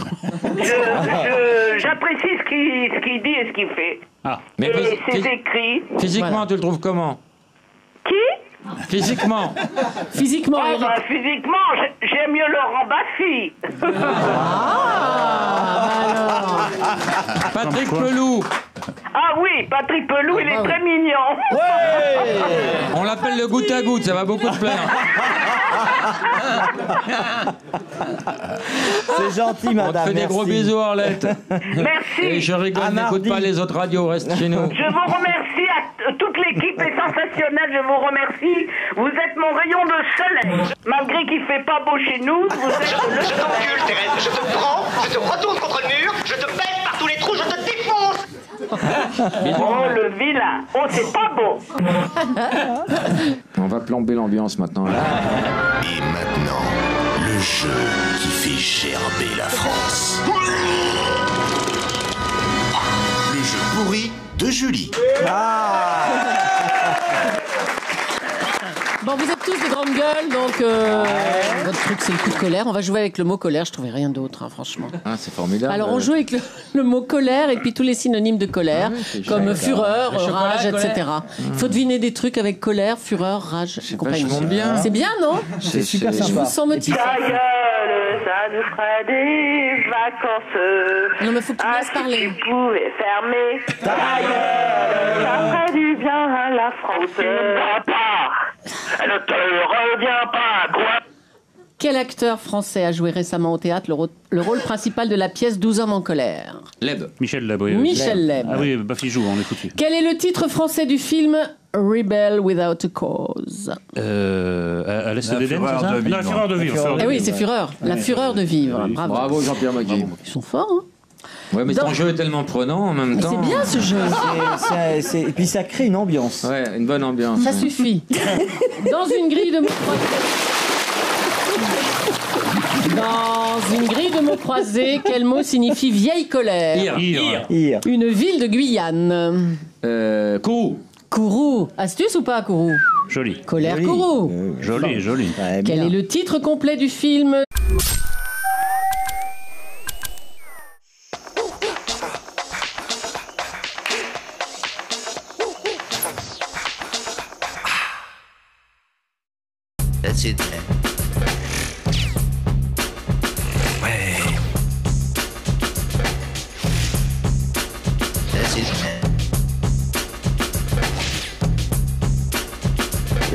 J'apprécie ce qu'il dit et ce qu'il fait. Ah. Et ses écrits. Physiquement, Voilà. tu le trouves comment? Qui? Physiquement. Physiquement, Ah, Eric. bah, physiquement, j'aime mieux Laurent Baffy. Alors. Patrick Pelou. Ah oui, Patrick Pelou, il est très mignon. On l'appelle le goutte à goutte, ça va beaucoup te plaire. C'est gentil, On te madame. fait des gros merci. bisous, Arlette. Merci. Et je rigole, À n'écoute mardi. pas les autres radios, reste chez nous. Je vous remercie, toute l'équipe est sensationnelle, je vous remercie. Vous êtes mon rayon de soleil. Malgré qu'il fait pas beau chez nous, vous êtes le Je t'encule, Thérèse, je te prends, je te retourne contre le mur, je te baisse par tous les trous, je te défonce. Oh, le vilain. Oh, c'est pas beau. On va plomber l'ambiance maintenant. Et maintenant, le jeu qui fait gerber la France. Le jeu pourri de Julie. Bon, vous êtes tous de grandes gueules, donc votre truc c'est le coup de colère. On va jouer avec le mot colère, je trouvais rien d'autre, hein, franchement. Ah, c'est formidable. Alors on joue avec le mot colère et puis tous les synonymes de colère, comme génial. fureur, Le chocolat, rage, colère. etc. Il faut deviner des trucs avec colère, fureur, rage, compagnie. vachement bien. C'est bien, non? C'est super Je sympa. vous sens motivé. Ta gueule, ça nous ferait des vacances. Non mais faut que tu me laisses Si parler. tu pouvais fermer ta gueule, ça ferait du bien à la France. Elle ne te revient pas, quoi. Quel acteur français a joué récemment au théâtre le rôle principal de la pièce 12 hommes en colère? Leb. Michel Leb. Oui, Michel Leb. Ah oui, Baffy joue, on est foutu. Quel est le titre français du film Rebel Without a Cause? À l'Est La d'Éden, fureur c'est ça? de vivre. Non, la fureur de vivre. Eh oui, c'est Fureur. La fureur de vivre. Bravo. Bravo, Jean-Pierre Mocky. Ils sont forts, hein? Ouais, mais ton Dans- jeu est tellement prenant en même Mais temps. c'est bien ce jeu. Et puis ça crée une ambiance. Ouais, une bonne ambiance. Ça suffit. Dans une grille de mots croisés. Dans une grille de mots croisés, quel mot signifie vieille colère? Ir. Une ville de Guyane. Kourou. Kourou. Astuce ou pas, Kourou? Joli. Colère Kourou. Joli, joli. Quel est le titre complet du film? That's it.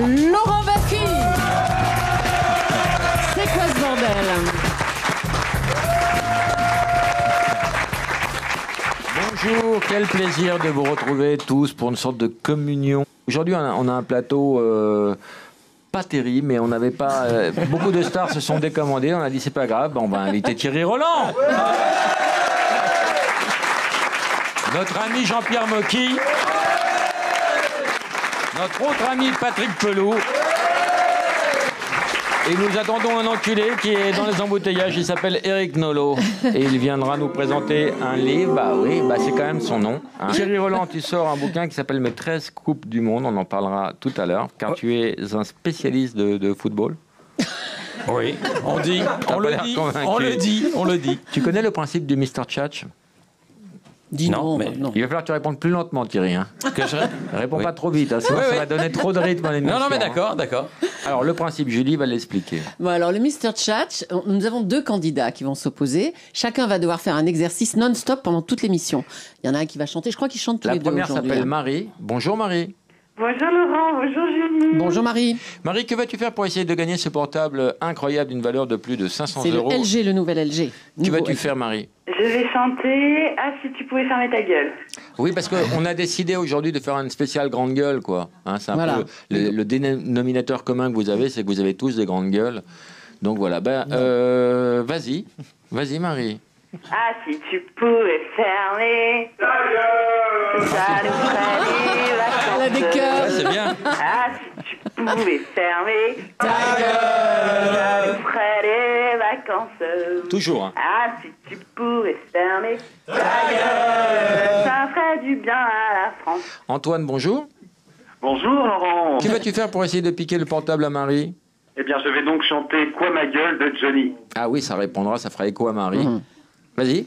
Laurent Baffy. C'est quoi ce bordel? Bonjour, quel plaisir de vous retrouver tous pour une sorte de communion. Aujourd'hui, on a un plateau pas terrible, mais on n'avait pas... beaucoup de stars se sont décommandées, on a dit c'est pas grave, on va inviter Thierry Roland. Notre ami Jean-Pierre Mocky. Notre autre ami Patrick Pelou. Et nous attendons un enculé qui est dans les embouteillages, il s'appelle Eric Nolot. Et il viendra nous présenter un livre, bah oui, bah c'est quand même son nom. Hein. Thierry Roland, tu sors un bouquin qui s'appelle Mes 13 Coupes du Monde, on en parlera tout à l'heure, car tu es un spécialiste de football. Oui, on le dit. Tu connais le principe du Mr. Tchatch? Non, mais il va falloir que tu répondes plus lentement, Thierry. Hein. Que je réponds pas trop vite, hein, sinon ça va donner trop de rythme à l'émission. Non, mais d'accord. Alors, le principe, Julie va l'expliquer. Bon, alors, le Mr. Tchatch, nous avons 2 candidats qui vont s'opposer. Chacun va devoir faire un exercice non-stop pendant toute l'émission. Il y en a un qui va chanter. Je crois qu'ils chantent tous les deux aujourd'hui. La première s'appelle Marie. Bonjour, Marie. Bonjour Laurent, bonjour Julie. Bonjour Marie. Marie, que vas-tu faire pour essayer de gagner ce portable incroyable d'une valeur de plus de 500 €? euros? C'est le LG, le nouvel LG. Que vas-tu faire, Marie? Je vais chanter Ah, si tu pouvais fermer ta gueule. Oui, parce qu'on a décidé aujourd'hui de faire une spéciale grande gueule, quoi. Hein, c'est un peu le dénominateur commun que vous avez, c'est que vous avez tous des grandes gueules. Donc voilà, vas-y, Marie. Ah, si tu pouvais fermer ta gueule, ça nous ferait des vacances. Elle a des cœurs. Ouais, c'est bien. Ah, si tu pouvais fermer ta gueule, ça nous ferait des vacances. Toujours. Hein. Ah, si tu pouvais fermer ta gueule, ça ferait du bien à la France. Antoine, bonjour. Bonjour Laurent. Que vas-tu faire pour essayer de piquer le portable à Marie? Eh bien, je vais donc chanter Quoi ma gueule de Johnny. Ah oui, ça répondra, ça fera écho à Marie. Vas-y.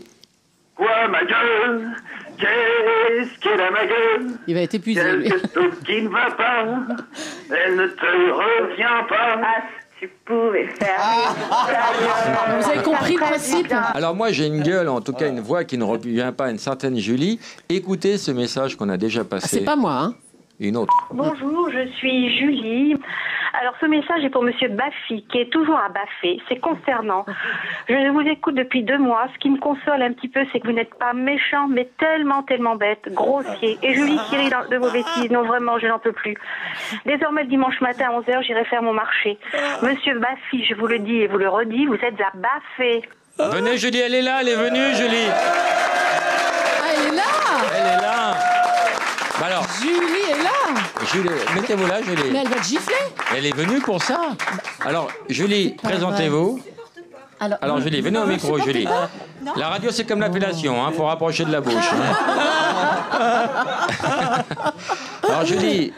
Quoi ma gueule? Qu'est-ce qu'elle a ma gueule? Il va être épuisé. Quelque chose qui ne va pas. Elle ne te revient pas. Ah, si tu pouvais fermer ta gueule. Vous avez compris le principe? Alors moi j'ai une gueule, en tout cas une voix qui ne revient pas à une certaine Julie. Écoutez ce message qu'on a déjà passé. C'est pas moi, hein? Une autre. Bonjour, je suis Julie. Alors ce message est pour Monsieur Baffy, qui est toujours à baffer. C'est concernant. Je vous écoute depuis 2 mois. Ce qui me console un petit peu, c'est que vous n'êtes pas méchant, mais tellement bête, grossier. Et Julie qui rit de vos bêtises. Non, vraiment, je n'en peux plus. Désormais, le dimanche matin à 11h, j'irai faire mon marché. Monsieur Baffy, je vous le dis et vous le redis, vous êtes à baffer. Venez Julie, elle est là, elle est venue Julie. Ah, elle est là. Elle est là. Bah alors, Julie est là. Julie, mettez-vous là, Julie. Mais elle va te gifler. Elle est venue pour ça. Alors, Julie, présentez-vous. Alors Julie, venez au micro, Julie. La radio, c'est comme l'appellation, il faut rapprocher de la bouche. Alors Julie,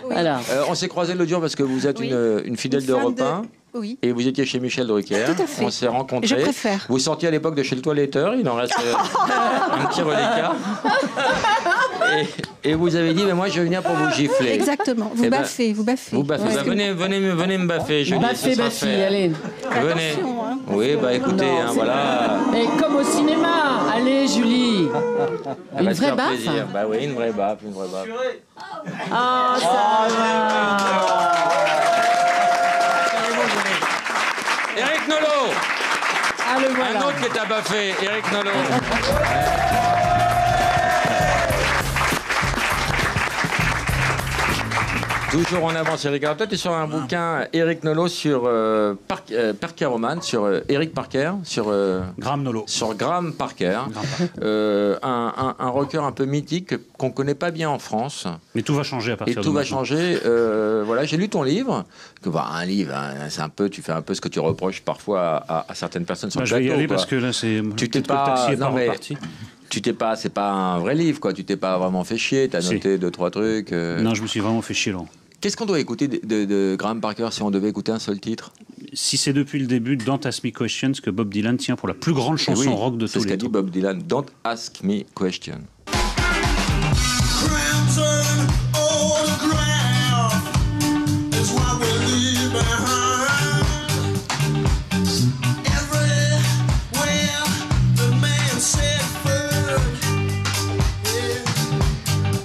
on s'est croisés l'autre jour parce que vous êtes une fidèle d'Europe 1. Oui. Et vous étiez chez Michel Drucker. Tout à fait. On s'est rencontrés. Je préfère. Vous sortiez à l'époque de chez le toiletteur, il en reste un petit reliquat. Et vous avez dit, mais moi je vais venir pour vous gifler. Exactement. Vous baffez. Vous baffez. Bah, venez me baffer, Julie. Baffez, allez. Venez. Oui, bah écoutez, voilà. Et comme au cinéma. Allez, Julie. Une vraie baffe. Bah oui, une vraie baffe. Ah, ça va. Eric Nolot. Ah, le voilà. Un autre qui est à baffer, Eric Nolot. Toujours en avance, Eric. Alors toi, tu es sur un bouquin, Eric Nolot, sur Parker Roman, sur Eric Parker, sur Graham Nolot. Sur Graham Parker. Un rocker un peu mythique qu'on ne connaît pas bien en France. Mais tout va changer à partir de maintenant. Et tout va changer. Voilà, j'ai lu ton livre. Un livre, hein, c'est un peu, tu fais un peu ce que tu reproches parfois à certaines personnes sur le plateau. Je vais y aller parce que là, c'est... Tu t'es pas... Non, mais... Tu t'es pas, c'est pas un vrai livre, quoi. Tu t'es pas vraiment fait chier. T'as noté 2-3 trucs. Non, je me suis vraiment fait chier, Laurent. Qu'est-ce qu'on doit écouter de Graham Parker si on devait écouter un seul titre? Si c'est depuis le début Don't Ask Me Questions que Bob Dylan tient pour la plus grande chanson rock de tous les temps. C'est ce qu'a dit Bob Dylan. Don't Ask Me Questions.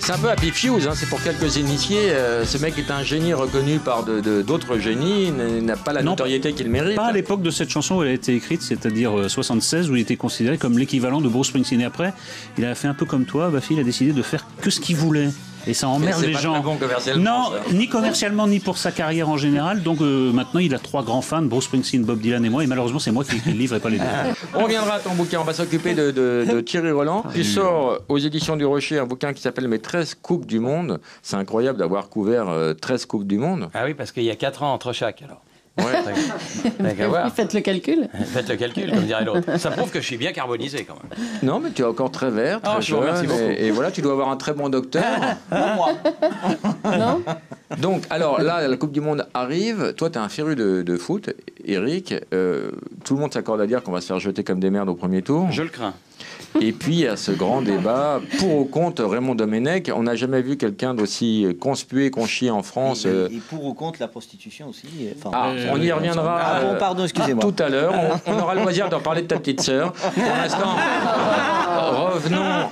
C'est un peu Happy Fuse, hein, c'est pour quelques initiés. Ce mec est un génie reconnu par d'autres génies, il n'a pas la notoriété qu'il mérite. Pas à l'époque de cette chanson où elle a été écrite, c'est-à-dire 76, où il était considéré comme l'équivalent de Bruce Springsteen. Et après, il a fait un peu comme toi, Baffy, il a décidé de faire que ce qu'il voulait. Et ça emmerde les gens. Bon non, ni commercialement, ni pour sa carrière en général. Donc maintenant, il a 3 grands fans, Bruce Springsteen, Bob Dylan et moi. Et malheureusement, c'est moi qui écris le livre et pas les deux. On reviendra à ton bouquin. On va s'occuper de Thierry Roland. Tu sors aux éditions du Rocher un bouquin qui s'appelle Mes 13 Coupes du Monde. C'est incroyable d'avoir couvert 13 Coupes du Monde. Ah oui, parce qu'il y a 4 ans entre chaque, alors. Ouais. Faites le calcul. Faites le calcul, comme dirait l'autre. Ça prouve que je suis bien carbonisé, quand même. Non, mais tu es encore très vert, très je vous remercie beaucoup. Et voilà, tu dois avoir un très bon docteur. Moi. Non. Donc, alors là, la Coupe du Monde arrive. Toi, tu es un féru de foot, Eric. Tout le monde s'accorde à dire qu'on va se faire jeter comme des merdes au premier tour. Je le crains. Et puis, il y a ce grand débat pour ou contre Raymond Domenech. On n'a jamais vu quelqu'un d'aussi conspué, conchié en France. Et pour ou contre la prostitution aussi. Enfin, on y reviendra pardon, excusez-moi. Tout à l'heure. On aura le loisir d'en parler de ta petite sœur. Pour l'instant, revenons.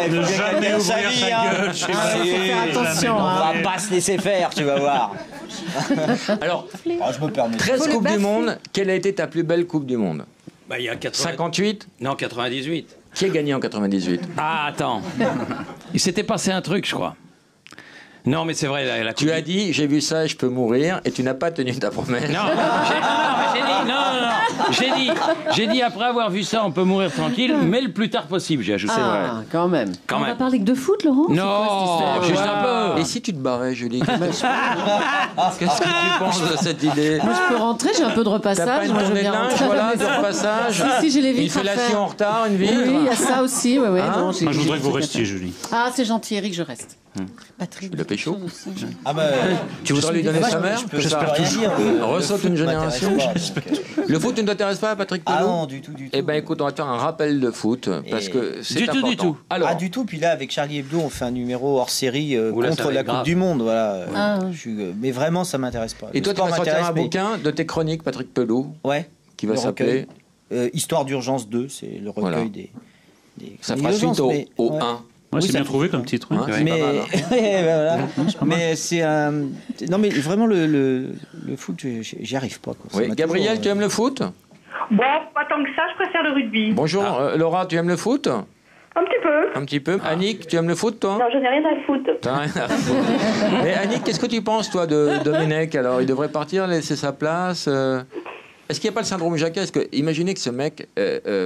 Ne jamais ouvrir sa gueule. Faut faire attention. On va pas se laisser faire, tu vas voir. Alors, je me permets. 13 Coupes du Monde. Quelle a été ta plus belle Coupe du Monde? Bah, il y a 58? Non, 98. Qui a gagné en 98? Ah, attends. Il s'était passé un truc, je crois. Non, mais c'est vrai. Tu as dit, j'ai vu ça et je peux mourir, et tu n'as pas tenu ta promesse. Non, j'ai dit après avoir vu ça, on peut mourir tranquille, mais le plus tard possible, j'ai ajouté. Ah, quand même. Quand On même. va parler que de foot, Laurent? Non, juste un peu. Et si tu te barrais, Julie? Qu'est-ce que tu penses de cette idée? Moi, je peux rentrer, j'ai un peu de repassage. T'as pas une Moi, je tournée veux de bien linge, rentrer à la voilà, de maison. repassage? Si, j'ai les vitres Une à fellation faire. en retard, une vitre? Oui, il y a ça aussi. Ouais, Hein? bon, Moi, je voudrais que vous restiez, Julie. Ah, c'est gentil, Eric, je reste. Patrick. Le pécho? Ah bah, Tu voudrais lui donner sa mère? j'espère toujours. Ressaute une génération. Le foot ne t'intéresse pas, Patrick Pelot? Ah non, du tout. Eh ben écoute, on va te faire un rappel de foot, parce que c'est important. Du tout. Alors, du tout. Puis là, avec Charlie Hebdo, on fait un numéro hors série Oula, ça contre va la être Coupe grave. du Monde. Voilà. Ah. Mais vraiment, ça m'intéresse pas. et Le toi, tu sport vas sortir m'intéresse, un mais- bouquin de tes chroniques, Patrick Pelot, Ouais. qui va Le s'appeler... recueil. Histoire d'urgence 2, c'est le recueil Voilà. des Ça chroniques fera suite d'urgence, au mais- 1. Ouais, Oui, c'est ça bien fait- trouvé comme titre. Hein, c'est mais pas mal, voilà. Mais c'est un. Non, mais vraiment, le foot, j'y arrive pas. Quoi. Ça Oui. m'a Gabriel, toujours, tu aimes le foot? Bon, pas tant que ça, je préfère le rugby. Bonjour, Laura, tu aimes le foot? Un petit peu. Un petit peu. Annick, tu aimes le foot, toi? Non, je n'ai rien à foutre. T'as rien à foutre. Mais Annick, qu'est-ce que tu penses, toi, de Domenech? Alors, il devrait partir, laisser sa place Est-ce qu'il n'y a pas le syndrome Jacquet? Est-ce que, imaginez que ce mec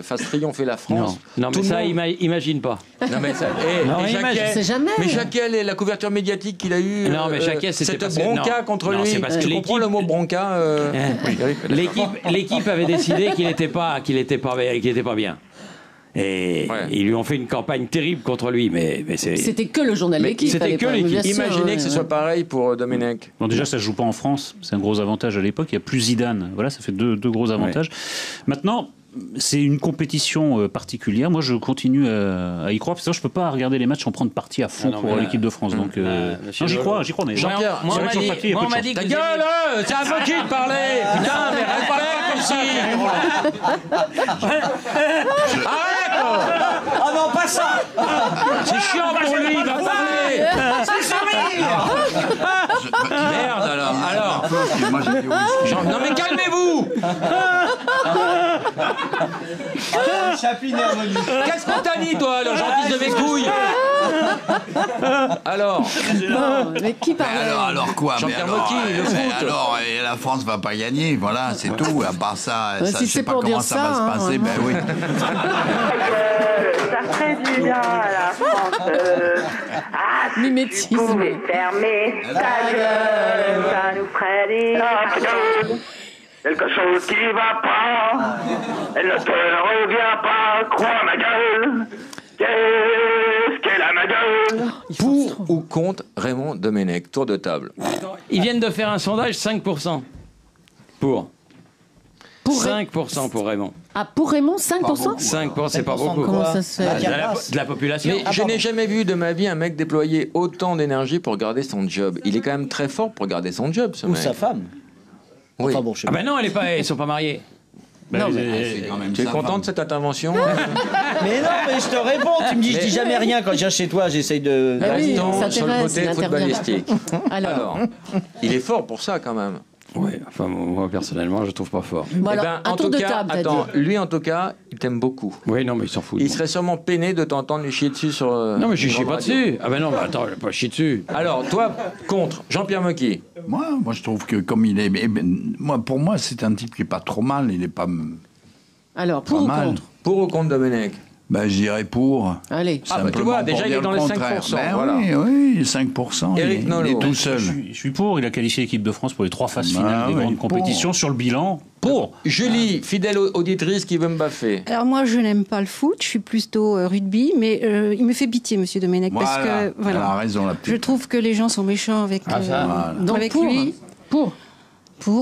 fasse triompher la France. Non, mais ça, imagine pas. Non, mais ça, Non, et imagine. C'est jamais. Mais Jacquet, la couverture médiatique qu'il a eue, Non, mais Jacquet, c'était cette parce que- bronca non. contre Non, lui. c'est parce que Tu comprends l'équipe- le mot bronca L'équipe avait décidé qu'il n'était pas bien. Et ils lui ont fait une campagne terrible contre lui, mais c'est... C'était que le journal Mais L'équipe. c'était à que l'époque, l'équipe. bien sûr, Imaginez ouais, que ce ouais. soit pareil pour Domenech. Bon, déjà, ça se joue pas en France. C'est un gros avantage à l'époque. Il n'y a plus Zidane. Voilà, ça fait deux gros avantages. Maintenant, c'est une compétition particulière. Moi, je continue à y croire. Parce que je peux pas regarder les matchs en prendre parti à fond Ah non, pour mais là- l'équipe de France. Donc, non, j'y crois. Mais Jean-Pierre, moi, c'est on vrai que sur le m'a papier, il y a peu de chance. Ta gueule, c'est à vous qui de parler. Putain, mais reste pas là comme si. Arrête. Oh non, pas ça. C'est chiant pour lui, il va parler. Merde alors. Moi, j'ai dit oui. Non mais calmez-vous. Chaplin est revenu. Qu'est-ce qu'on t'a dit toi, le gentil de mes couilles? Alors. Non, mais qui parle? Alors quoi? Mais Jean-Pierre alors, Mocky, le foot. alors, la France va pas gagner, voilà, c'est tout. À part ça, Ouais, ça si je sais c'est pas pour comment dire ça ça, va se hein, passer. Ben oui. Ça ferait du bien à la France. Ah, si Mimétisme. tu pouvais fermer ta gueule, ça nous ferait des... Quelque chose qui va pas, elle ne te revient pas, crois ma gueule. Qu'est-ce qu'elle a ma gueule? Pour ou contre Raymond Domenech? Tour de table. Ils viennent de faire un sondage, 5%. Pour 5% pour Raymond. Ah, pour Raymond, 5%? 5%, c'est pas beaucoup. Comment ça se fait? De la population. Mais je n'ai jamais vu de ma vie un mec déployer autant d'énergie pour garder son job. Il est quand même très fort pour garder son job, ce Ou mec. sa femme. Oui. Enfin bon, je sais Ah pas. ben non, ils sont pas mariés. Non, Tu es content de cette intervention? Mais non, mais je te réponds. Tu me dis, je dis jamais rien quand je viens chez toi. J'essaye de. Restons sur le côté footballistique. Alors, il est fort pour ça quand même. Oui, enfin moi personnellement je trouve pas fort. Bon, alors, un en tour tout de cas, table, t'as attends, dit. lui en tout cas, il t'aime beaucoup. Oui, non, mais il s'en fout. Il serait sûrement peiné de t'entendre lui chier dessus sur. Non, mais je une chie grande pas radio. dessus. Ah ben non, mais attends, je vais pas chier dessus. Alors, toi, contre Jean-Pierre Mocky. Moi, je trouve que comme il est, pour moi, c'est un type qui est pas trop mal. Il est pas. Alors, pour ou contre? Pour ou contre Domenech? Ben, je dirais pour. Allez. Ah, bah, tu vois, déjà, il est dans les 5%. Ben Voilà. oui, 5%. Éric il Nolot. est tout seul. Je suis pour. Il a qualifié l'équipe de France pour les 3 phases finales des oui, grandes compétitions. Sur le bilan, pour. Julie, fidèle auditrice qui veut me baffer. Alors moi, je n'aime pas le foot, je suis plutôt rugby, mais il me fait pitié, Monsieur Domenech, parce que Elle a raison, la petite. je trouve que les gens sont méchants avec, Donc, avec pour. lui. Pour.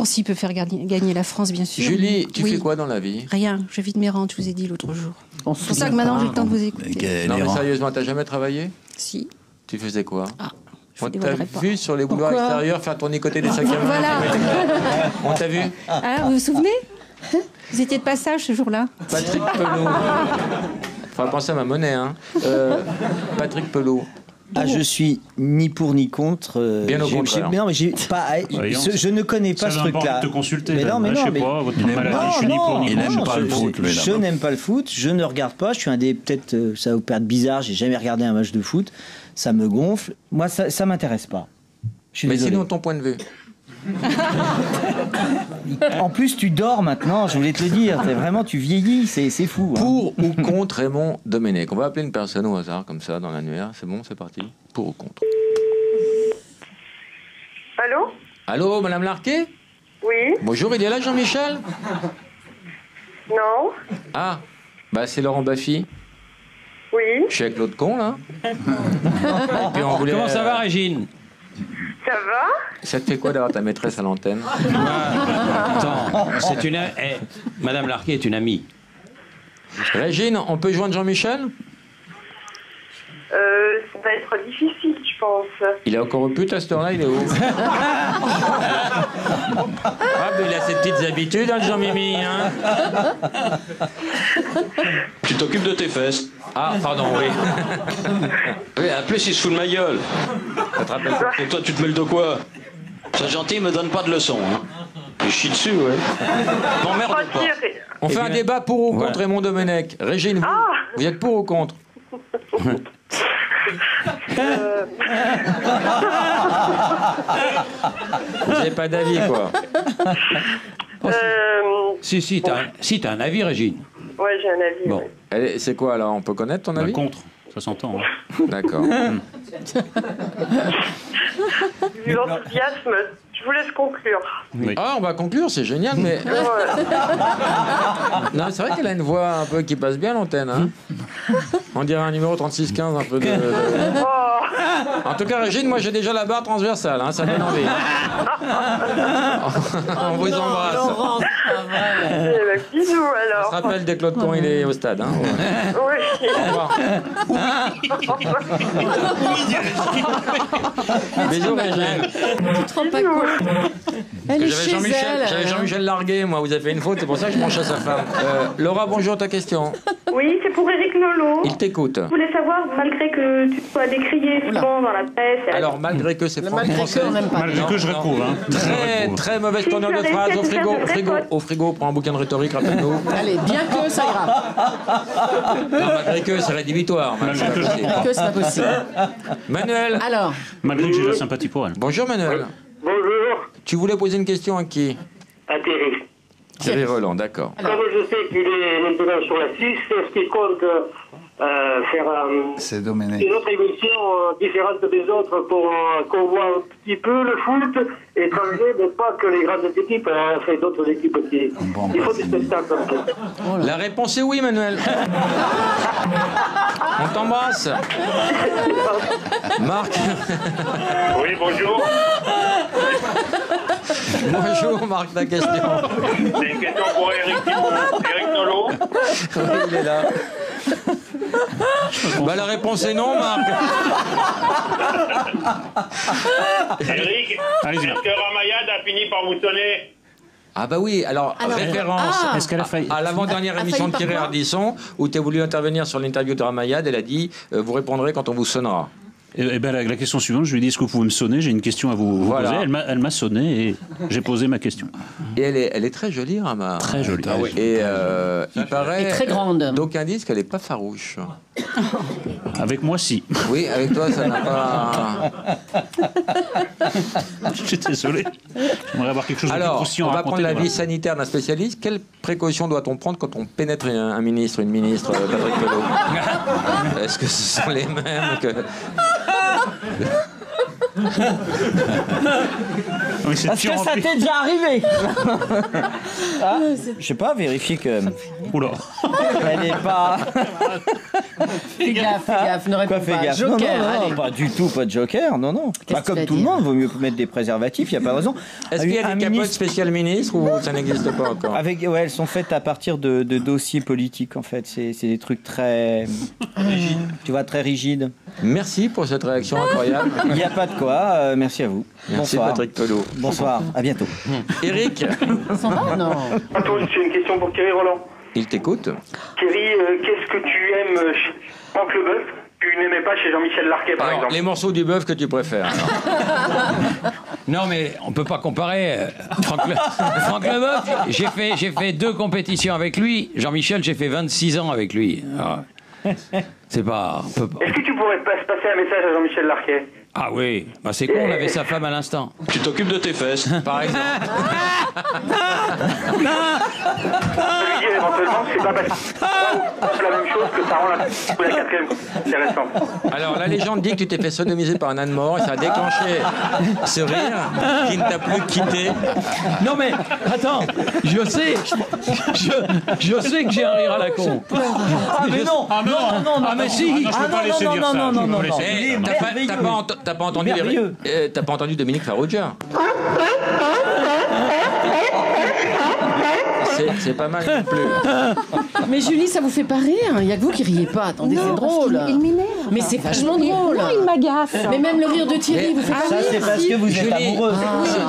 S'il peut faire gagner la France, bien sûr. Julie, tu Oui. fais quoi dans la vie? Rien, je vis de mes rentes, je vous ai dit l'autre jour. C'est pour ça souvient que maintenant pas. j'ai le temps de vous écouter. Non, mais sérieusement, t'as jamais travaillé? Si. Tu faisais quoi? je On vous t'a dévoilerai pas. vu sur les boulevards Pourquoi extérieurs faire tournicoter des sacs à main? Voilà. On t'a vu? Ah, vous vous souvenez? Vous étiez de passage ce jour-là. Patrick Pelot. Faudra penser à ma monnaie, hein. Patrick Pelot. Ah, je suis ni pour ni contre. Bien au contraire. Mais non, mais j'ai pas. Je ne connais pas ce Ça donne pas truc-là. envie de te consulter. Mais non, mais je non, sais mais pas, votre maladie, je suis ni pour ni Il contre. n'aime pas le foot, lui, Je là-bas. n'aime pas le foot, je ne regarde pas. Je suis un des. Peut-être, ça va vous paraître bizarre, j'ai jamais regardé un match de foot. Ça me gonfle. Moi, ça m'intéresse pas. Je suis Mais désolé. sinon, ton point de vue. En plus, tu dors maintenant, je voulais te le dire. Vraiment, tu vieillis, c'est fou. hein. Pour ou contre Raymond Domenech? On va appeler une personne au hasard, comme ça, dans l'annuaire. C'est bon, c'est parti. Pour ou contre? Allô? Allô, Madame Larquet? Oui? Bonjour, il est là, Jean-Michel? Non? Ah, bah c'est Laurent Baffy. Oui? Je suis avec l'autre con, là. Et puis on voulait, Comment ça va, Régine? Ça va? Ça te fait quoi d'avoir ta maîtresse à l'antenne? Attends, c'est une... Madame Larquet est une amie. Régine, on peut joindre Jean-Michel? Ça va être difficile, je pense. Il est encore au pute à cette heure-là, il est où? Ah, mais il a ses petites habitudes, hein, le Jean-Mimi, hein? Tu t'occupes de tes fesses. Ah, pardon, oui. Oui, en plus, il se fout de ma gueule. Ça te rappelle? Et toi, tu te mêles de quoi? Sois gentil, me donne pas de leçons. Hein. Je chie dessus, ouais. M'emmerde pas. On fait un débat pour ou contre Raymond Domenech. Régine, vous êtes pour ou contre? Vous n'avez pas d'avis, quoi. Si, t'as un avis, Régine. Ouais, j'ai un avis. Bon. Allez, c'est quoi, alors? On peut connaître ton avis? Contre, ça s'entend. D'accord. Vu l'enthousiasme, je vous laisse conclure. Oui. Ah, on va conclure, c'est génial, mais... Non, c'est vrai qu'elle a une voix un peu qui passe bien à l'antenne, hein. On dirait un numéro 3615, un peu de... En tout cas, Régine, moi j'ai déjà la barre transversale, hein, ça donne envie. On vous embrasse. Laurent, c'est pas vrai. Eh ben, bisous, On alors. se rappelle dès que l'autre con il est au stade. Hein. Oui. Au revoir. Bisous, Régine. Tu te rends pas compte. Elle est J'avais chez elle. J'avais Jean-Michel Larguet, moi. Vous avez fait une faute, c'est pour ça que je mange à sa femme. Laura, bonjour, ta question. Oui, c'est pour Éric Nolot. Il t'écoute. Je voulais savoir, malgré que tu sois décrié souvent dans la presse... Alors, malgré que c'est français... Malgré que je réapprouve. Hein. Très mauvaise tournure de phrase. Au frigo, prends un bouquin de rhétorique, rappelle-nous. Allez, bien que ça ira. Non, malgré que, c'est rédhibitoire. Malgré que c'est pas possible. Manuel. Alors. Malgré que j'ai de la sympathie pour elle. Bonjour, Manuel. Bonjour. Tu voulais poser une question à qui? À Thierry. Thierry Roland, d'accord. Comme je sais qu'il est maintenant sur la 6, est-ce qu'il compte faire C'est Domenech. une autre émission différente des autres pour qu'on voit un petit peu le foot étranger, mais pas que les grandes équipes, fait d'autres équipes aussi. Il faut des spectacles un peu. La réponse est oui, Manuel. On t'embrasse. Marc. Oui, bonjour. Bonjour, Marc, ta question. C'est une question pour Éric Nolot. Oui, il est là. Bah, la réponse est non, Marc. Éric, est-ce que Ramayad a fini par vous sonner? Ah bah oui, alors référence Est-ce qu'elle a failli à l'avant-dernière émission de Thierry Ardisson où tu as voulu intervenir sur l'interview de Ramayad, elle a dit vous répondrez quand on vous sonnera. Eh ben, la question suivante, je lui ai dit est-ce que vous pouvez me sonner, j'ai une question à vous poser. Elle m'a sonné et j'ai posé ma question. Et elle est très jolie, Rama. Très jolie. Ah oui. Et il paraît. Et très grande. D'aucuns disent qu'elle n'est pas farouche. Avec moi, si. Oui, avec toi, ça n'a pas. Je suis désolé. J'aimerais avoir quelque chose de plus croustillant on à va raconter. prendre l'avis sanitaire d'un spécialiste. Quelles précautions doit-on prendre quand on pénètre un ministre, une ministre, Patrick Pelot? Est-ce que ce sont les mêmes que. Parce que ça t'est déjà arrivé. Je sais pas, vérifier que. Oula. Elle n'est pas. Fais gaffe, ne réponds pas. Gaffe. Joker, non, allez. pas du tout, pas de joker, non. Bah, comme tout le monde, vaut mieux mettre des préservatifs, il n'y a pas de raison. Est-ce qu'il y a des capotes spéciales ministres ou ça n'existe pas encore? Elles sont faites à partir de dossiers politiques, en fait. C'est des trucs très. Tu vois, très rigides. Merci pour cette réaction incroyable. Il n'y a pas de quoi, merci à vous. Merci Bonsoir. Patrick Pelot. Bonsoir, à bientôt. Eric. Ça va, non? Attends, j'ai une question pour Thierry Roland. Il t'écoute. Thierry, qu'est-ce que tu aimes chez Franck Leboeuf que tu n'aimais pas chez Jean-Michel Larquet, par exemple? Les morceaux du bœuf que tu préfères. Non, mais on peut pas comparer. Franck Leboeuf, j'ai fait 2 compétitions avec lui. Jean-Michel, j'ai fait 26 ans avec lui. Alors, c'est pas. Est-ce que tu pourrais passer un message à Jean-Michel Larquet? Ah oui, bah c'est con, on avait sa femme à l'instant. Tu t'occupes de tes fesses. Par exemple. Je peux lui dire éventuellement que c'est pas la même chose que ça rend la quatrième intéressante. Alors, la légende dit que tu t'es fait sodomiser par un âne mort et ça a déclenché ce rire qui ne t'a plus quitté. Non mais, attends, je sais que j'ai un rire à la con. Ah mais non, Ah mais si. T'as pas entendu Dominique Farrugia. C'est pas mal non plus. Mais Julie, ça vous fait pas rire? Il y a que vous qui riez pas. Attendez, c'est drôle. Il m'énerve. Mais c'est vachement drôle. Non, il m'agace. Mais même le rire de Thierry vous fait pas Ça, rire. c'est parce que vous êtes Julie, amoureuse.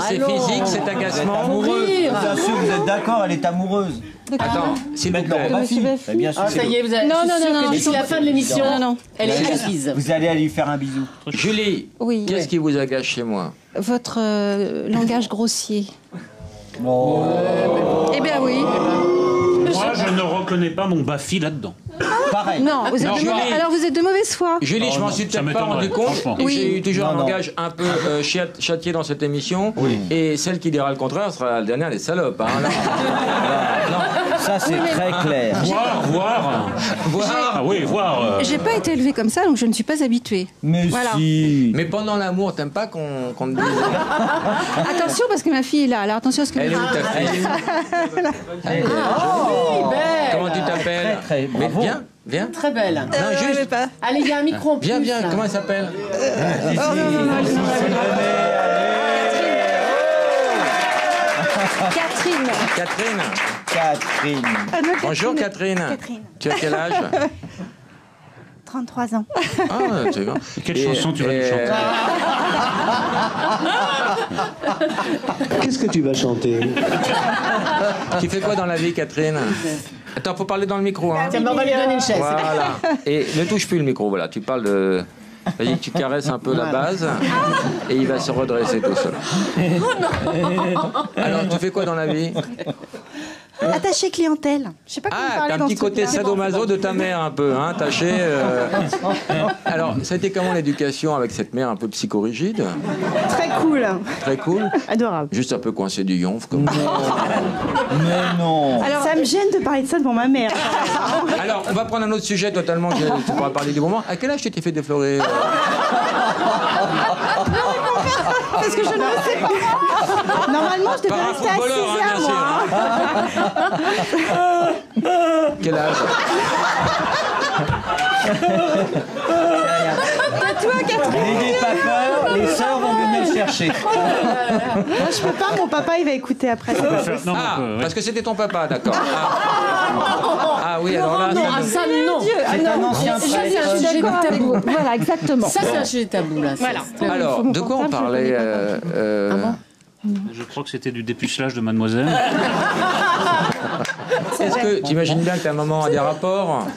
c'est physique, c'est agacement. Amoureuse. rire. Bien sûr, vous êtes d'accord, elle est amoureuse. Attends, s'il vous plaît. Bien sûr. Ah, ça y est, vous avez. Non, D'ici la fin de l'émission, elle est acquise. Vous allez aller lui faire un bisou. Julie, Oui. qu'est-ce qui vous agace chez moi? Votre langage grossier. Oh. Eh bien oui. Moi, je ne reconnais pas mon Bafi là-dedans. Pareil. Non, vous êtes Julie. alors vous êtes de mauvaise foi. Julie, je m'en suis ça peut-être pas m'étonnerait, rendu compte. franchement. Et Oui. j'ai eu toujours un Non. langage un peu châtié dans cette émission. Et celle qui dira le contraire sera la dernière des salopes. Hein, là. Ça, c'est très clair. Voir. Ah oui, voir. J'ai pas été élevée comme ça, donc je ne suis pas habituée. Mais Voilà. si. Mais pendant l'amour, t'aimes pas qu'on te dise. Attention parce que ma fille est là. Alors attention à ce que Elle est vous où ta fille? Oui, belle. Comment tu t'appelles? Très, Mais bravo. viens. Très belle. Non, juste. Allez, il y a un micro en plus. Viens, là. comment elle s'appelle? Catherine. Catherine. Bonjour Catherine. Tu as quel âge? 33 ans. Ah, c'est grand. Quelle chanson tu vas nous chanter? Qu'est-ce que tu vas chanter? Tu fais quoi dans la vie, Catherine? Attends, faut parler dans le micro. Hein. Tiens, on va lui donner une chaise. Voilà. Et ne touche plus le micro, voilà. Tu parles de. Vas-y, tu caresses un peu la base et il va se redresser tout seul. Alors, tu fais quoi dans la vie? Attaché clientèle. Je sais pas comment Ah, parler t'as un dans petit ce côté truc-là. sadomaso de ta mère un peu, hein, taché. Alors, ça a été comment l'éducation avec cette mère un peu psychorigide? Très cool. Très cool. Adorable. Juste un peu coincé du yonf comme Mais non. Alors ça me gêne de parler de ça devant ma mère. Alors, on va prendre un autre sujet totalement que tu pourras parler du moment. À quel âge tu t'es fait déflorer? Parce que je ne le sais pas. Normalement, je devais Par un rester assise footballeur, hein, à bien sûr. moi. Quel âge? Toi, Catherine. N'ayez pas peur, les sœurs vont venir le chercher. Moi, je peux pas, mon papa, il va écouter après. Ah, parce que c'était ton papa, d'accord. Ah oui, alors là... Non, ah, ça, non. C'est un ancien Je prêtre. suis d'accord avec vous. Voilà, exactement. Ça, c'est un sujet tabou, là. Voilà. Alors, de quoi on parlait Je crois que c'était du dépucelage de mademoiselle. Est-ce que tu imagines bien que ta maman a des rapports?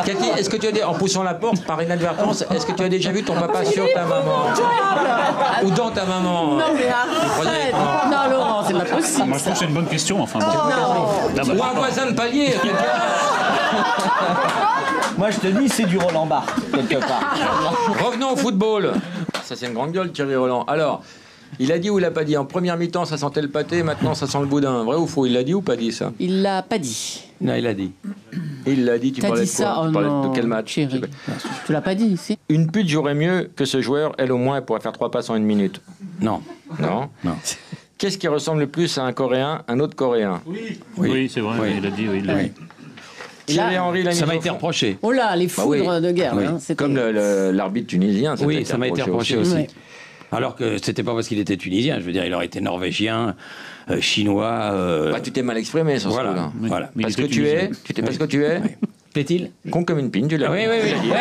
Cathy, est-ce que tu as en poussant la porte par inadvertance, est-ce que tu as déjà vu ton papa sur ta maman? Ou dans ta maman? Non mais arrête. Non Laurent, c'est pas possible. Moi je trouve que c'est une bonne question. Enfin, Ou un voisin de palier. Moi, je te dis, c'est du Roland Barthes, quelque part. Revenons au football. Ça, c'est une grande gueule, Thierry Roland. Alors, il a dit ou il a pas dit? En première mi-temps, ça sentait le pâté, maintenant, ça sent le boudin. Vrai ou faux? Il l'a dit ou pas dit, ça? Il l'a pas dit. Non, il l'a dit. Il l'a dit, tu T'as parlais dit de quoi? ça? Oh Tu parlais non, de quel match? chérie. Tu l'as pas dit ici? Une pute jouerait mieux que ce joueur. Elle, au moins, elle pourrait faire 3 passes en 1 minute. Non. Non? Non. Qu'est-ce qui ressemble le plus à un Coréen, un autre Coréen? Oui, c'est vrai, il a dit. Oui, il l'a dit. Thierry Henry l'a mis Ça m'a au été fond. reproché. Oh là, les foudres de guerre. Oui. Hein, c'était- Comme l'arbitre tunisien. Oui, ça m'a été reproché aussi. Ouais. Alors que c'était pas parce qu'il était tunisien, je veux dire, il aurait été norvégien, chinois. Bah, tu t'es mal exprimé sur Voilà. ce coup-là. Voilà. Parce que tu es. Tu t'es parce que tu es. Plaît-il? Con comme une pine, tu l'as. Oui, oui, oui.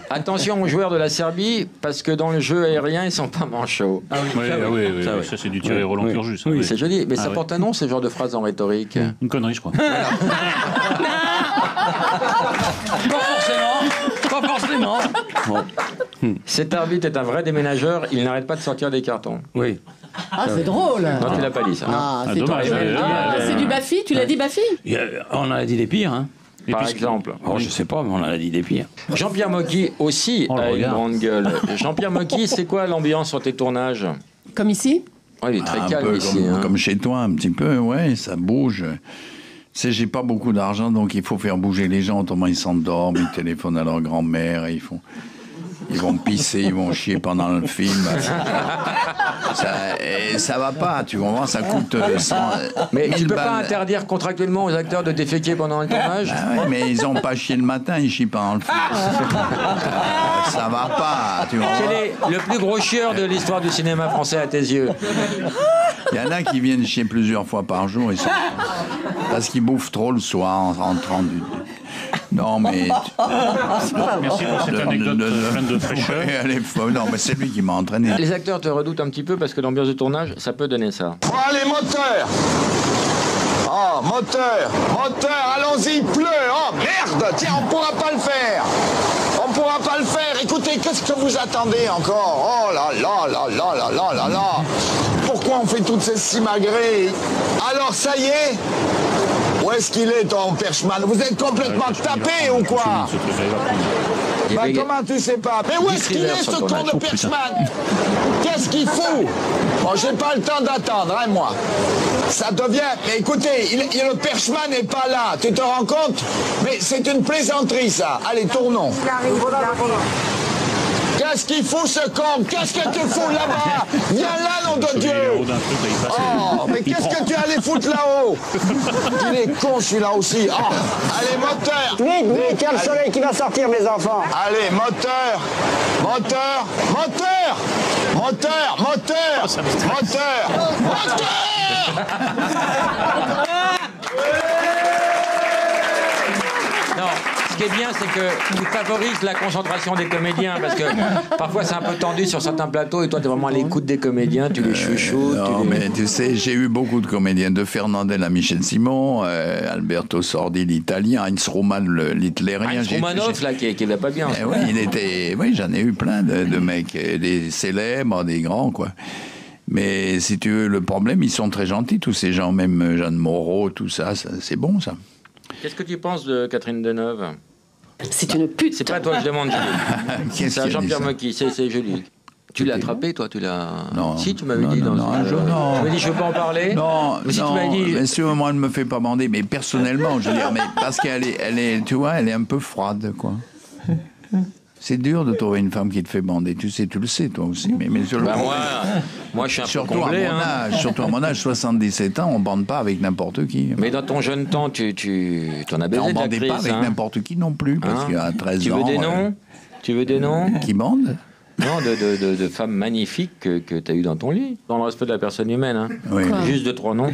Attention aux joueurs de la Serbie, parce que dans le jeu aérien, ils sont pas manchots. Ah oui, ça c'est du Thierry Roland pur jus. Oui, c'est joli, mais ça porte un nom, ce genre de phrase en rhétorique. Une connerie, je crois. Pas forcément. Bon. Cet arbitre est un vrai déménageur, il n'arrête pas de sortir des cartons. Oui. Ah, c'est drôle. Non, tu l'as pas dit ça. Ah, c'est dommage. c'est du Baffy. Tu l'as dit Baffy? On en a dit des pires, hein. Par exemple. Oh, je sais pas, mais on en a dit des pires. Jean-Pierre Mocky aussi a une grande gueule. Jean-Pierre Mocky, c'est quoi l'ambiance sur tes tournages? Comme ici? Ouais, il est très Un calme peu ici. comme chez toi, un petit peu, ouais, ça bouge. Tu sais, j'ai pas beaucoup d'argent, donc il faut faire bouger les gens, autrement ils s'endorment, ils téléphonent à leur grand-mère, et ils vont pisser, ils vont chier pendant le film. Ça va pas, tu comprends, ça coûte 100 Mais tu 1000 peux pas balles. interdire contractuellement aux acteurs de déféquer pendant le tournage? Ah ouais, mais ils ont pas chié le matin, ils chient pendant le film. Ça va pas, tu comprends. Quel est le plus gros chieur de l'histoire du cinéma français à tes yeux? Il y en a qui viennent chier plusieurs fois par jour, parce qu'ils bouffent trop le soir en rentrant du... Non, mais... Merci pour cette anecdote pleine de fraîcheur. Ouais, elle est folle. Non, mais c'est lui qui m'a entraîné. Les acteurs te redoutent un petit peu parce que l'ambiance de tournage, ça peut donner ça. Bon, allez, moteur! Oh, moteur! Moteur, allons-y, il pleut! Oh, merde! Tiens, on pourra pas le faire! On pourra pas le faire! Écoutez, qu'est-ce que vous attendez encore? Oh là là là là là là là là! Pourquoi on fait toutes ces simagrées? Alors, ça y est? Où est-ce qu'il est, ton Perchman? Vous êtes complètement tapé ou quoi? Bah, comment tu sais pas? Mais où est-ce qu'il est, ce con de Perchman? Qu'est-ce qu'il fout? Bon, j'ai pas le temps d'attendre, hein, moi. Ça devient... Mais écoutez, le Perchman n'est pas là, tu te rends compte? Mais c'est une plaisanterie, ça. Allez, tournons. Qu'est-ce qu'il fout, ce con? Qu'est-ce que tu fous là-bas? Viens là, nom de Dieu! Oh, mais qu'est-ce que tu allais foutre là-haut? Il est con, celui-là aussi. Oh, allez, moteur! Mais quel soleil qui va sortir, mes enfants? Allez, moteur! Moteur! Moteur! Moteur! Moteur! Moteur! Moteur! Non, ce qui est bien, c'est qu'il favorise la concentration des comédiens, parce que parfois c'est un peu tendu sur certains plateaux, et toi, tu es vraiment à l'écoute des comédiens, tu les chouchoutes. Non, mais tu sais, j'ai eu beaucoup de comédiens, de Fernandel à Michel Simon, Alberto Sordi, l'italien, Heinz Roman, l'hitlérien. Heinz Romanoff, là, qui va pas bien. Oui, j'en ai eu plein de mecs, des célèbres, des grands, quoi. Mais si tu veux, le problème, ils sont très gentils, tous ces gens, même Jeanne Moreau, tout ça, c'est bon, ça. Qu'est-ce que tu penses de Catherine Deneuve? C'est une pute. C'est pas à toi que je demande, Julie. C'est à Jean-Pierre Mocky, c'est Julie. Tu l'as attrapé, toi, tu l'as... Non. Si, tu m'avais dit dans un jour, non. Tu m'as dit, je veux pas en parler. Non, mais si non, tu m'avais dit... mais si moi, elle me fait pas bander, mais personnellement, je veux dire, mais parce qu'elle est, tu vois, elle est un peu froide, quoi. C'est dur de trouver une femme qui te fait bander, tu le sais, toi aussi. Mais sur le moi, je suis un peu surtout comblé. Surtout à mon âge, 77 ans, on bande pas avec n'importe qui. Mais dans ton jeune temps, tu en as baisé on de bandait pas avec n'importe qui non plus, parce qu'à 13 ans... Tu veux des noms? Tu veux des noms? Qui bande? Non, de femmes magnifiques que tu as eues dans ton lit. Dans le respect de la personne humaine. Hein. Oui. Juste 2-3 noms.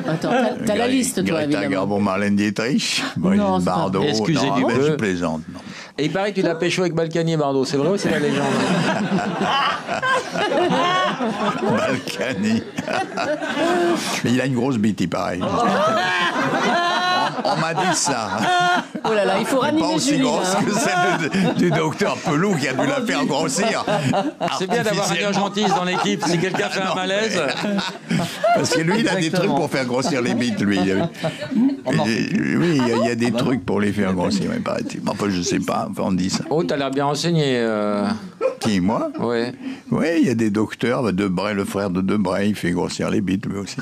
Attends, t'as la liste, toi, Greta évidemment. Garbo, Marlène Dietrich, Non, Brigitte c'est pas- Bardot. Excusez Non, du mais peu. je plaisante. Non. Et il paraît que tu l'as pécho avec Balkany et Bardot. C'est vrai ou c'est la légende? Balkany. Mais il a une grosse bite, il paraît. On m'a dit ça. Oh là là, il faut Pas ranimer aussi Julie, grosse là, hein. que celle du docteur Pelou qui a dû la faire grossir. C'est bien d'avoir un urgentiste dans l'équipe si quelqu'un fait un malaise. Parce que lui, il a des trucs pour faire grossir les bites, lui. Oui, il y a des trucs pour les faire grossir, mais paraît-il. Enfin, je sais pas, enfin, on dit ça. Oh, t'as l'air bien renseigné. Qui, moi? Oui. Oui, il y a des docteurs. Debray, le frère de Debray, il fait grossir les bites, lui aussi.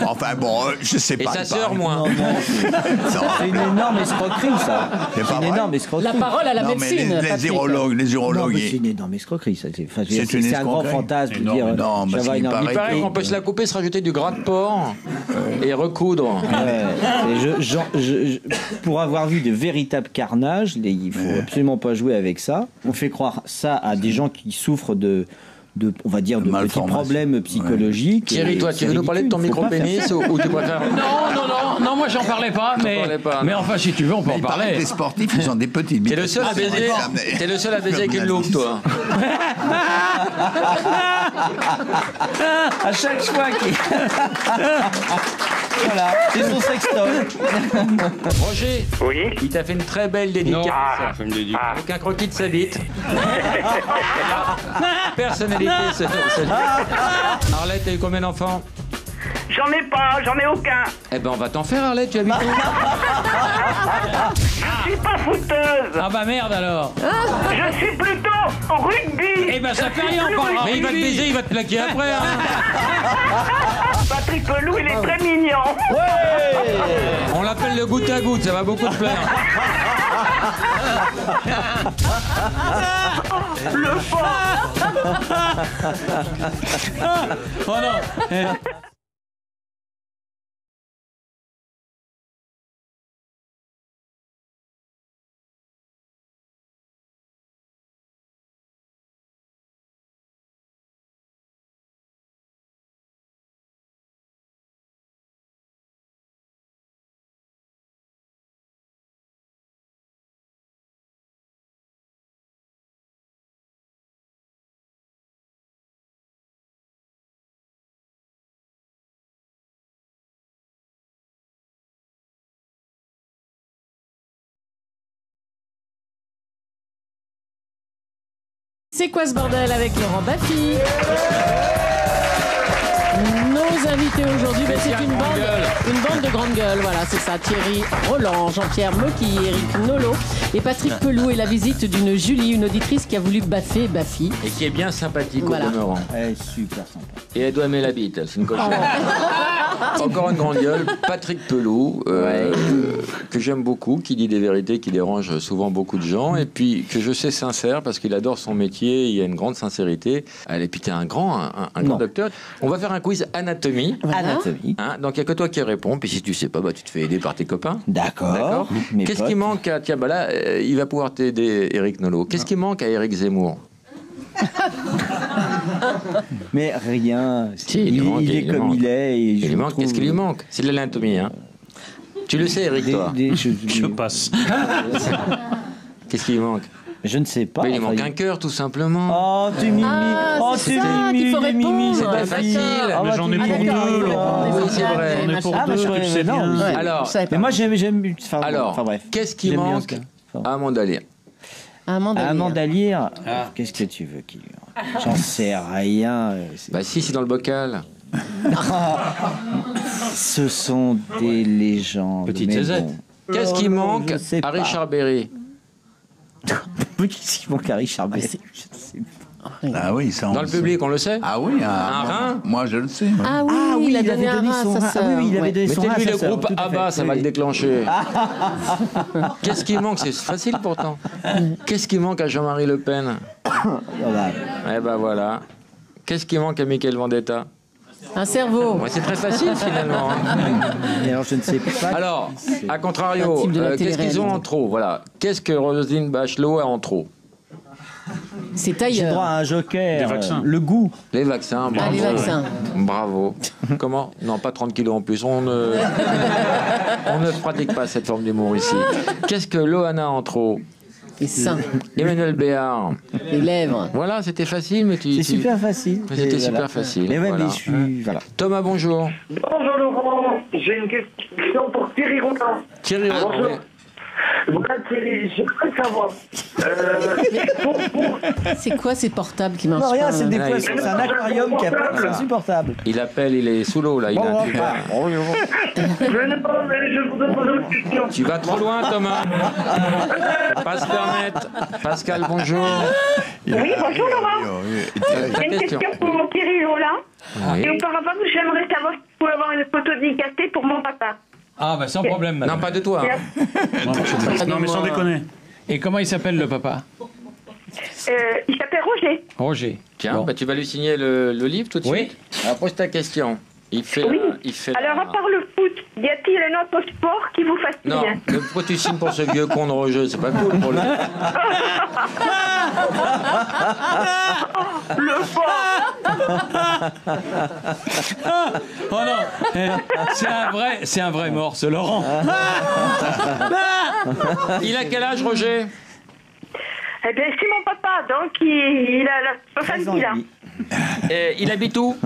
Enfin, bon, je sais Et pas. sa il sœur, paraît. moins. C'est une énorme escroquerie, ça. C'est pas une vrai. énorme escroquerie. La parole à la Non, mais médecine, les Patrick. urologues, Non, mais c'est une énorme escroquerie, ça. Enfin, C'est une c'est un grand escroquerie. fantasme de Énorme. dire. Non, je vais parce avoir qu'il une paraît Il paraît orbite. qu'on peut se la couper, se rajouter du gras de porc et recoudre. Pour avoir vu de véritables carnages, il faut absolument pas jouer avec ça. On fait croire ça à des gens qui souffrent on va dire, de petits malformation. problèmes psychologiques. Thierry, toi, tu veux nous parler de ton micro-pénis ou tu préfères... Non, moi j'en parlais pas, mais enfin, si tu veux, on peut en Il paraît que parler. les sportifs, ils ont des petites bites. T'es le seul à baiser, t'es le seul à baiser avec une loupe, toi. À chaque fois qu'il. Voilà, c'est son sextoy. Roger, Oui. il t'a fait une très belle dédicace. Avec un croquis de sa bite. Personnalité, Arlette, t'as eu combien d'enfants? J'en ai pas, j'en ai aucun. Eh ben, on va t'en faire, Arlette, tu habites où? Je suis pas fouteuse. Ah bah merde alors. Je suis plutôt au rugby. Eh ben ça fait rien, on parlera Mais il va te rugby. baiser, il va te plaquer après, hein. Patrick Pelou, il est très mignon. On l'appelle le goutte à goutte, ça va beaucoup te plaire. Le fort. Oh non. C'est quoi ce bordel avec Laurent Baffy? Nos invités aujourd'hui, c'est une bande de grandes gueules. Voilà, c'est ça. Thierry Roland, Jean-Pierre Mocky, Éric Nolot et Patrick Pelou. Et la visite d'une Julie, une auditrice qui a voulu baffer Baffy. Et qui est bien sympathique Voilà. au demeurant. Elle est super sympa. Et elle doit aimer la bite, elle, c'est une cochonne. Encore une grande gueule, Patrick Pelou, que j'aime beaucoup, qui dit des vérités qui dérangent souvent beaucoup de gens, et puis que je sais sincère parce qu'il adore son métier, il y a une grande sincérité. Et puis t'es un grand docteur. On va faire un quiz anatomie. Anatomie. Hein, donc il n'y a que toi qui réponds, puis si tu sais pas, bah, tu te fais aider par tes copains. D'accord. Qu'est-ce qui manque à... Tiens, bah là, il va pouvoir t'aider, Éric Nolot. Qu'est-ce qui manque à Éric Zemmour? Mais rien. Si, il est comme il est. Et il lui manque. Qu'est-ce qui lui manque? C'est de l'anatomie, hein. Tu le sais, Eric, toi. Je passe. Qu'est-ce qui lui manque? Je ne sais pas. Mais il lui manque un cœur, tout simplement. Oh, tu mimi. Oh, c'est tu ça mimi, qu'il faut mimi, répondre. c'est pas facile. Ah, Mais bah, j'en ai tu pour mimi. deux, Laurent. Oui, c'est vrai. J'en ai pour Ah, bah, deux, je tu le sais non, bien. oui. Alors, Mais moi, j'aime. Alors, bref. qu'est-ce qui J'aime bien manque ce à Amanda Lear? Amanda Lear, qu'est-ce que tu veux qu'il lui manque? J'en sais rien. Bah si, c'est dans le bocal. Ce sont des légendes. Petite mais Césette. bon. Qu'est-ce qui Oh, manque je sais à pas. Richard Berry? Qu'est-ce qui manque à Richard Berry? Je sais pas. Ah oui, ça. Dans le public, on le sait? Ah oui, Un rein? Moi, je le sais. moi. Ah oui, il a donné un rein à sa sœur. Ah oui, il avait donné son rein à Mettez-lui sa le sœur, groupe tout à ABBA, fait. ça va Oui. le déclencher. Qu'est-ce qui manque? C'est facile pourtant. Qu'est-ce qui manque à Jean-Marie Le Pen? Voilà. Eh ben voilà. Qu'est-ce qui manque à Michael Vendetta? Un cerveau. Ouais, c'est très facile finalement. Et alors, je ne sais pas. Alors, à Un contrario, type de la qu'est-ce qu'ils ont télé-réalité. en trop? Voilà. Qu'est-ce que Roselyne Bachelot a en trop? C'est ailleurs. J'ai droit à un joker. Des vaccins. Le goût. Les vaccins, bravo. Ah, les vaccins. Bravo. Comment? Non, pas 30 kilos en plus. On ne pratique pas cette forme d'humour ici. Qu'est-ce que Loana en trop? Les seins. Emmanuel Béard. Les lèvres. Voilà, c'était facile, mais C'est super facile. Mais c'était Et super voilà. facile. Mais même, Voilà. je suis. Voilà. Thomas, bonjour. Bonjour Laurent, j'ai une question pour Thierry Roland. Thierry Roland. Bonjour. Voilà Thierry, j'aimerais savoir. C'est quoi ces portables qui marchent Non, rien, pas, c'est des Là, poissons. C'est un aquarium qui appelle, c'est insupportable. Il appelle, il est sous l'eau là. Il a un tube. Je voudrais poser une question. Tu vas trop loin, Thomas. Pas se permettre. Pascal, bonjour. Oui, bonjour Laurent. Ta J'ai une question. question pour Thierry Roland. Oui. Et auparavant, j'aimerais savoir si je pouvais avoir une photo dédicacée pour mon papa. Ah, bah sans problème, madame. Non, pas de toi. hein. Non, mais sans déconner. Et comment il s'appelle le papa? Il s'appelle Roger. Roger. Tiens, bah, tu vas lui signer le livre tout de Oui. suite. Alors, pose ta question. Il fait Oui. Alors, à part le foot, y a-t-il un autre sport qui vous fascine? Non, mais pourquoi tu signes pour ce vieux con de Roger? C'est pas cool pour lui. Le sport. Oh non, c'est un vrai mort, ce Laurent. Il a quel âge, Roger? Eh bien, c'est mon papa, donc il a 70 ans. Et il habite où?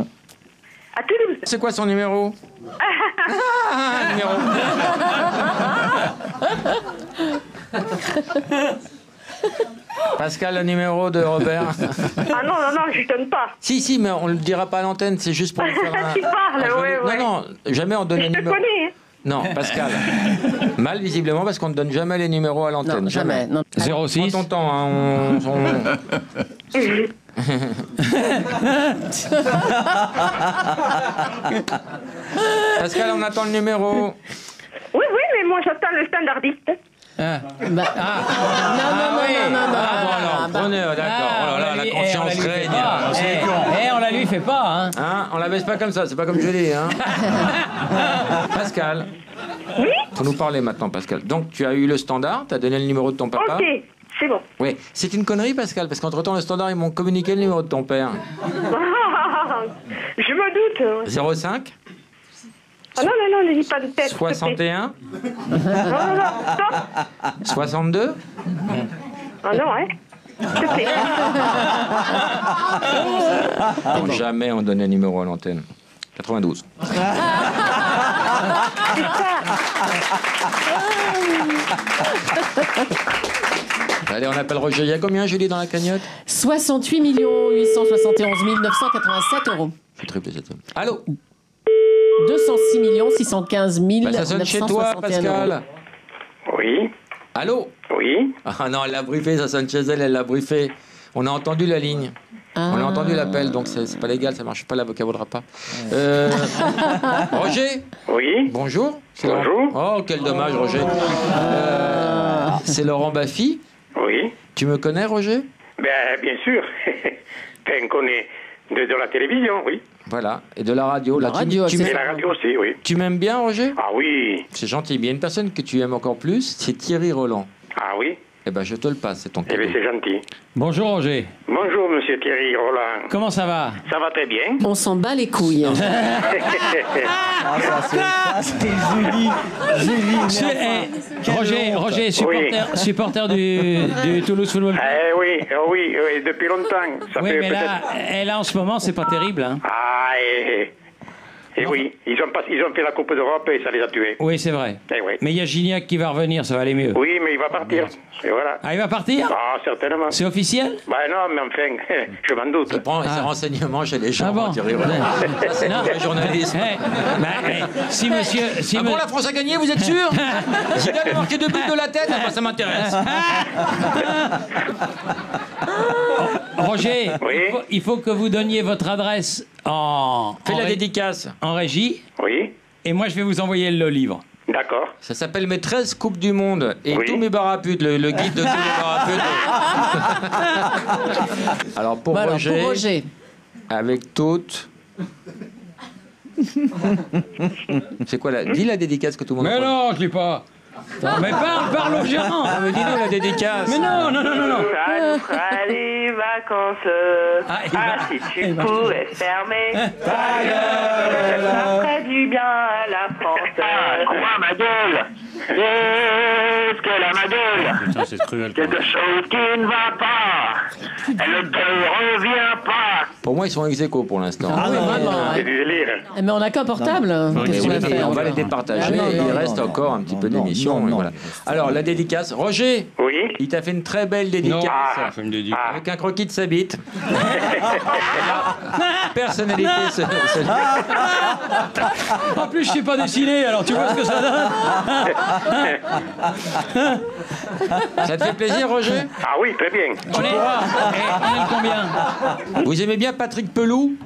À Toulouse. C'est quoi son numéro? Numéro. Pascal, le numéro de Robert. Ah non, je donne pas. Si, mais on le dira pas à l'antenne, c'est juste pour lui faire un... Tu parles, ouais. Non, jamais on donne Mais les je te numéros. connais. Non, Pascal. Mal, visiblement, parce qu'on ne donne jamais les numéros à l'antenne. Non, jamais. Non. 06. Prends ton temps, hein, Pascal, on attend le numéro. Oui, mais moi j'attends le standardiste. Non. bon, alors, Prenez, d'accord. Oh là là, la confiance règne. On la lui fait pas, hein. On la baisse pas comme ça, c'est pas comme je dis, hein. Pascal. Oui. Faut nous parler maintenant, Pascal. Donc, tu as eu le standard, tu as donné le numéro de ton papa. Ok, c'est bon. Oui, c'est une connerie, Pascal, parce qu'entre-temps, le standard, ils m'ont communiqué le numéro de ton père. Je me doute. 05 Ah non, ne dis pas de tête. 61 Non, stop. 62 Ah non, hein. S'il te plaît. Non, jamais on donne un numéro à l'antenne. 92. Allez, on appelle Roger. Il y a combien, Julie, dans la cagnotte? 68 871 987 euros. Je vais tripler cette somme. Allô? 206 615 000. Ça sonne chez toi, Pascal. Oui. Allô? Oui. Ah non, elle l'a briefé, ça sonne chez elle, elle l'a briefé. On a entendu la ligne. On a entendu l'appel, donc c'est pas légal, ça marche pas, l'avocat vaudra pas. Roger? Oui. Bonjour. Bonjour. Oh, quel dommage, Roger. C'est Laurent Baffy. Oui. Tu me connais, Roger? Bien sûr. On connaît de la télévision, oui. Voilà, et de la radio. La radio, Et la radio aussi, oui. Tu m'aimes bien, Roger? Ah oui. C'est gentil. Mais il y a une personne que tu aimes encore plus, c'est Thierry Roland. Ah oui. Eh ben, je te le passe, c'est ton Eh cadeau. bien, c'est gentil. Bonjour, Roger. Bonjour, monsieur Thierry Roland. Comment ça va? Ça va très bien. On s'en bat les couilles. C'est Julie. Roger, supporter du Toulouse Football Club. Oui, depuis longtemps. Ça Oui, fait mais là, en ce moment, c'est pas terrible. Hein. Ah, et oui, ils ont fait la Coupe d'Europe et ça les a tués. Oui, c'est vrai. Eh oui. Mais il y a Gignac qui va revenir, ça va aller mieux. Oui, mais il va partir. Et voilà. Ah, il va partir? Ah, certainement. C'est officiel? Non, mais enfin, je m'en doute. Il prend ses renseignements chez les gens. Ah bon? Thierry Roland. Ça, c'est un vrai journaliste. Si monsieur... Bon, la France a gagné, vous êtes sûr? J'ai quand même marqué 2 buts de la tête, ça m'intéresse. Roger, il faut que vous donniez votre adresse Fais la dédicace. En régie. Oui. Et moi, je vais vous envoyer le livre. D'accord. Ça s'appelle Mes 13 Coupes du Monde et Oui. tous mes baraputes, le guide de tous les baraputes. Alors, pour Roger, avec toutes... C'est quoi là? Dis la dédicace que tout le monde Mais entend. non, je l'ai pas. Mais parle au gérant. Ah, mais dis-nous la dédicace. Mais non. Ça nous fera des vacances. Si tu pouvais fermer ta gueule, ça ferait du bien à la France. Quoi, ma gueule? Qu'est-ce qu'elle a, ma gueule? Putain, c'est cruel. Quelque chose qui ne va pas. Elle ne te revient pas. Pour moi, ils sont ex-aequo pour l'instant. Ah oui, vraiment. C'est du délire. Mais on n'a qu'un portable. Qu'est-ce qu'on va faire? On va les départager. Ah oui, Il non, reste non, encore un petit peu d'émission. Voilà. Alors, la dédicace. Roger, oui, il t'a fait une très belle dédicace. Avec un croquis de sa bite. Personnalité. En plus, je sais pas dessiner, alors tu vois ce que ça donne. Ça te fait plaisir, Roger? Ah oui, très bien. On est combien? Vous aimez bien Patrick Pelou?